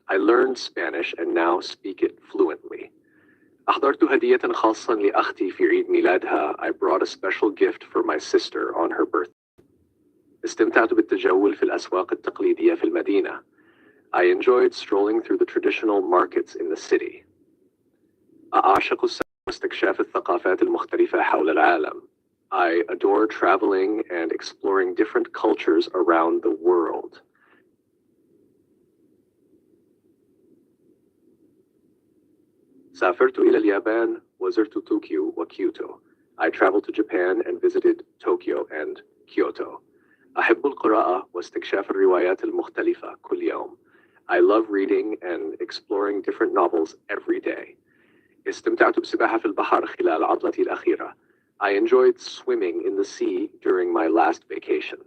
I learned Spanish and now speak it fluently. أحضرت هدية خاصة لأختي في عيد ميلادها. I brought a special gift for my sister on her birthday. استمتعت بالتجول في الأسواق التقليدية في المدينة. I enjoyed strolling through the traditional markets in the city. أعشق السفر واستكشاف الثقافات المختلفة حول العالم. I adore traveling and exploring different cultures around the world. سافرت إلى اليابان وزرت طوكيو وكيوتو. I traveled to Japan and visited Tokyo and Kyoto. أحب القراءة واستكشاف الروايات المختلفة كل يوم. I love reading and exploring different novels every day. استمتعت بالسباحة في البحر خلال عطلتي الأخيرة. I enjoyed swimming in the sea during my last vacation.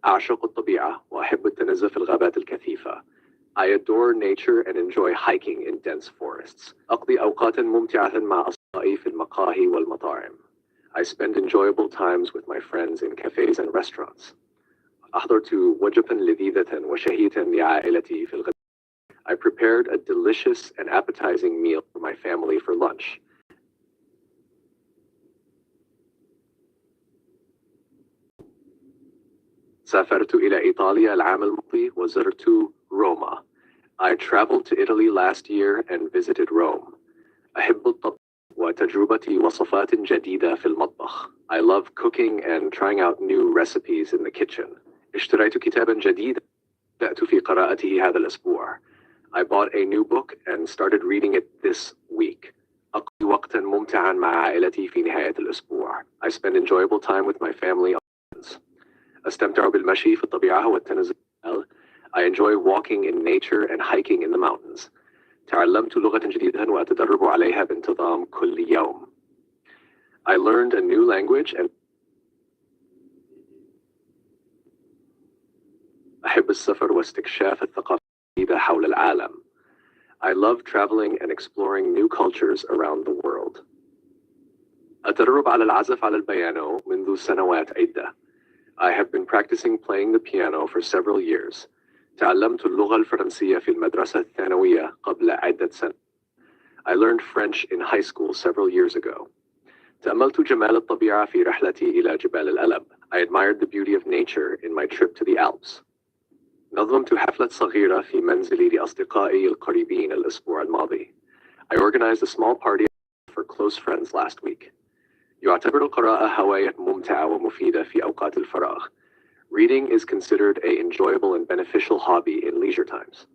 أعشق الطبيعة وأحب التنزه في الغابات الكثيفة. I adore nature and enjoy hiking in dense forests. أقضي أوقاتا ممتعة مع أصدقائي في المقاهي والمطاعم. I spend enjoyable times with my friends in cafes and restaurants. أحضرت وجبة لذيذة وشهية لعائلتي في الغداء. I prepared a delicious and appetizing meal for my family for lunch. سافرت إلى إيطاليا العام الماضي وزرت روما. I traveled to Italy last year and visited Rome. أحب الطبخ وتجربة وصفات جديدة في المطبخ. I love cooking and trying out new recipes in the kitchen. اشتريت كتابا جديدا بدأت في قراءته هذا الأسبوع. I bought a new book and started reading it this week. أقضي وقتا ممتعا مع عائلتي في نهاية الأسبوع. I spend enjoyable time with my family and friends. أستمتع بالمشي في الطبيعة والتنزه. I enjoy walking in nature and hiking in the mountains. تعلمت لغة جديدة وأتدرب عليها بانتظام كل يوم. I learned a new language and أحب السفر واستكشاف الثقافات الجديدة حول العالم. I love traveling and exploring new cultures around the world. أتدرب على العزف على البيانو منذ سنوات عدة. I have been practicing playing the piano for several years. تعلمت اللغة الفرنسية في المدرسة الثانوية قبل عدة سنوات. I learned French in high school several years ago. تأملت جمال الطبيعة في رحلتي إلى جبال الألب. I admired the beauty of nature in my trip to the Alps. نظمت حفلة صغيرة في منزلي لأصدقائي القريبين الأسبوع الماضي. I organized a small party for close friends last week. يعتبر القراءة هواية ممتعة ومفيدة في أوقات الفراغ. Reading is considered an enjoyable and beneficial hobby in leisure times.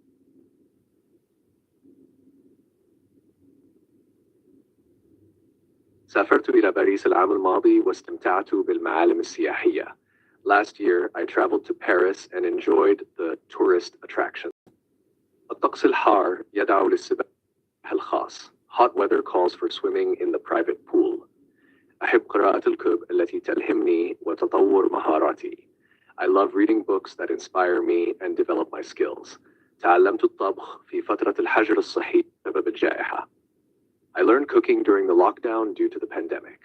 سافرت إلى باريس العام الماضي واستمتعت بالمعالم السياحية. Last year, I traveled to Paris and enjoyed the tourist attractions. الطقس الحار يدعو للسباحة الخاص. Hot weather calls for swimming in the private pool. أحب قراءة الكتب التي تلهمني وتطور مهاراتي. I love reading books that inspire me and develop my skills. تعلمت الطبخ في فترة الحجر الصحي بسبب الجائحة. I learned cooking during the lockdown due to the pandemic.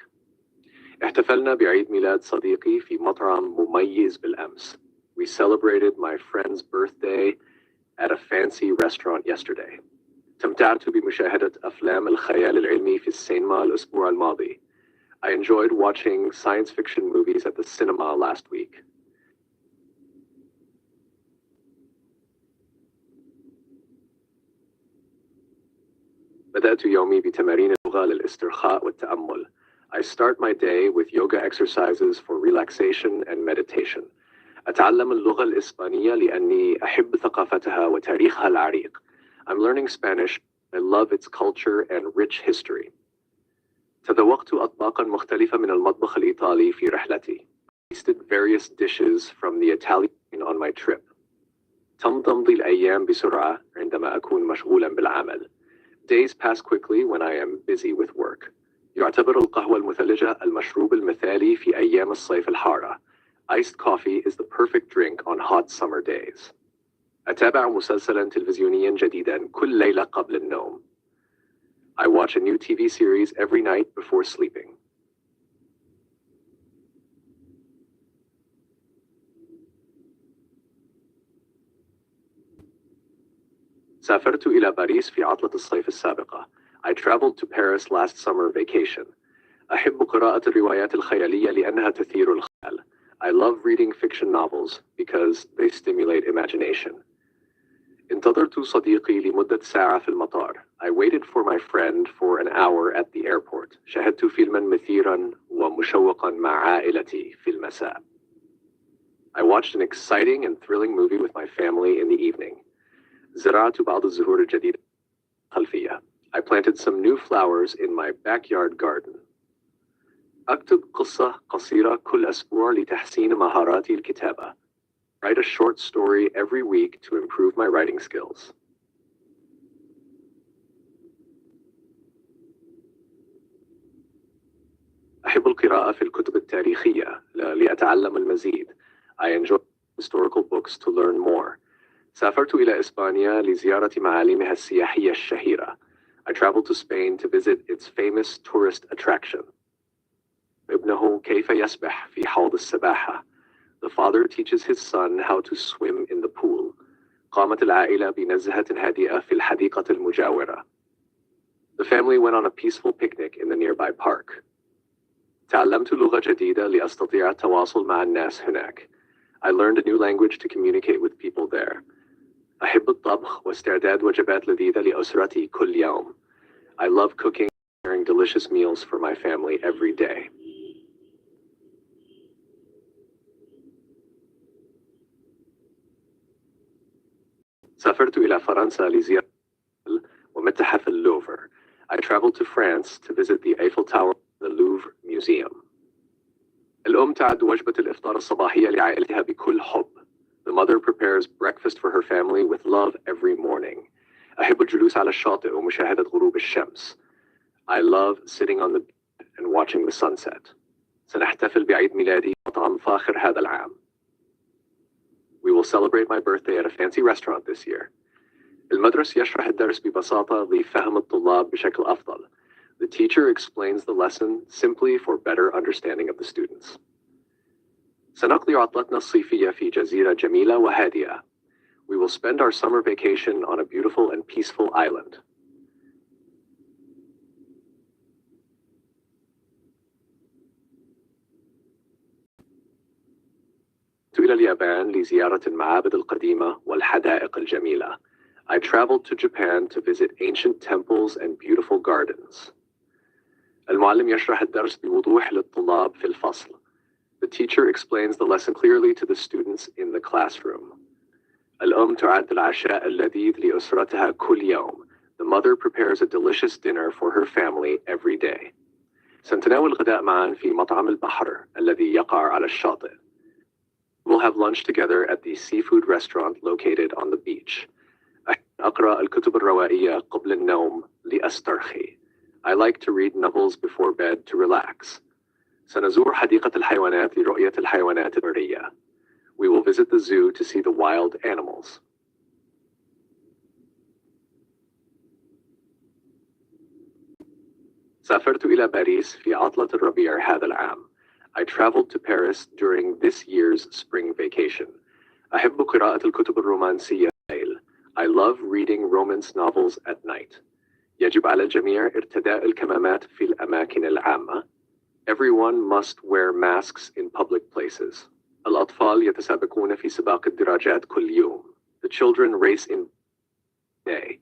احتفلنا بعيد ميلاد صديقي في مطعم مميز بالأمس. We celebrated my friend's birthday at a fancy restaurant yesterday. استمتعت بمشاهدة أفلام الخيال العلمي في السينما الأسبوع الماضي. I enjoyed watching science fiction movies at the cinema last week. بدأت يومي بتمارين اللغة للاسترخاء والتأمل. I start my day with yoga exercises for relaxation and meditation. أتعلم اللغة الإسبانية لأني أحب ثقافتها وتاريخها العريق. I'm learning Spanish. I love its culture and rich history. تذوقت أطباقا مختلفة من المطبخ الإيطالي في رحلتي. I tasted various dishes from the Italian on my trip. تمضي الأيام بسرعة عندما أكون مشغولا بالعمل. Days pass quickly when I am busy with work. يعتبر القهوة المثلجة المشروب المثالي في أيام الصيف الحارة. Iced coffee is the perfect drink on hot summer days. أتابع مسلسلا تلفزيونيا جديدا كل ليلة قبل النوم. I watch a new TV series every night before sleeping. سافرت إلى باريس في عطلة الصيف السابقة. I traveled to Paris last summer vacation. أحب قراءة الروايات الخيالية لأنها تثير الخيال. I love reading fiction novels because they stimulate imagination. انتظرت صديقي لمدة ساعة في المطار. I waited for my friend for an hour at the airport. شاهدت فيلما مثيرا ومشوقا مع عائلتي في المساء. I watched an exciting and thrilling movie with my family in the evening. زرعت بعض الزهور الجديدة خلفية. I planted some new flowers in my backyard garden. أكتب قصة قصيرة كل أسبوع لتحسين مهاراتي الكتابة. Write a short story every week to improve my writing skills. أحب القراءة في الكتب التاريخية لأتعلم المزيد. I enjoy historical books to learn more. سافرت إلى إسبانيا لزيارة معالمها السياحية الشهيرة. I traveled to Spain to visit its famous tourist attraction. ابنه كيف يسبح في حوض السباحة. The father teaches his son how to swim in the pool. قامت العائلة بنزهة هادئة في الحديقة المجاورة. The family went on a peaceful picnic in the nearby park. تعلمت لغة جديدة لأستطيع التواصل مع الناس هناك. I learned a new language to communicate with people there. أحب الطبخ واستعداد وجبات لذيذة لأسرتي كل يوم. I love cooking and preparing delicious meals for my family every day. سافرت إلى فرنسا لزيارة ومتحف اللوفر. I traveled to France to visit the Eiffel Tower and the Louvre Museum. الأم تعد وجبة الإفطار الصباحية لعائلتها بكل حب. The mother prepares breakfast for her family with love every morning. أحب الجلوس على الشاطئ ومشاهدة غروب الشمس. I love sitting on the beach and watching the sunset. سنحتفل بعيد ميلادي مطعم فاخر هذا العام. We will celebrate my birthday at a fancy restaurant this year. المدرس يشرح الدرس ببساطة لفهم الطلاب بشكل أفضل. The teacher explains the lesson simply for better understanding of the students. سنقضي عطلتنا الصيفية في جزيرة جميلة وهادئة. We will spend our summer vacation on a beautiful and peaceful island. إلى اليابان لزيارة المعابد القديمة والحدائق الجميلة. I traveled to Japan to visit ancient temples and beautiful gardens. المعلم يشرح الدرس بوضوح للطلاب في الفصل. The teacher explains the lesson clearly to the students in the classroom. الأم تعد العشاء اللذيذ لأسرتها كل يوم. The mother prepares a delicious dinner for her family every day. سنتناول الغداء معا في مطعم البحر الذي يقع على الشاطئ. We'll have lunch together at the seafood restaurant located on the beach. أقرأ الكتب الروائية قبل النوم لأسترخي. I like to read novels before bed to relax. سنزور حديقة الحيوانات لرؤية الحيوانات البرية. We will visit the zoo to see the wild animals. سافرت إلى باريس في عطلة الربيع هذا العام. I traveled to Paris during this year's spring vacation. أحب قراءة الكتب الرومانسية الليل. I love reading romance novels at night. يجب على الجميع ارتداء الكمامات في الأماكن العامة. Everyone must wear masks in public places. الأطفال يتسابقون في سباق الدراجات كل يوم. The children race in day.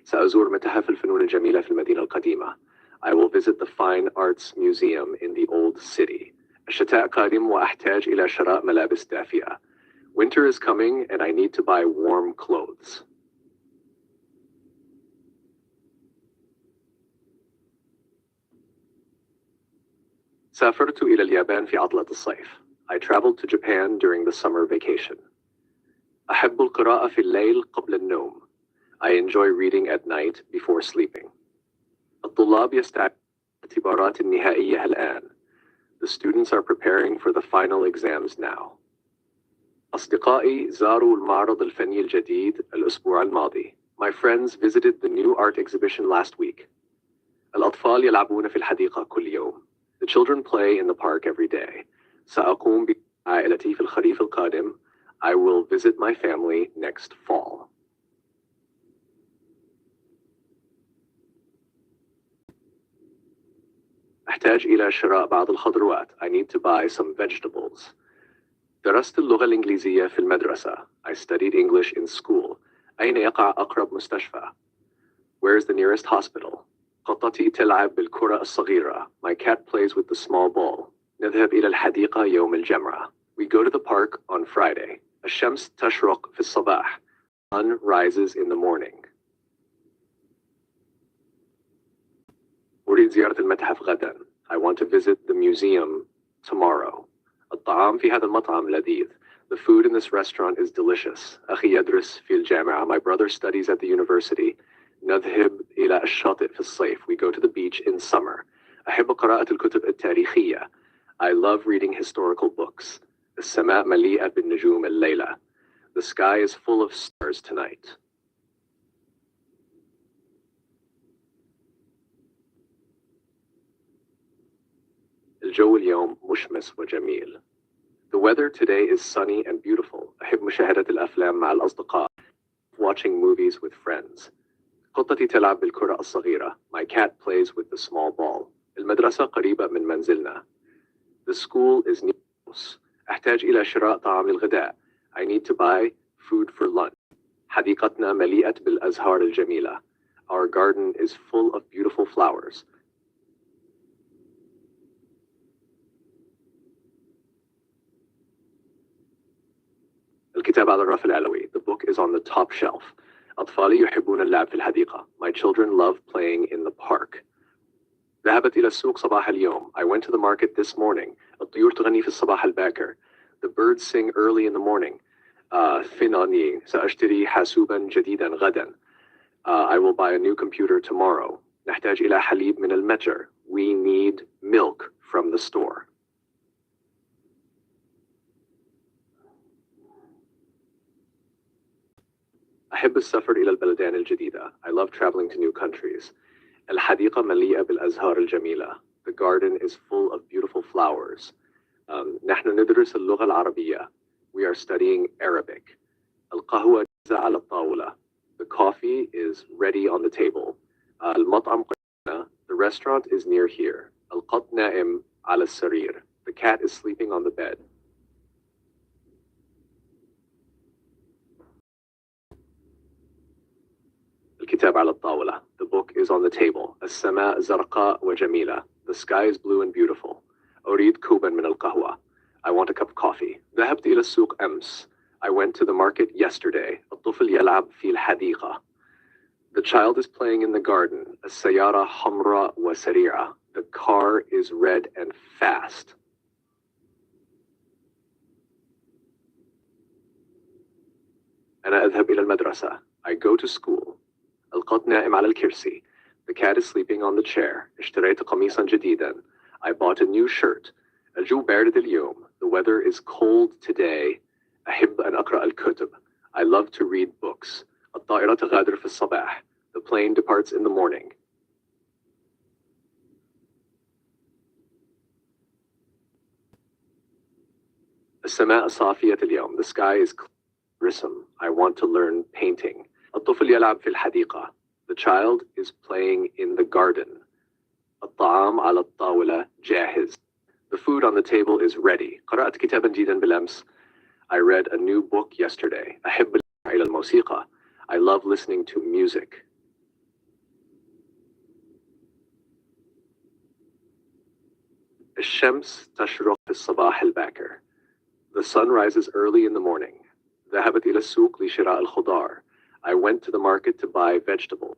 سأزور متحف الفنون الجميلة في المدينة القديمة. I will visit the Fine Arts Museum in the Old City. الشتاء قادم وأحتاج إلى شراء ملابس دافئة. Winter is coming and I need to buy warm clothes. سافرت إلى اليابان في عطلة الصيف. I traveled to Japan during the summer vacation. أحب القراءة في الليل قبل النوم. I enjoy reading at night before sleeping. الطلاب يستعدون للاختبارات النهائية الآن. The students are preparing for the final exams now. أصدقائي زاروا المعرض الفني الجديد الأسبوع الماضي. My friends visited the new art exhibition last week. الأطفال يلعبون في الحديقة كل يوم. The children play in the park every day. سأقوم بعائلتي في الخريف القادم. I will visit my family next fall. أحتاج إلى شراء بعض الخضروات. I need to buy some vegetables. درست اللغة الإنجليزية في المدرسة. I studied English in school. أين يقع أقرب مستشفى؟ Where is the nearest hospital? قطتي تلعب بالكرة الصغيرة. My cat plays with the small ball. نذهب إلى الحديقة يوم الجمعة. We go to the park on Friday. الشمس تشرق في الصباح. Sun rises in the morning. أريد زيارة المتحف غدا. I want to visit the museum tomorrow. الطعام في هذا المطعم لذيذ. The food in this restaurant is delicious. أخي يدرس في الجامعة. My brother studies at the university. نذهب إلى الشاطئ في الصيف. We go to the beach in summer. أحب قراءة الكتب التاريخية. I love reading historical books. السماء مليئة بالنجوم الليلة. The sky is full of stars tonight. الجو اليوم مشمس وجميل. The weather today is sunny and beautiful. أحب مشاهدة الأفلام مع الأصدقاء. Watching movies with friends. قطتي تلعب بالكرة الصغيرة. My cat plays with the small ball. المدرسة قريبة من منزلنا. The school is near us. أحتاج إلى شراء طعام للغداء. I need to buy food for lunch. حديقتنا مليئة بالأزهار الجميلة. Our garden is full of beautiful flowers. الكتاب على الرف العلوي. The book is on the top shelf. أطفالي يحبون اللعب في الحديقة. My children love playing in the park. ذهبت إلى السوق صباح اليوم. I went to the market this morning. الطيور تغني في الصباح الباكر. The birds sing early in the morning. فناني سأشتري حاسوبا جديدا غدا. I will buy a new computer tomorrow. نحتاج إلى حليب من المتجر. We need milk from the store. أحب السفر إلى البلدان الجديدة. I love traveling to new countries. الحديقة مليئة بالأزهار الجميلة. The garden is full of beautiful flowers. نحن ندرس اللغة العربية. We are studying Arabic. القهوة جاهزة على الطاولة. The coffee is ready on the table. المطعم قريبنا. The restaurant is near here. القط نائم على السرير. The cat is sleeping on the bed. الكتاب على الطاولة. The book is on the table. السماء زرقاء وجميلة. The sky is blue and beautiful. أريد كوبا من القهوة. I want a cup of coffee. ذهبت إلى السوق أمس. I went to the market yesterday. الطفل يلعب في الحديقة. The child is playing in the garden. السيارة حمراء وسريعة. The car is red and fast. أنا أذهب إلى المدرسة. I go to school. القط نائم على الكرسي. The cat is sleeping on the chair. اشتريت قميصا جديدا. I bought a new shirt. الجو بارد اليوم. The weather is cold today. أحب أن أقرأ الكتب. I love to read books. الطائرة تغادر في الصباح. The plane departs in the morning. السماء صافية اليوم. The sky is clear. رسم. I want to learn painting. الطفل يلعب في الحديقة. The child is playing in the garden. الطعام على الطاولة جاهز. The food on the table is ready. قرأت كتابا جديدا بالأمس. I read a new book yesterday. أحب الاستماع إلى الموسيقى. I love listening to music. الشمس تشرق في الصباح الباكر. The sun rises early in the morning. ذهبت إلى السوق لشراء الخضار. I went to the market to buy vegetables.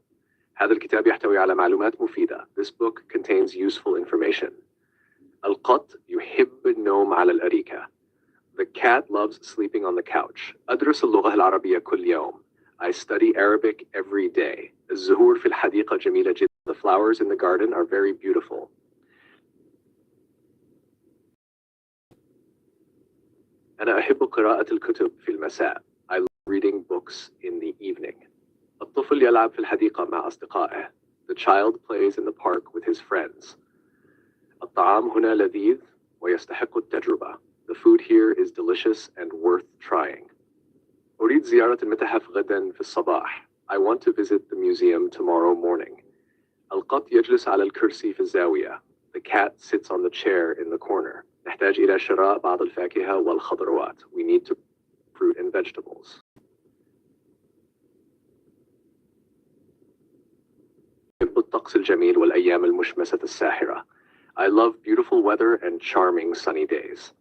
هذا الكتاب يحتوي على معلومات مفيدة. This book contains useful information. القط يحب النوم على الأريكة. The cat loves sleeping on the couch. أدرس اللغة العربية كل يوم. I study Arabic every day. الزهور في الحديقة جميلة جدا. The flowers in the garden are very beautiful. أنا أحب قراءة الكتب في المساء. I love reading books in the evening. الطفل يلعب في الحديقة مع أصدقائه. The child plays in the park with his friends. الطعام هنا لذيذ ويستحق التجربة. The food here is delicious and worth trying. أريد زيارة المتحف غدا في الصباح. I want to visit the museum tomorrow morning. القط يجلس على الكرسي في الزاوية. The cat sits on the chair in the corner. نحتاج إلى شراء بعض الفاكهة والخضروات. We need to fruit and vegetables. أحب الطقس الجميل والأيام المشمسة الساحرة. I love beautiful weather and charming sunny days.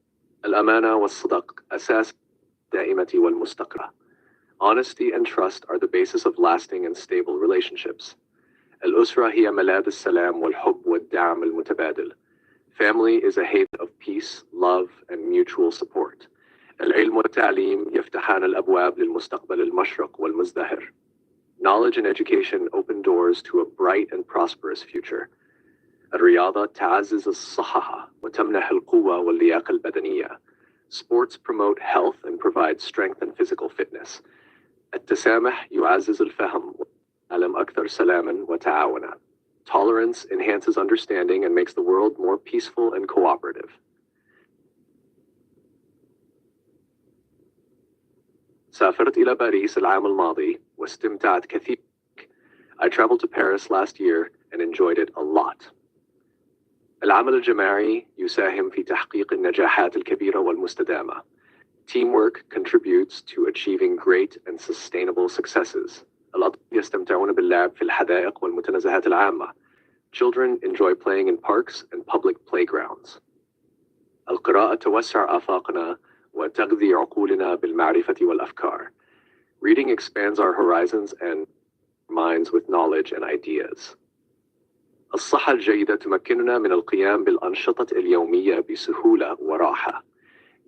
الأمانة والصدق أساس الدائمة والمستقرة. Honesty and trust are the basis of lasting and stable relationships. الأسرة هي ملاذ السلام والحب والدعم المتبادل. Family is a haven of peace, love, and mutual support. العلم والتعليم يفتحان الأبواب للمستقبل المشرق والمزدهر. Knowledge and education open doors to a bright and prosperous future. الرياضة تعزز الصحة وتمنح القوة واللياقة البدنية. Sports promote health and provide strength and physical fitness. التسامح يعزز الفهم والعالم أكثر سلاما وتعاونا. Tolerance enhances understanding and makes the world more peaceful and cooperative. سافرت إلى باريس العام الماضي واستمتعت كثيرا. I traveled to Paris last year and enjoyed it a lot. العمل الجماعي يساهم في تحقيق النجاحات الكبيرة والمستدامة. Teamwork contributes to achieving great and sustainable successes. الأطفال يستمتعون باللعب في الحدائق والمتنزهات العامة. Children enjoy playing in parks and public playgrounds. القراءة توسع آفاقنا وتغذي عقولنا بالمعرفة والأفكار. Reading expands our horizons and minds with knowledge and ideas. الصحة الجيدة تمكننا من القيام بالأنشطة اليومية بسهولة وراحة.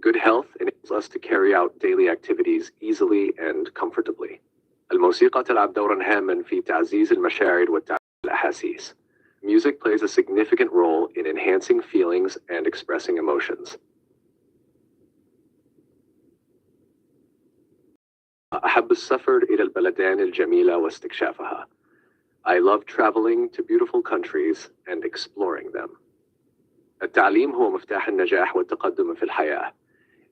Good health enables us to carry out daily activities easily and comfortably. الموسيقى تلعب دورا هاما في تعزيز المشاعر والأحاسيس. Music plays a significant role in enhancing feelings and expressing emotions. أحب السفر إلى البلدان الجميلة واستكشافها. I love traveling to beautiful countries and exploring them. التعليم هو مفتاح النجاح والتقدم في الحياة.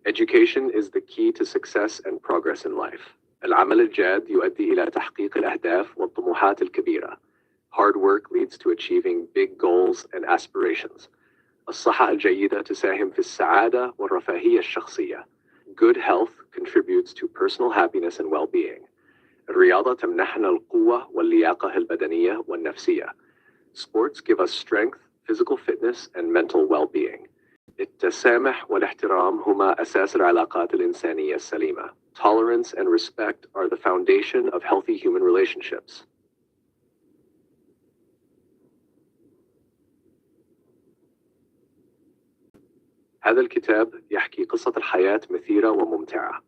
Education is the key to success and progress in life. العمل الجاد يؤدي إلى تحقيق الأهداف والطموحات الكبيرة. Hard work leads to achieving big goals and aspirations. الصحة الجيدة تساهم في السعادة والرفاهية الشخصية. Good health contributes to personal happiness and well-being. الرياضة تمنحنا القوة واللياقة البدنية والنفسية. Sports give us strength, physical fitness, and mental well-being. التسامح والاحترام هما أساس العلاقات الإنسانية السليمة. Tolerance and respect are the foundation of healthy human relationships. هذا الكتاب يحكي قصة الحياة مثيرة وممتعة.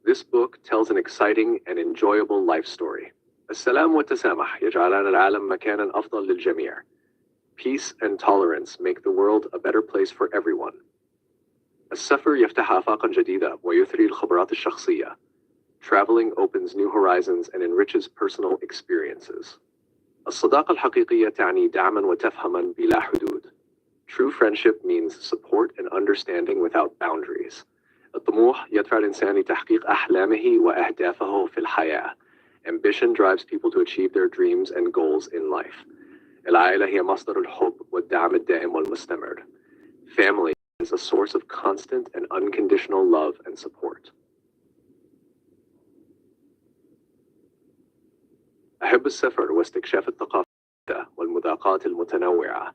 This book tells an exciting and enjoyable life story. السلام والتسامح يجعلان العالم مكانا أفضل للجميع. Peace and tolerance make the world a better place for everyone. السفر يفتح آفاقا جديدة ويثري الخبرات الشخصية. Traveling opens new horizons and enriches personal experiences. الصداقة الحقيقية تعني دعما وتفهما بلا حدود. True friendship means support and understanding without boundaries. الطموح يدفع الإنسان لتحقيق أحلامه وأهدافه في الحياة. Ambition drives people to achieve their dreams and goals in life. العائلة هي مصدر الحب والدعم الدائم والمستمر. Family is a source of constant and unconditional love and support. أحب السفر واستكشاف الثقافة والمذاقات المتنوعة.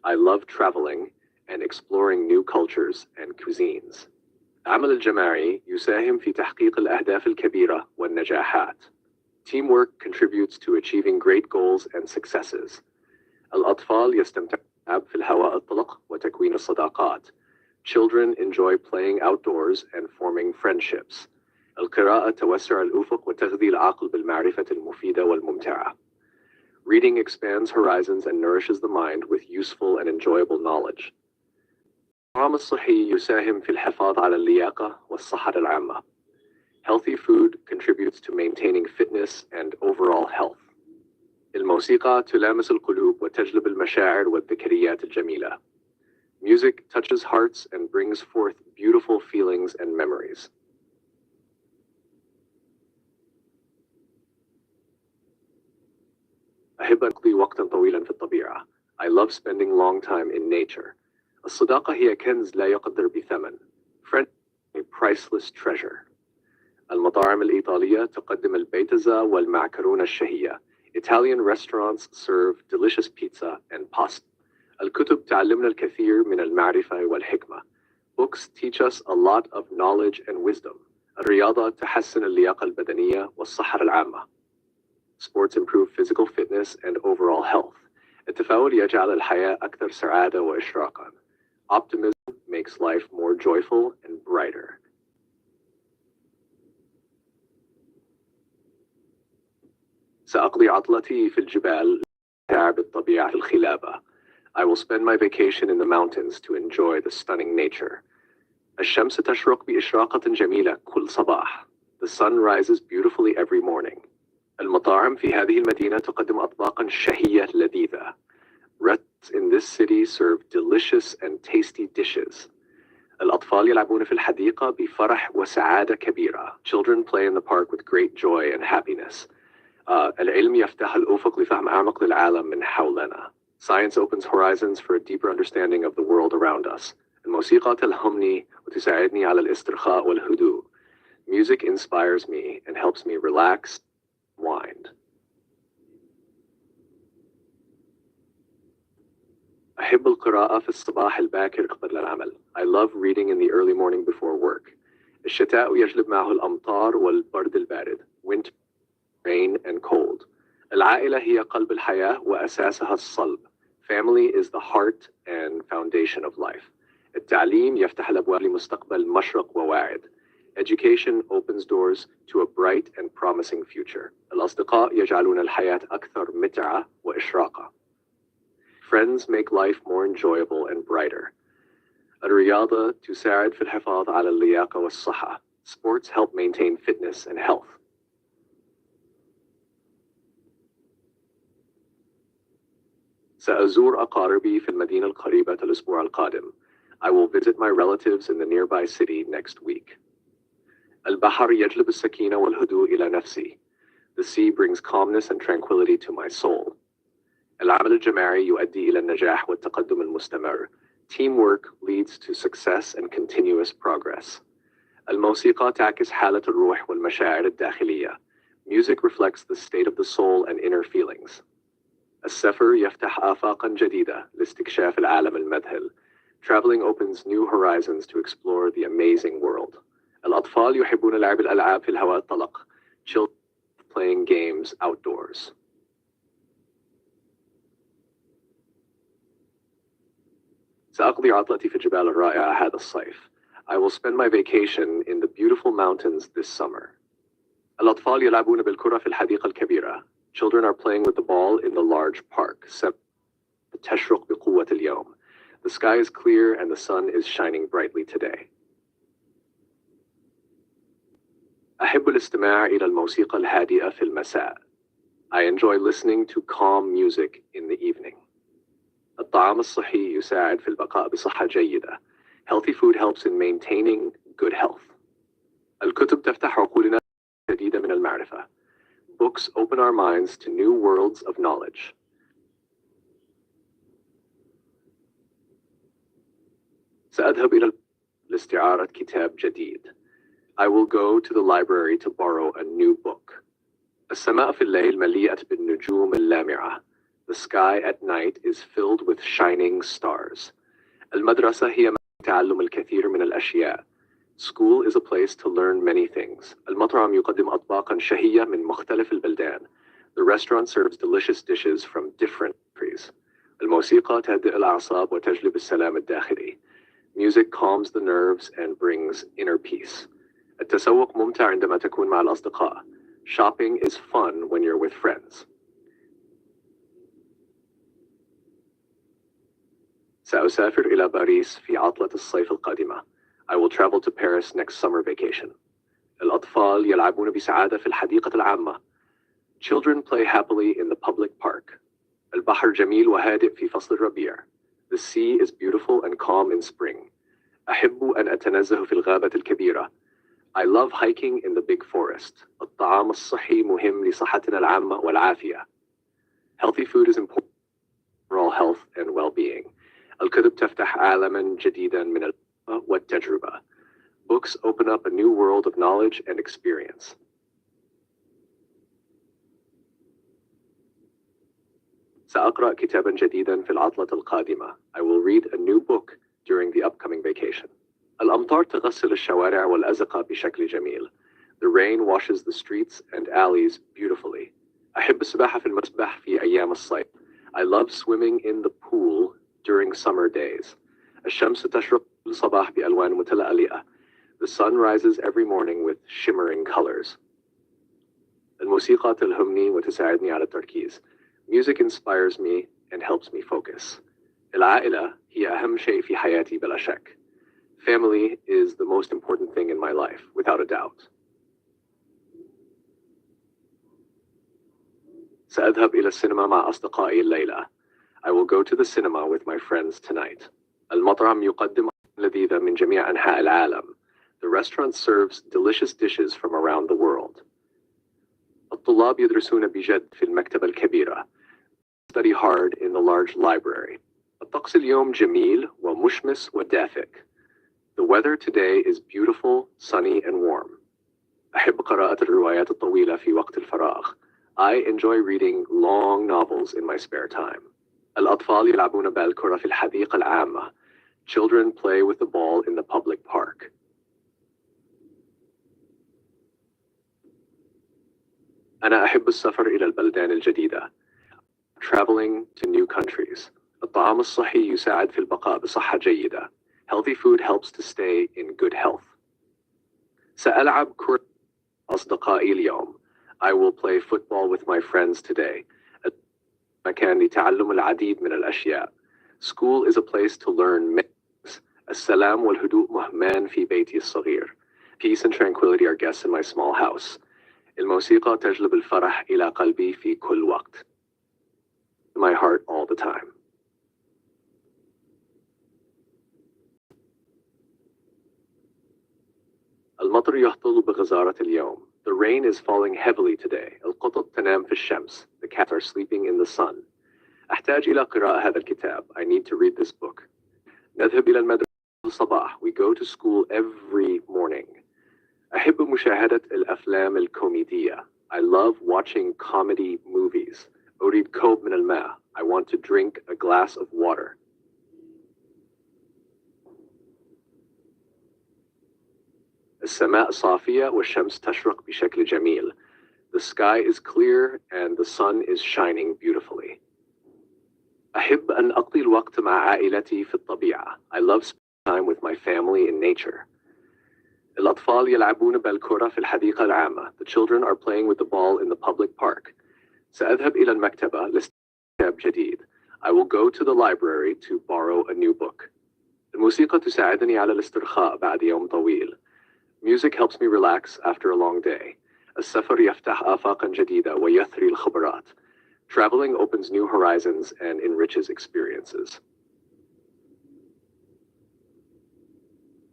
I love traveling and exploring new cultures and cuisines. العمل الجماعي يساهم في تحقيق الأهداف الكبيرة والنجاحات. Teamwork contributes to achieving great goals and successes. الأطفال يستمتعون في الهواء الطلق وتكوين الصداقات. Children enjoy playing outdoors and forming friendships. القراءة توسع الأفق وتغذي العقل بالمعرفة المفيدة والممتعة. Reading expands horizons and nourishes the mind with useful and enjoyable knowledge. الطعام الصحي يساهم في الحفاظ على اللياقة والصحة العامة. Healthy food contributes to maintaining fitness and overall health. الموسيقى تلامس القلوب وتجلب المشاعر والذكريات الجميلة. Music touches hearts and brings forth beautiful feelings and memories. أحب أن أقضي وقتا طويلا في الطبيعة. I love spending long time in nature. الصداقة هي كنز لا يقدر بثمن. Friend, a priceless treasure. المطاعم الإيطالية تقدم البيتزا والمعكرونة الشهية. Italian restaurants serve delicious pizza and pasta. الكتب تعلمنا الكثير من المعرفة والحكمة. Books teach us a lot of knowledge and wisdom. الرياضة تحسن اللياقة البدنية والصحة العامة. Sports improve physical fitness and overall health. التفاؤل يجعل الحياة أكثر سعادة وإشراقا. Optimism makes life more joyful and brighter. سأقضي عطلتي في الجبال بالطبيعة الخلابة. I will spend my vacation in the mountains to enjoy the stunning nature. الشمس تشرق بإشراقة جميلة كل صباح. The sun rises beautifully every morning. المطاعم في هذه المدينة تقدم أطباقا شهية لذيذة. Restaurants in this city serve delicious and tasty dishes. الأطفال يلعبون في الحديقة بفرح وسعادة كبيرة. Children play in the park with great joy and happiness. العلم يفتح الأفق لفهم أعمق للعالم من حولنا. Science opens horizons for a deeper understanding of the world around us. الموسيقى تلهمني وتساعدني على الاسترخاء والهدوء. Music inspires me and helps me relax and wind. أحب القراءة في الصباح الباكر قبل العمل. I love reading in the early morning before work. الشتاء يجلب معه الأمطار والبرد البارد. Winter, rain and cold. العائلة هي قلب الحياة وأساسها الصلب. Family is the heart and foundation of life. التعليم يفتح الأبواب لمستقبل مشرق وواعد. Education opens doors to a bright and promising future. الأصدقاء يجعلون الحياة أكثر متعة وإشراقة. Friends make life more enjoyable and brighter. الرياضة تساعد في الحفاظ على اللياقة والصحة. Sports help maintain fitness and health. سأزور أقاربي في المدينة القريبة الأسبوع القادم. I will visit my relatives in the nearby city next week. البحر يجلب السكينة والهدوء إلى نفسي. The sea brings calmness and tranquility to my soul. العمل الجماعي يؤدي إلى النجاح والتقدم المستمر. Teamwork leads to success and continuous progress. الموسيقى تعكس حالة الروح والمشاعر الداخلية. Music reflects the state of the soul and inner feelings. السفر يفتح آفاقا جديدة لاستكشاف العالم المذهل. Traveling opens new horizons to explore the amazing world. الأطفال يحبون لعب الألعاب في الهواء الطلق. Children playing games outdoors. سأقضي عطلتي في الجبال الرائعة هذا الصيف. I will spend my vacation in the beautiful mountains this summer. الأطفال يلعبون بالكرة في الحديقة الكبيرة. Children are playing with the ball in the large park. تشرق بقوة اليوم. The sky is clear and the sun is shining brightly today. أحب الاستماع إلى الموسيقى الهادئة في المساء. I enjoy listening to calm music in the evening. الطعام الصحي يساعد في البقاء بصحة جيدة. Healthy food helps in maintaining good health. الكتب تفتح عقولنا جديدة من المعرفة. Books open our minds to new worlds of knowledge. سأذهب إلى لاستعارة كتاب جديد. I will go to the library to borrow a new book. السماء في الليل مليئة بالنجوم اللامعة. The sky at night is filled with shining stars. المدرسة هي تعلم الكثير من الأشياء. School is a place to learn many things. المطعم يقدم أطباقا شهية من مختلف البلدان. The restaurant serves delicious dishes from different countries. الموسيقى تهدئ الأعصاب وتجلب السلام الداخلي. Music calms the nerves and brings inner peace. التسوق ممتع عندما تكون مع الأصدقاء. Shopping is fun when you're with friends. سأسافر إلى باريس في عطلة الصيف القادمة. I will travel to Paris next summer vacation. الأطفال يلعبون بسعادة في الحديقة العامة. Children play happily in the public park. البحر جميل وهادئ في فصل الربيع. The sea is beautiful and calm in spring. أحب أن أتنزه في الغابة الكبيرة. I love hiking in the big forest. الطعام الصحي مهم لصحتنا العامة والعافية. Healthy food is important. overall health and well-being. الكتب تفتح عالما جديدا من اللغة والتجربة. Books open up a new world of knowledge and experience. سأقرأ كتابا جديدا في العطلة القادمة. I will read a new book during the upcoming vacation. الأمطار تغسل الشوارع والأزقة بشكل جميل. The rain washes the streets and alleys beautifully. أحب السباحة في المسبح في أيام الصيف. I love swimming in the pool during summer days. الشمس تشرق الصباح بألوان متلألئة. The sun rises every morning with shimmering colors. الموسيقى تلهمني وتساعدني على التركيز. Music inspires me and helps me focus. العائلة هي أهم شيء في حياتي بلا شك. Family is the most important thing in my life, without a doubt. سأذهب إلى السينما مع أصدقائي الليلة. I will go to the cinema with my friends tonight. المطعم يقدم لذيذة من جميع أنحاء العالم. The restaurant serves delicious dishes from around the world. الطلاب يدرسون بجد في المكتبة الكبيرة. Study hard in the large library. الطقس اليوم جميل ومشمس ودافئ. The weather today is beautiful, sunny and warm. أحب قراءة الروايات الطويلة في وقت الفراغ. I enjoy reading long novels in my spare time. الأطفال يلعبون بالكرة في الحديقة العامة. Children play with the ball in the public park. أنا أحب السفر إلى البلدان الجديدة. Traveling to new countries. الطعام الصحي يساعد في البقاء بصحة جيدة. Healthy food helps to stay in good health. سألعب كرة مع أصدقائي اليوم. I will play football with my friends today. مكان لتعلم العديد من الأشياء. School is a place to learn many things. السلام والهدوء مهمان في بيتي الصغير. Peace and tranquility are guests in my small house. الموسيقى تجلب الفرح إلى قلبي في كل وقت. My heart all the time. المطر يهطل بغزارة اليوم. The rain is falling heavily today. القطط تنام في الشمس. The cats are sleeping in the sun. أحتاج إلى قراءة هذا الكتاب. I need to read this book. نذهب إلى المدرسة الصباح. We go to school every morning. أحب مشاهدة الأفلام الكوميدية. I love watching comedy movies. أريد كوب من الماء. I want to drink a glass of water. السماء صافية والشمس تشرق بشكل جميل. The sky is clear and the sun is shining beautifully. أحب أن أقضي الوقت مع عائلتي في الطبيعة. I love spending time with my family in nature. الأطفال يلعبون بالكرة في الحديقة العامة. The children are playing with the ball in the public park. سأذهب إلى المكتبة لاستعراض كتاب جديد. I will go to the library to borrow a new book. الموسيقى تساعدني على الاسترخاء بعد يوم طويل. Music helps me relax after a long day. السفر يفتح آفاقا جديدة ويثري الخبرات. Traveling opens new horizons and enriches experiences.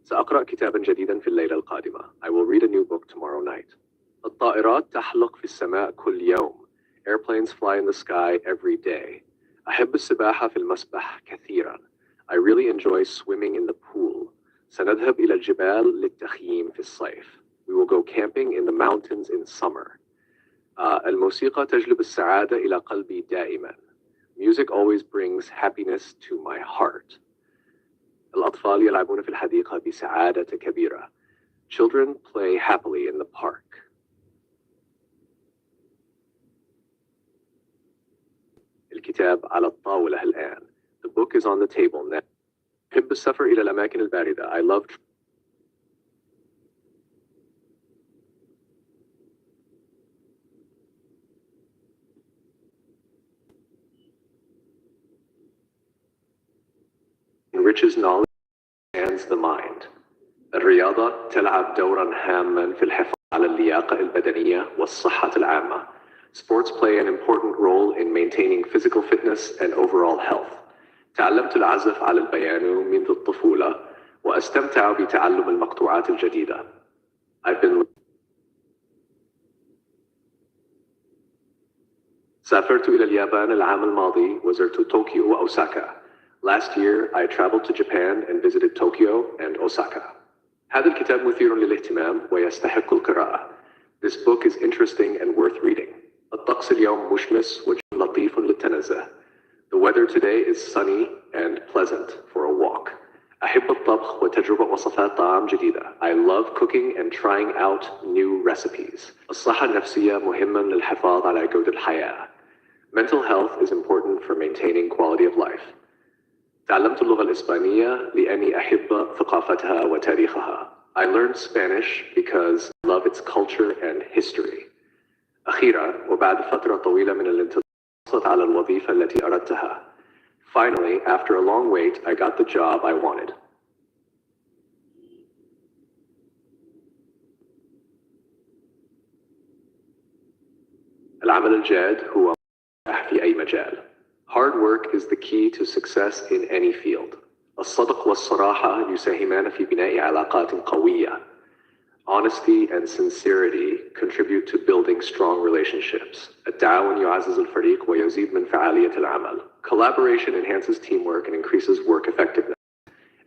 سأقرأ كتابا جديدا في الليلة القادمة. I will read a new book tomorrow night. الطائرات تحلق في السماء كل يوم. Airplanes fly in the sky every day. أحب السباحة في المسبح كثيرا. I really enjoy swimming in the pool. سنذهب إلى الجبال للتخييم في الصيف. We will go camping in the mountains in summer. الموسيقى تجلب السعادة إلى قلبي دائما. Music always brings happiness to my heart. الأطفال يلعبون في الحديقة بسعادة كبيرة. Children play happily in the park. الكتاب على الطاولة الآن. The book is on the table now. أحب السفر إلى الأماكن الباردة. I love enriches knowledge and the mind. الرياضة تلعب دورا هاما في الحفاظ على اللياقة البدنية والصحة العامة. Sports play an important role in maintaining physical fitness and overall health. تعلمت العزف على البيانو منذ الطفولة وأستمتع بتعلم المقطوعات الجديدة. سافرت إلى اليابان العام الماضي وزرت طوكيو وأوساكا. Last year, I traveled to Japan and visited Tokyo and Osaka. هذا الكتاب مثير للاهتمام ويستحق القراءة. This book is interesting and worth reading. الطقس اليوم مشمس ولطيف للتنزه. The weather today is sunny and pleasant for a walk. أحب الطبخ وتجربة وصفات طعام جديدة. I love cooking and trying out new recipes. الصحة النفسية مهمة للحفاظ على جودة الحياة. Mental health is important for maintaining quality of life. تعلمت اللغة الإسبانية لأني أحب ثقافتها وتاريخها. I learned Spanish because I love its culture and history. أخيرا وبعد فترة طويلة من الانتظار حصلت على الوظيفة التي أردتها. Finally, after a long wait, I got the job I wanted. العمل الجاد هو نجاح في أي مجال. Hard work is the key to success in any field. الصدق والصراحة يساهمان في بناء علاقات قوية. Honesty and sincerity contribute to building strong relationships. التعاون يعزز الفريق ويزيد من فعالية العمل. Collaboration enhances teamwork and increases work effectiveness.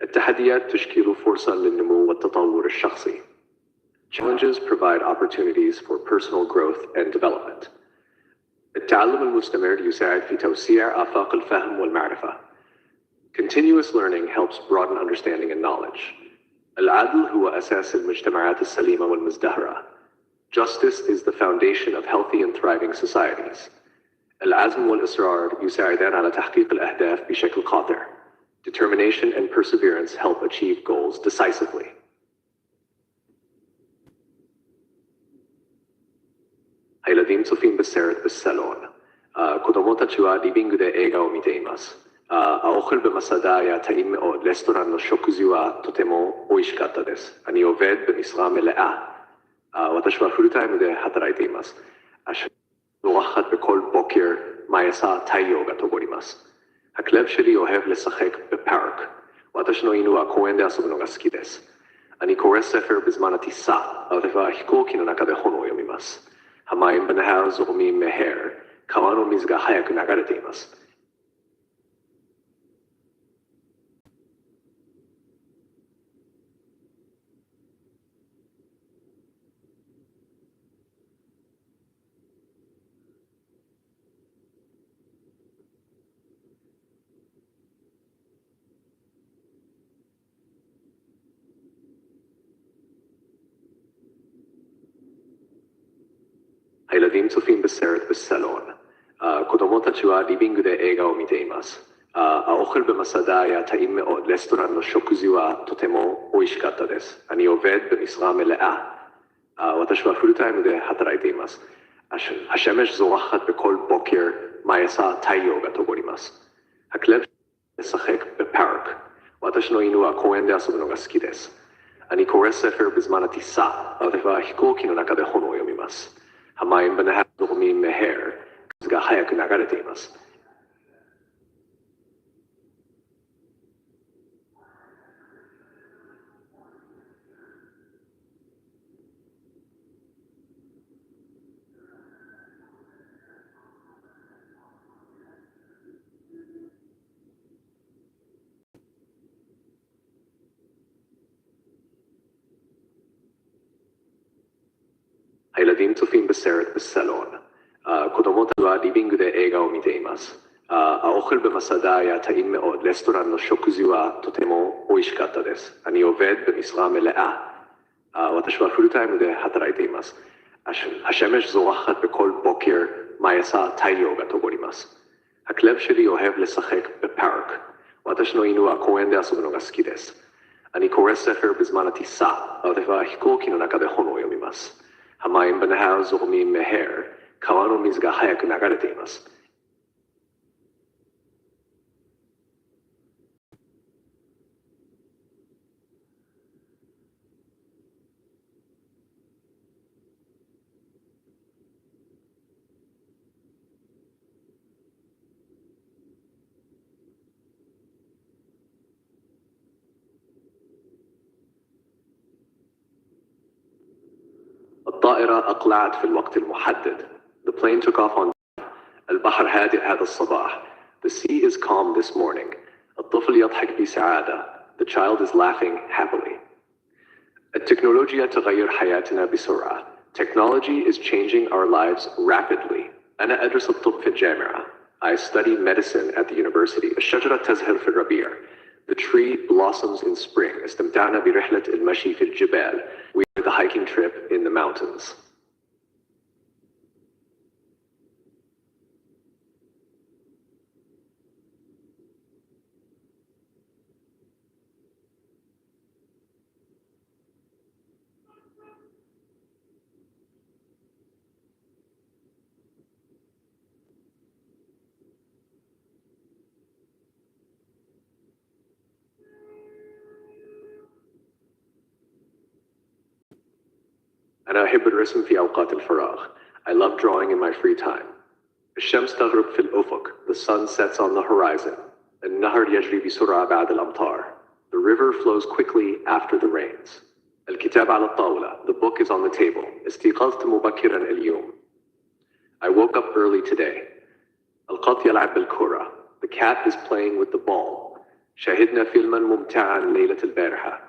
التحديات تشكل فرصة للنمو والتطور الشخصي. Challenges provide opportunities for personal growth and development. التعلم المستمر يساعد في توسيع آفاق الفهم والمعرفة. Continuous learning helps broaden understanding and knowledge. العدل هو أساس المجتمعات السليمة والمزدهرة. Justice is the foundation of healthy and thriving societies. العزم والإصرار يساعدان على تحقيق الأهداف بشكل قاطع. Determination and perseverance help achieve goals decisively. هيلديم صوفين بالسيرت بالسالون. كودوموتا تشوا ليبينغで映画を見ています。أأخذ بمسادا يا تايم أو ريستوران الشوكوزي وتوتيمو أويشيكاتا ديس. أني عובد بمصرية ملأة. واتشي وا فول تايمで働いています。واحد بكل بوكر ما يسا تايو غاتوغوريماس. הכלב שלי אוהב לשחק בפארק. واتشي نو إنو وا كوينで遊ぶのが好きです. אני קורא ספר בזמן הטיסה. והחיכוכיの中で本を読みます. המים בנהר זורמים מהר.川の水が早く流れています。הילדים צופים בסרט בסלון. קודמות תשואה ליבינג דה映画を見ています。האוכל במסעדה היה טעים מאוד. רסטורןの食事はとても美味しかったです。אני עובד במשרה מלאה.私はフルタイムで働いています。השמש זורחת בכל בוקר מה יסע תאיוが昇ります。הכלב משחק בפארק.私の犬は公園で遊ぶのが好きです。אני קורא ספר בזמן הטיסה. והחיכוכיの中で本を読みます。המים בנהר זורמים מהר.水が早く流れています。הילדים צופים בסרט בסלון. קודמות ליבינג דה映画を見ています。האוכל במסעדה היה טעים מאוד. רסטורןの食事はとても美味しかったです。אני עובד במשרה מלאה.私はフルタイムで働いています。השמש זורחת בכל בוקר מה יסע תאיוが昇ります。הכלב שלי אוהב לשחק בפארק.私の犬は公園で遊ぶのが好きです。אני קורא ספר בזמן הטיסה. והחיכוכיの中で本を読みます。המים בנהר זורמים מהר.川の水が早く流れています。الطائرة أقلعت في الوقت المحدد. The plane took off on time. البحر هادئ هذا الصباح. The sea is calm this morning. الطفل يضحك بسعادة. The child is laughing happily. التكنولوجيا تغير حياتنا بسرعة. Technology is changing our lives rapidly. أنا أدرس الطب في الجامعة. I study medicine at the university. الشجرة تزهر في الربيع. The tree blossoms in spring. استمتعنا برحلة المشي في الجبال. We did the hiking trip in the mountains. أنا أحب الرسم في أوقات الفراغ. I love drawing in my free time. الشمس تغرب في الأفق. The sun sets on the horizon. النهر يجري بسرعة بعد الأمطار. The river flows quickly after the rains. الكتاب على الطاولة. The book is on the table. استيقظت مبكرا اليوم. I woke up early today. القط يلعب بالكرة. The cat is playing with the ball. شاهدنا فيلما ممتعا ليلة البارحة.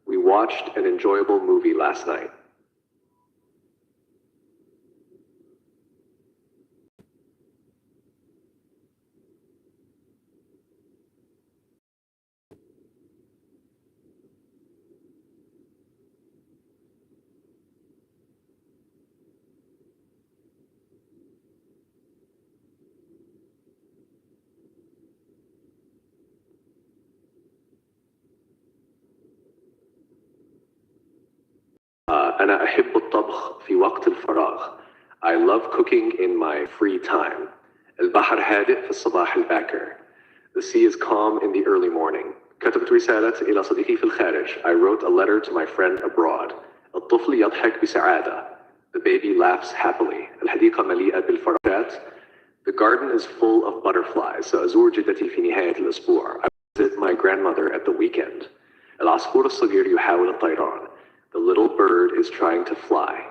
We watched an enjoyable movie last night. أنا أحب الطبخ في وقت الفراغ. I love cooking in my free time. البحر هادئ في الصباح الباكر. The sea is calm in the early morning. كتبت رسالة إلى صديقي في الخارج. I wrote a letter to my friend abroad. الطفل يضحك بسعادة. The baby laughs happily. الحديقة مليئة بالفراشات. The garden is full of butterflies. سأزور جدتي في نهاية الأسبوع. I visit my grandmother at the weekend. العصفور الصغير يحاول الطيران. The little bird is trying to fly.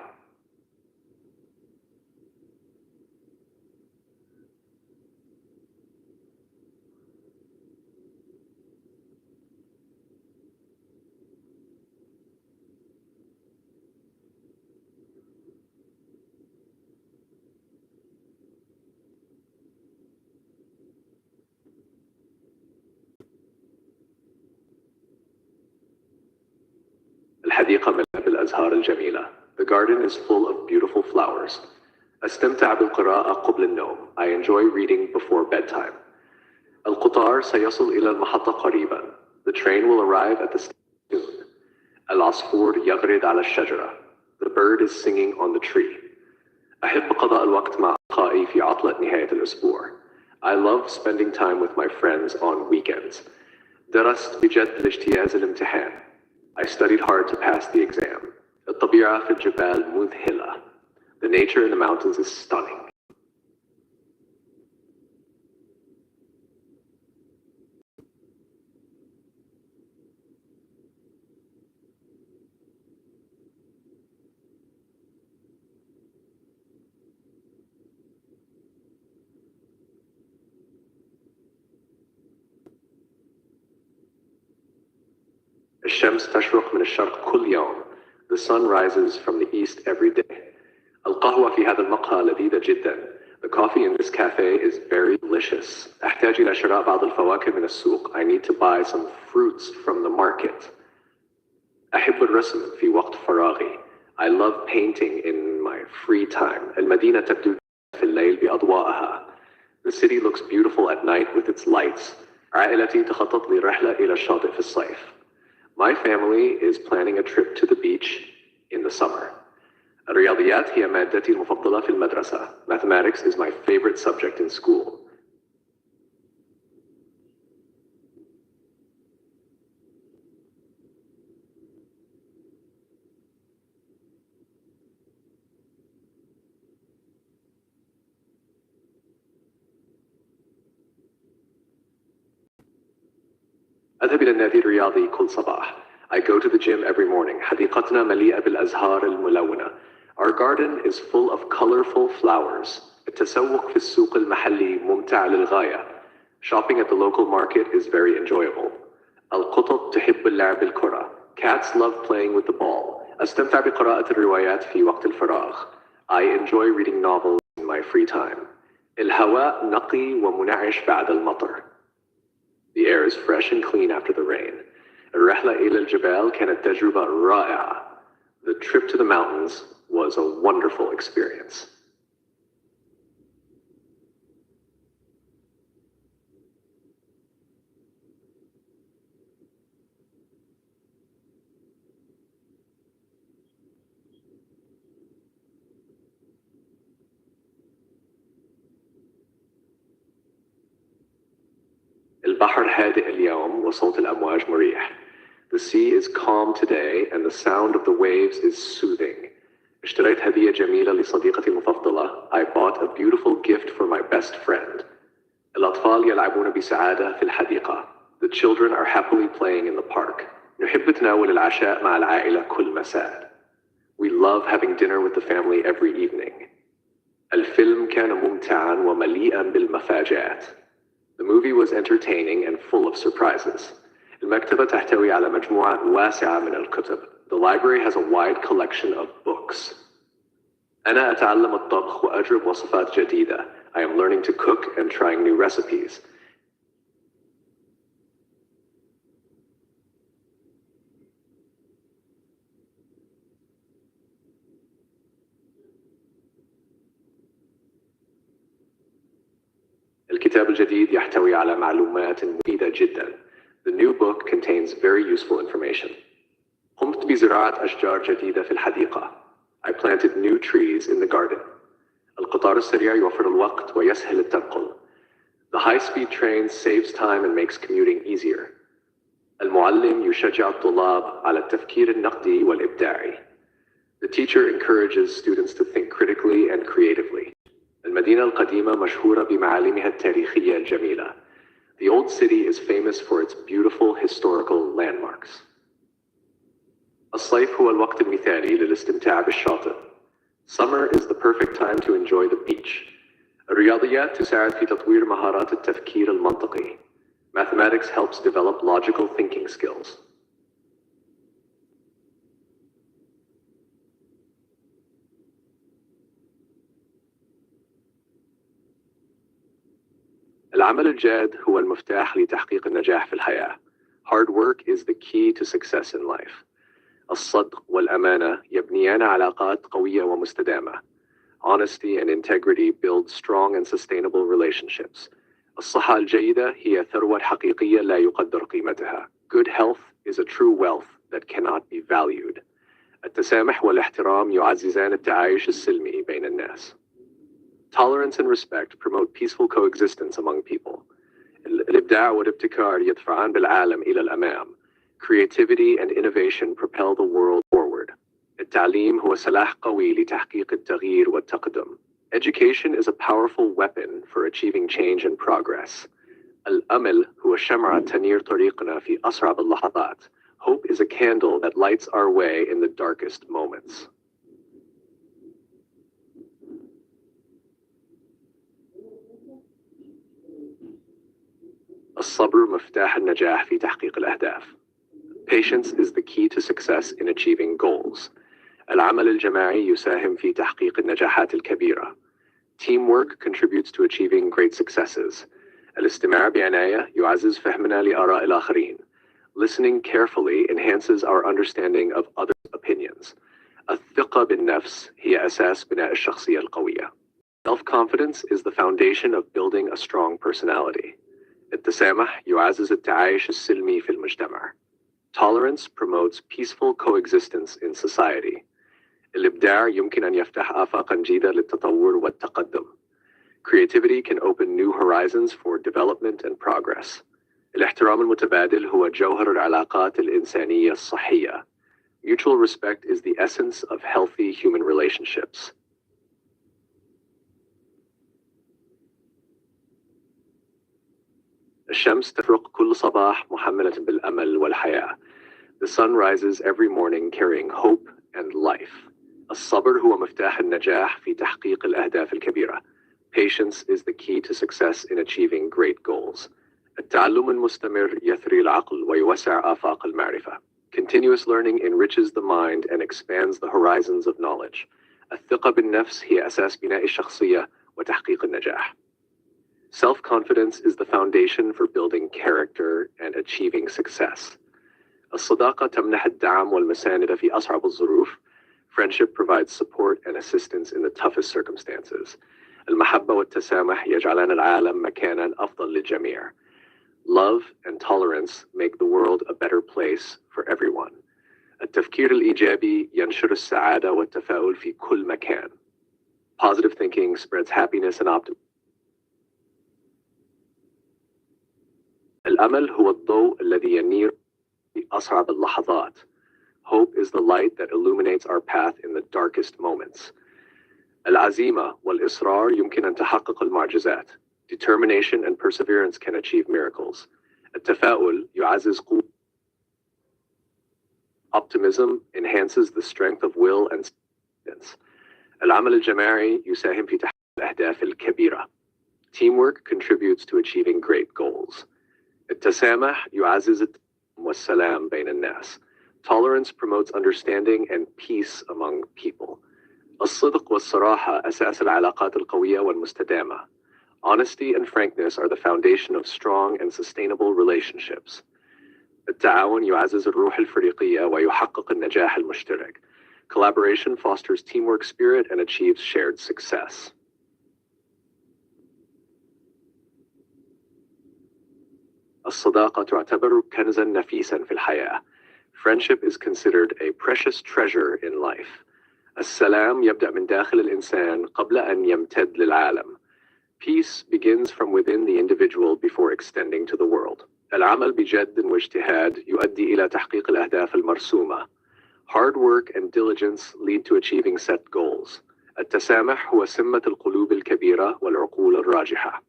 الحديقة مليئة بالأزهار الجميلة. The garden is full of beautiful flowers. أستمتع بالقراءة قبل النوم. I enjoy reading before bedtime. القطار سيصل إلى المحطة قريبا. The train will arrive at the station soon. العصفور يغرد على الشجرة. The bird is singing on the tree. أحب قضاء الوقت مع أصدقائي في عطلة نهاية الأسبوع. I love spending time with my friends on weekends. درست بجد لاجتياز الامتحان. I studied hard to pass the exam. الطبيعة في الجبال مذهلة. The nature in the mountains is stunning. الشمس تشرق من الشرق كل يوم. The sun rises from the east every day. القهوة في هذا المقهى لذيذة جدا. The coffee in this cafe is very delicious. أحتاج إلى شراء بعض الفواكه من السوق. I need to buy some fruits from the market. أحب الرسم في وقت فراغي. I love painting in my free time. المدينة تبدو في الليل بأضوائها. The city looks beautiful at night with its lights. عائلتي تخطط لرحلة إلى الشاطئ في الصيف. My family is planning a trip to the beach in the summer. الرياضيات هي مادتي المفضلة في المدرسة. Mathematics is my favorite subject in school. أذهب إلى النادي الرياضي كل صباح. I go to the gym every morning. حديقتنا مليئة بالأزهار الملونة. Our garden is full of colorful flowers. التسوق في السوق المحلي ممتع للغاية. Shopping at the local market is very enjoyable. القطط تحب اللعب بالكرة. Cats love playing with the ball. أستمتع بقراءة الروايات في وقت الفراغ. I enjoy reading novels in my free time. الهواء نقي ومنعش بعد المطر. The air is fresh and clean after the rain. الرحلة إلى الجبال كانت تجربة رائعة. The trip to the mountains was a wonderful experience. البحر هادئ اليوم وصوت الأمواج مريح. The sea is calm today and the sound of the waves is soothing. اشتريت هدية جميلة لصديقتي المفضلة. I bought a beautiful gift for my best friend. الأطفال يلعبون بسعادة في الحديقة. The children are happily playing in the park. نحب تناول العشاء مع العائلة كل مساء. We love having dinner with the family every evening. الفيلم كان ممتعاً ومليئاً بالمفاجآت. The movie was entertaining and full of surprises. المكتبة تحتوي على مجموعة واسعة من الكتب. The library has a wide collection of books. أنا أتعلم الطبخ وأجرب وصفات جديدة. I am learning to cook and trying new recipes. الكتاب الجديد يحتوي على معلومات مفيدة جدا. The new book contains very useful information. قمت بزراعة أشجار جديدة في الحديقة. I planted new trees in the garden. القطار السريع يوفر الوقت ويسهل التنقل. The high-speed train saves time and makes commuting easier. المعلم يشجع الطلاب على التفكير النقدي والإبداعي. The teacher encourages students to think critically and creatively. المدينة القديمة مشهورة بمعالمها التاريخية الجميلة. The old city is famous for its beautiful historical landmarks. الصيف هو الوقت المثالي للاستمتاع بالشاطئ. Summer is the perfect time to enjoy the beach. الرياضيات تساعد في تطوير مهارات التفكير المنطقي. Mathematics helps develop logical thinking skills. العمل الجاد هو المفتاح لتحقيق النجاح في الحياة. Hard work is the key to success in life. الصدق والأمانة يبنيان علاقات قوية ومستدامة. Honesty and integrity build strong and sustainable relationships. الصحة الجيدة هي ثروة حقيقية لا يقدر قيمتها. Good health is a true wealth that cannot be valued. التسامح والاحترام يعززان التعايش السلمي بين الناس. Tolerance and respect promote peaceful coexistence among people. الإبداع والابتكار يدفعان بالعالم إلى الأمام. Creativity and innovation propel the world forward. التعليم هو سلاح قوي لتحقيق التغيير والتقدم. Education is a powerful weapon for achieving change and progress. الأمل هو شمعة تنير طريقنا في أصعب اللحظات. Hope is a candle that lights our way in the darkest moments. الصبر مفتاح النجاح في تحقيق الأهداف. Patience is the key to success in achieving goals. العمل الجماعي يساهم في تحقيق النجاحات الكبيرة. Teamwork contributes to achieving great successes. الاستماع بعناية يعزز فهمنا لآراء الآخرين. Listening carefully enhances our understanding of others' opinions. الثقة بالنفس هي أساس بناء الشخصية القوية. Self-confidence is the foundation of building a strong personality. التسامح يعزز التعايش السلمي في المجتمع. Tolerance promotes peaceful coexistence in society. الإبداع يمكن أن يفتح آفاقاً جديدة للتطور والتقدم. Creativity can open new horizons for development and progress. الاحترام المتبادل هو جوهر العلاقات الإنسانية الصحية. Mutual respect is the essence of healthy human relationships. الشمس تفرق كل صباح محملة بالأمل والحياة. The sun rises every morning carrying hope and life. الصبر هو مفتاح النجاح في تحقيق الأهداف الكبيرة. Patience is the key to success in achieving great goals. التعلم المستمر يثري العقل ويوسع آفاق المعرفة. Continuous learning enriches the mind and expands the horizons of knowledge. الثقة بالنفس هي أساس بناء الشخصية وتحقيق النجاح. Self-confidence is the foundation for building character and achieving success. الصداقة تمنح الدعم والمساندة في أصعب الظروف. Friendship provides support and assistance in the toughest circumstances. المحبة والتسامح يجعلان العالم مكانا أفضل للجميع. Love and tolerance make the world a better place for everyone. التفكير الإيجابي ينشر السعادة والتفاؤل في كل مكان. Positive thinking spreads happiness and optimism. الأمل هو الضوء الذي ينير في أصعب اللحظات. Hope is the light that illuminates our path in the darkest moments. العزيمة والإصرار يمكن أن تحقق المعجزات. Determination and perseverance can achieve miracles. التفاؤل يعزز قوة. Optimism enhances the strength of will and confidence. العمل الجماعي يساهم في تحقيق الأهداف الكبيرة. Teamwork contributes to achieving great goals. التسامح يعزز والسلام بين الناس. Tolerance promotes understanding and peace among people. الصدق والصراحة أساس العلاقات القوية والمستدامة. Honesty and frankness are the foundation of strong and sustainable relationships. التعاون يعزز الروح الفريقية ويحقق النجاح المشترك. Collaboration fosters teamwork spirit and achieves shared success. الصداقة تعتبر كنزاً نفيساً في الحياة. Friendship is considered a precious treasure in life. السلام يبدأ من داخل الإنسان قبل أن يمتد للعالم. Peace begins from within the individual before extending to the world. العمل بجد واجتهاد يؤدي إلى تحقيق الأهداف المرسومة. Hard work and diligence lead to achieving set goals. التسامح هو سمة القلوب الكبيرة والعقول الراجحة.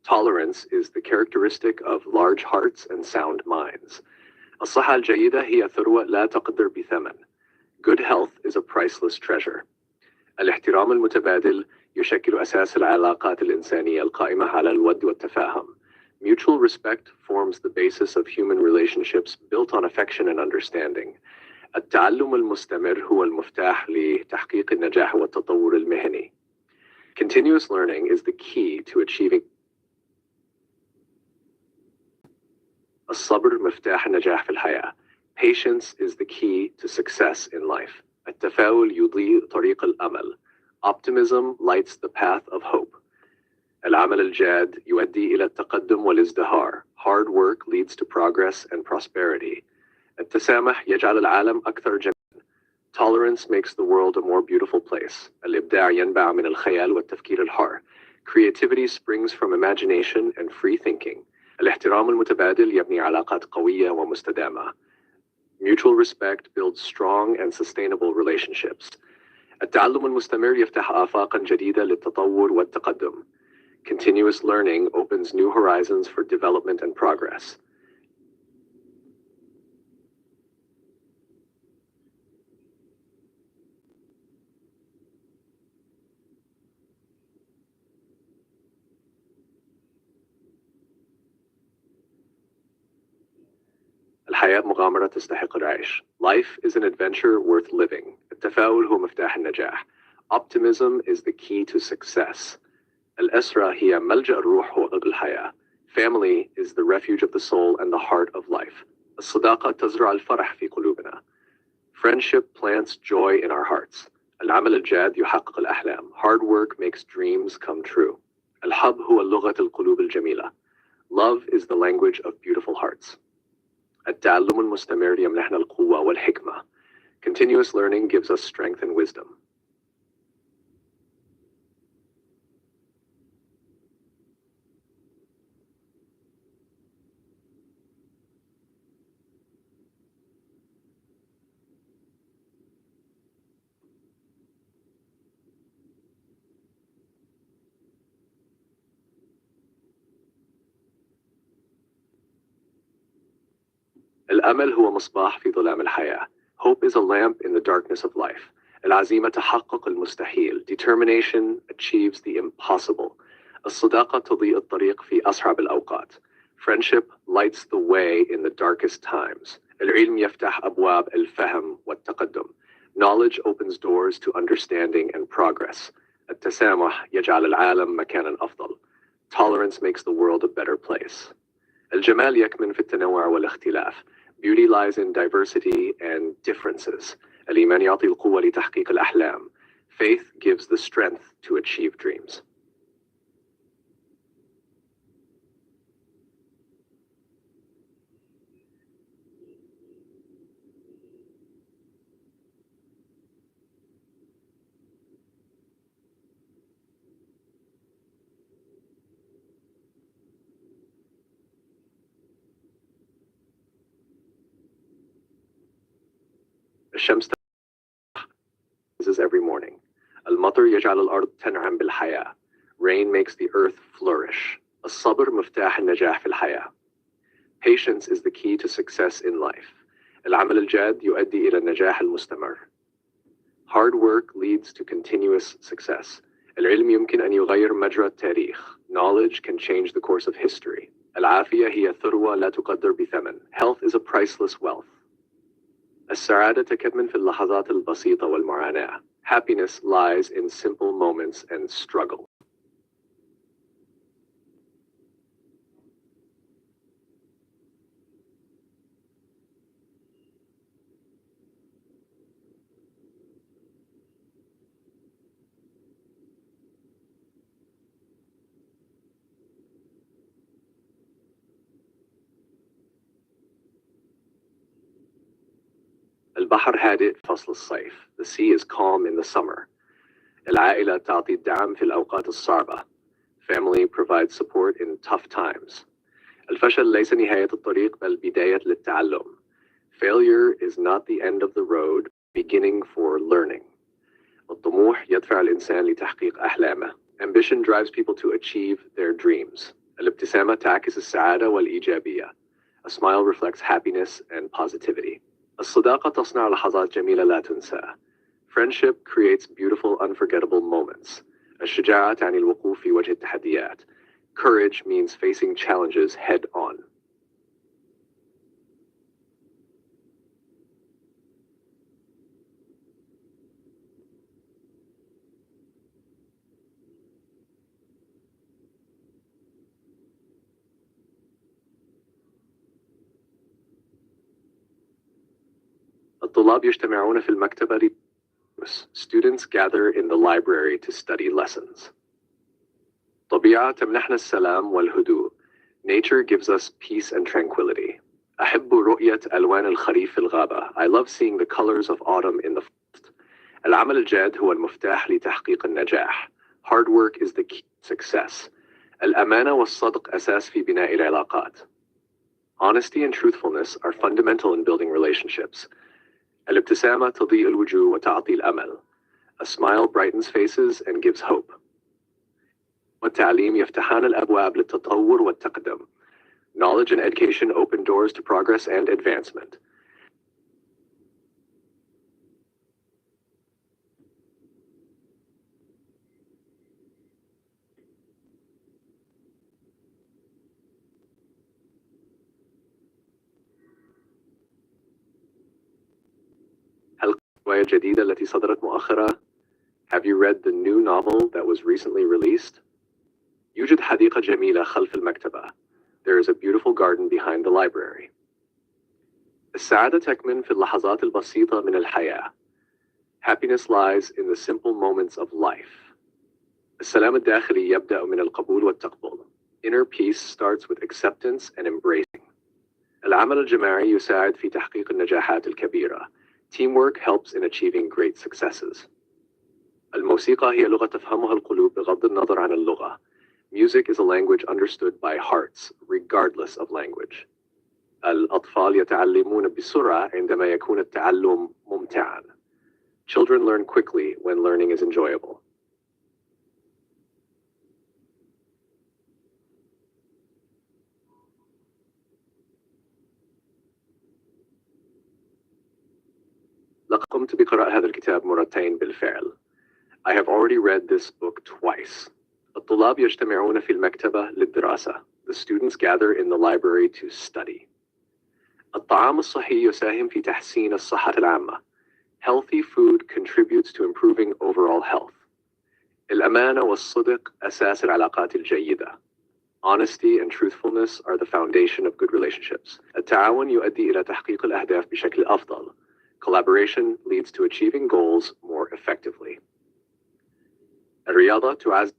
Tolerance is the characteristic of large hearts and sound minds. الصحة الجيدة هي ثروة لا تقدر بثمن. Good health is a priceless treasure. الاحترام المتبادل يشكل أساس العلاقات الإنسانية القائمة على الود والتفاهم. Mutual respect forms the basis of human relationships built on affection and understanding. التعلم المستمر هو المفتاح لتحقيق النجاح والتطور المهني. Continuous learning is the key to achieving. الصبر مفتاح النجاح في الحياة. Patience is the key to success in life. التفاؤل يضيء طريق الأمل. Optimism lights the path of hope. العمل الجاد يؤدي إلى التقدم والازدهار. Hard work leads to progress and prosperity. التسامح يجعل العالم أكثر جميلا. Tolerance makes the world a more beautiful place. الإبداع ينبع من الخيال والتفكير الحر. Creativity springs from imagination and free thinking. الاحترام المتبادل يبني علاقات قوية ومستدامة. Mutual respect builds strong and sustainable relationships. التعلم المستمر يفتح آفاقا جديدة للتطور والتقدم. Continuous learning opens new horizons for development and progress. الحياة مغامرة تستحق العيش. Life is an adventure worth living. التفاؤل هو مفتاح النجاح. Optimism is the key to success. الأسرة هي ملجأ الروح وقلب الحياة. Family is the refuge of the soul and the heart of life. الصداقة تزرع الفرح في قلوبنا. Friendship plants joy in our hearts. العمل الجاد يحقق الأحلام. Hard work makes dreams come true. الحب هو لغة القلوب الجميلة. Love is the language of beautiful hearts. التعلم المستمر يمنحنا القوة والحكمة. Continuous learning gives us strength and wisdom. الأمل هو مصباح في ظلام الحياة. Hope is a lamp in the darkness of life. العزيمة تحقق المستحيل. Determination achieves the impossible. الصداقة تضيء الطريق في أصعب الأوقات. Friendship lights the way in the darkest times. العلم يفتح أبواب الفهم والتقدم. Knowledge opens doors to understanding and progress. التسامح يجعل العالم مكانا أفضل. Tolerance makes the world a better place. الجمال يكمن في التنوع والاختلاف. Beauty lies in diversity and differences. الإيمان يعطي القوة لتحقيق الأحلام. Faith gives the strength to achieve dreams. الشمس rises every morning. المطر يجعل الأرض تنعم بالحياة. Rain makes the earth flourish. الصبر مفتاح النجاح في الحياة. Patience is the key to success in life. العمل الجاد يؤدي إلى النجاح المستمر. Hard work leads to continuous success. العلم يمكن أن يغير مجرى التاريخ. Knowledge can change the course of history. العافية هي ثروة لا تقدر بثمن. Health is a priceless wealth. السعادة تكمن في اللحظات البسيطة والمعاناة. Happiness lies in simple moments and struggle. البحر هادئ في فصل الصيف. The sea is calm in the summer. العائلة تعطي الدعم في الأوقات الصعبة. Family provides support in tough times. الفشل ليس نهاية الطريق بل بداية للتعلم. Failure is not the end of the road, beginning for learning. الطموح يدفع الإنسان لتحقيق أحلامه. Ambition drives people to achieve their dreams. الابتسامة تعكس السعادة والإيجابية. A smile reflects happiness and positivity. الصداقة تصنع لحظات جميلة لا تنسى. Friendship creates beautiful, unforgettable moments. الشجاعة تعني الوقوف في وجه التحديات. Courage means facing challenges head on. الطلاب يجتمعون في المكتبة. Students gather in the library to study lessons. طبيعة تمنحنا السلام والهدوء. Nature gives us peace and tranquility. أحب رؤية ألوان الخريف في الغابة. I love seeing the colors of autumn in the forest. العمل الجاد هو المفتاح لتحقيق النجاح. Hard work is the key to success. الأمانة والصدق أساس في بناء العلاقات. Honesty and truthfulness are fundamental in building relationships. الابتسامة تضيء الوجوه وتعطي الأمل. A smile brightens faces and gives hope. والتعليم يفتحان الأبواب للتطور والتقدم. Knowledge and education open doors to progress and advancement. هل الرواية الجديدة التي صدرت مؤخرا؟ Have you read the new novel that was recently released? يوجد حديقة جميلة خلف المكتبة. There is a beautiful garden behind the library. السعادة تكمن في اللحظات البسيطة من الحياة. Happiness lies in the simple moments of life. السلام الداخلي يبدأ من القبول والتقبل. Inner peace starts with acceptance and embracing. العمل الجماعي يساعد في تحقيق النجاحات الكبيرة. Teamwork helps in achieving great successes. الموسيقى هي لغة تفهمها القلوب بغض النظر عن اللغة. Music is a language understood by hearts, regardless of language. الأطفال يتعلمون بسرعة عندما يكون التعلم ممتعاً. Children learn quickly when learning is enjoyable. لقد قمت بقراءة هذا الكتاب مرتين بالفعل. I have already read this book twice. الطلاب يجتمعون في المكتبة للدراسة. The students gather in the library to study. الطعام الصحي يساهم في تحسين الصحة العامة. Healthy food contributes to improving overall health. الأمانة والصدق أساس العلاقات الجيدة. Honesty and truthfulness are the foundation of good relationships. التعاون يؤدي إلى تحقيق الأهداف بشكل أفضل. Collaboration leads to achieving goals more effectively. الرياضة تعزز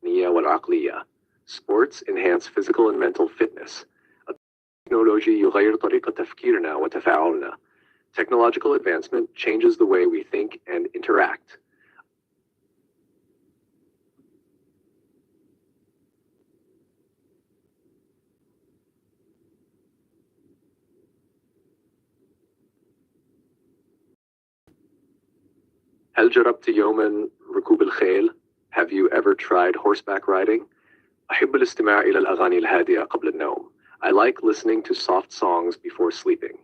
الذهنية والعقلية. Sports enhance physical and mental fitness. التكنولوجيا يغير طريقة تفكيرنا وتفاعلنا. Technological advancement changes the way we think and interact. هل جربت يوما ركوب الخيل؟ Have you ever tried horseback riding? أحب الاستماع إلى الأغاني الهادئة قبل النوم. I like listening to soft songs before sleeping.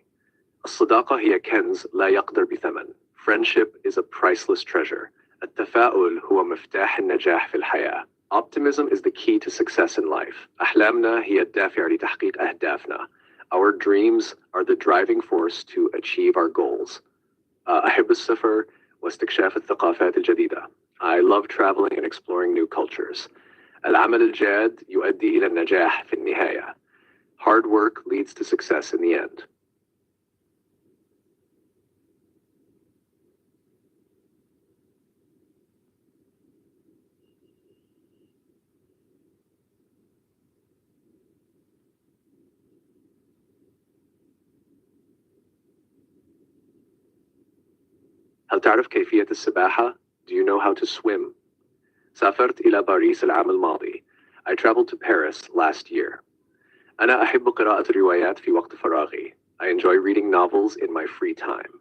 الصداقة هي كنز لا يقدر بثمن. Friendship is a priceless treasure. التفاؤل هو مفتاح النجاح في الحياة. Optimism is the key to success in life. أحلامنا هي الدافع لتحقيق أهدافنا. Our dreams are the driving force to achieve our goals. أحب السفر واستكشاف الثقافات الجديدة. I love traveling and exploring new cultures. العمل الجاد يؤدي إلى النجاح في النهاية. Hard work leads to success in the end. هل تعرف كيفية السباحة؟ Do you know how to swim? سافرت إلى باريس العام الماضي. I traveled to Paris last year. أنا أحب قراءة الروايات في وقت فراغي. I enjoy reading novels in my free time.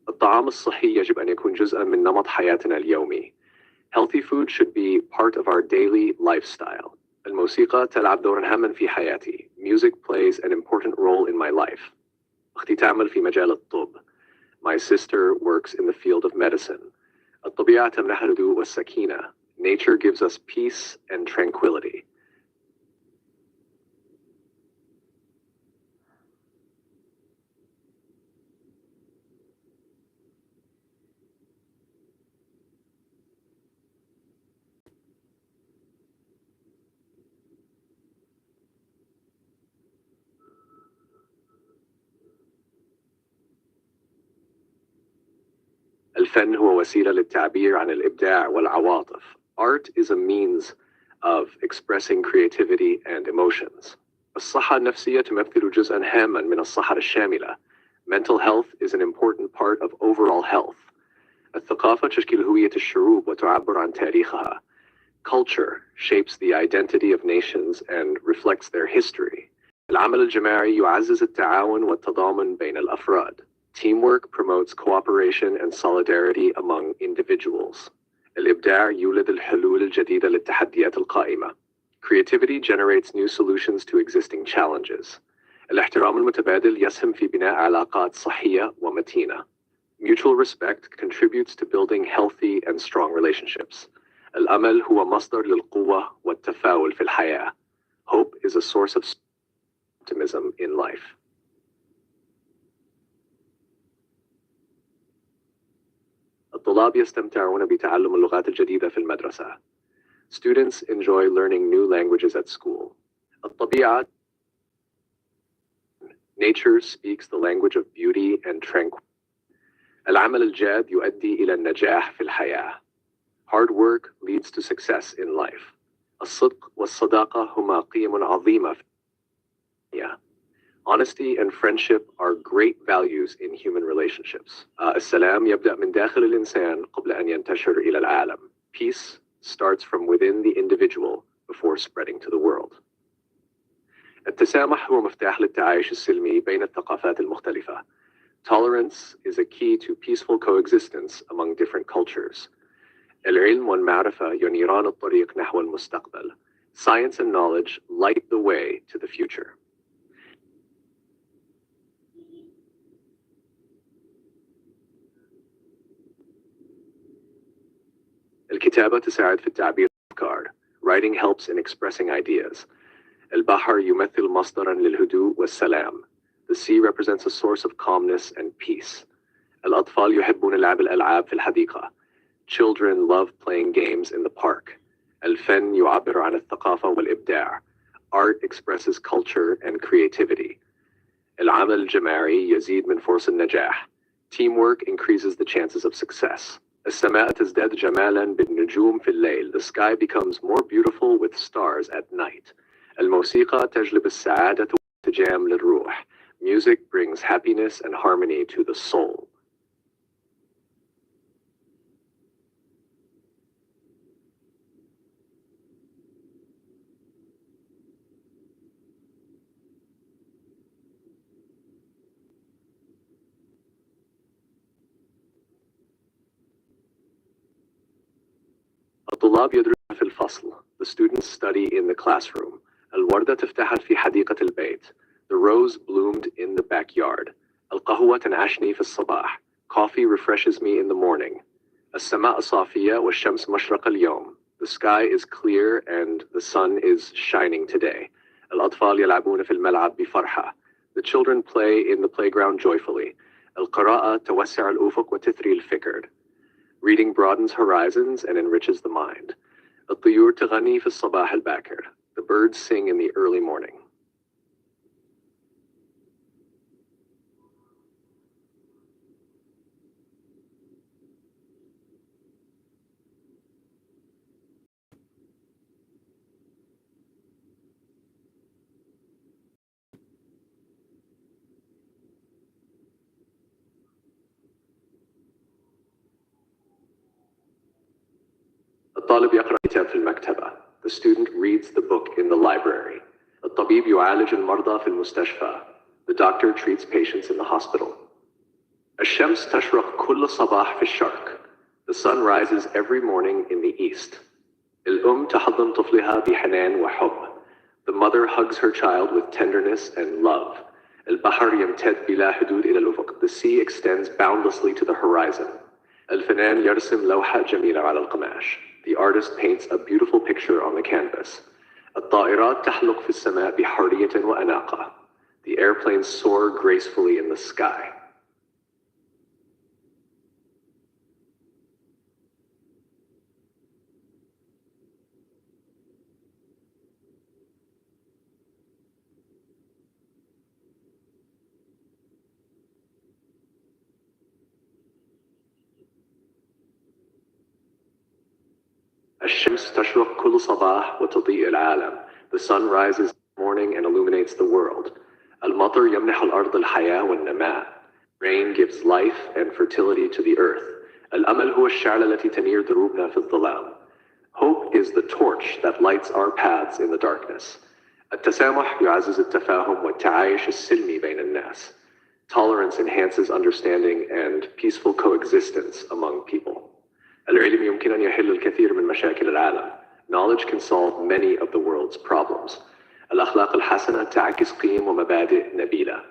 الطعام الصحي يجب أن يكون جزءاً من نمط حياتنا اليومي. Healthy food should be part of our daily lifestyle. الموسيقى تلعب دورا هاما في حياتي. Music plays an important role in my life. أختي تعمل في مجال الطب. My sister works in the field of medicine. الطبيعة تمنح الهدوء والسكينة. Nature gives us peace and tranquility. الفن هو وسيلة للتعبير عن الإبداع والعواطف. Art is a means of expressing creativity and emotions. الصحة النفسية تمثل جزءاً هاماً من الصحة الشاملة. Mental health is an important part of overall health. الثقافة تشكل هوية الشعوب وتعبر عن تاريخها. Culture shapes the identity of nations and reflects their history. العمل الجماعي يعزز التعاون والتضامن بين الأفراد. Teamwork promotes cooperation and solidarity among individuals. الإبداع يولد الحلول الجديدة للتحديات القائمة. Creativity generates new solutions to existing challenges. الاحترام المتبادل يسهم في بناء علاقات صحية ومتينة. Mutual respect contributes to building healthy and strong relationships. الأمل هو مصدر للقوة والتفاؤل في الحياة. Hope is a source of optimism in life. الطلاب يستمتعون بتعلم اللغات الجديدة في المدرسة. Students enjoy learning new languages at school. الطبيعة. Nature speaks the language of beauty and tranquility. العمل الجاد يؤدي إلى النجاح في الحياة. Hard work leads to success in life. الصدق والصداقة هما قيم عظيمة في الحياة. Honesty and friendship are great values in human relationships. السلام يبدأ من داخل الإنسان قبل أن ينتشر إلى العالم. Peace starts from within the individual before spreading to the world. التسامح هو مفتاح للتعايش السلمي بين الثقافات المختلفة. Tolerance is a key to peaceful coexistence among different cultures. العلم والمعرفة ينيران الطريق نحو المستقبل. Science and knowledge light the way to the future. الكتابة تساعد في التعبير عن الأفكار. Writing helps in expressing ideas. البحر يمثل مصدرا للهدوء والسلام. The sea represents a source of calmness and peace. الأطفال يحبون لعب الألعاب في الحديقة. Children love playing games in the park. الفن يعبر عن الثقافة والإبداع. Art expresses culture and creativity. العمل الجماعي يزيد من فرص النجاح. Teamwork increases the chances of success. السماء تزداد جمالا بالنجوم في الليل. The sky becomes more beautiful with stars at night. الموسيقى تجلب السعادة والانسجام للروح. Music brings happiness and harmony to the soul. الطلاب يدرسون في الفصل. The students study in the classroom. الوردة تفتحت في حديقة البيت. The rose bloomed in the backyard. القهوة تنعشني في الصباح. Coffee refreshes me in the morning. السماء صافية والشمس مشرقة اليوم. The sky is clear and the sun is shining today. الأطفال يلعبون في الملعب بفرحة. The children play in the playground joyfully. القراءة توسع الأفق وتثري الفكر. Reading broadens horizons and enriches the mind. الطيور تغني في الصباح الباكر. The birds sing in the early morning. الطالب يقرأ كتاب في المكتبة. The student reads the book in the library. الطبيب يعالج المرضى في المستشفى. The doctor treats patients in the hospital. الشمس تشرق كل صباح في الشرق. The sun rises every morning in the east. الأم تحضن طفلها بحنان وحب. The mother hugs her child with tenderness and love. البحر يمتد بلا حدود إلى الأفق. The sea extends boundlessly to the horizon. الفنان يرسم لوحة جميلة على القماش. The artist paints a beautiful picture on the canvas. الطائرات تحلق في السماء بحرية وأناقة. The airplanes soar gracefully in the sky. الشمس تشرق كل صباح وتضيء العالم. The sun rises in the morning and illuminates the world. المطر يمنح الأرض الحياة والنماء. Rain gives life and fertility to the earth. الأمل هو الشعلة التي تنير دروبنا في الظلام. Hope is the torch that lights our paths in the darkness. التسامح يعزز التفاهم والتعايش السلمي بين الناس. Tolerance enhances understanding and peaceful coexistence among people. العلم يمكن أن يحل الكثير من مشاكل العالم. Knowledge can solve many of the world's problems. الأخلاق الحسنة تعكس قيم ومبادئ نبيلة.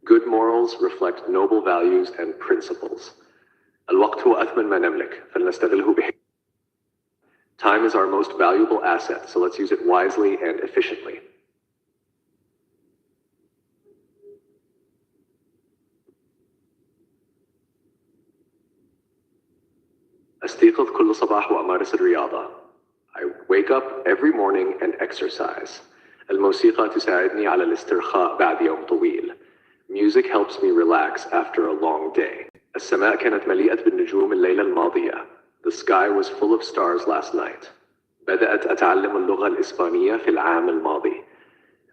Good morals reflect noble values and principles. الوقت هو أثمن ما نملك، فلنستغله بحكمة. Time is our most valuable asset, so let's use it wisely and efficiently. أستيقظ كل صباح وأمارس الرياضة. I wake up every morning and exercise. الموسيقى تساعدني على الاسترخاء بعد يوم طويل. Music helps me relax after a long day. السماء كانت مليئة بالنجوم الليلة الماضية. The sky was full of stars last night. بدأت أتعلم اللغة الإسبانية في العام الماضي.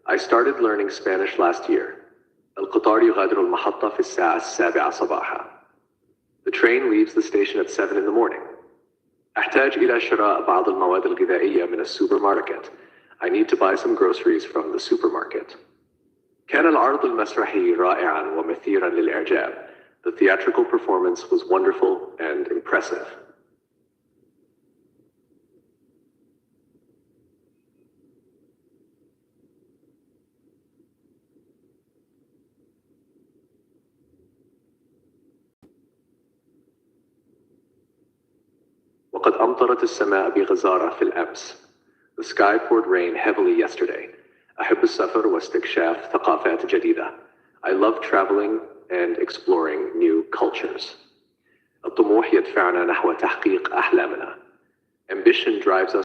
I started learning Spanish last year. القطار يغادر المحطة في الساعة 7 صباحا. The train leaves the station at 7 in the morning. أحتاج إلى شراء بعض المواد الغذائية من السوبر ماركت. I need to buy some groceries from the supermarket. كان العرض المسرحي رائعاً ومثيراً للإعجاب. The theatrical performance was wonderful and impressive. وقد لقد أمطرت السماء بغزارة في الأمس. The sky poured rain heavily yesterday. أحب السفر واستكشاف ثقافات جديدة. I love traveling and exploring new cultures. الطموح يدفعنا نحو تحقيق أحلامنا. Ambition drives us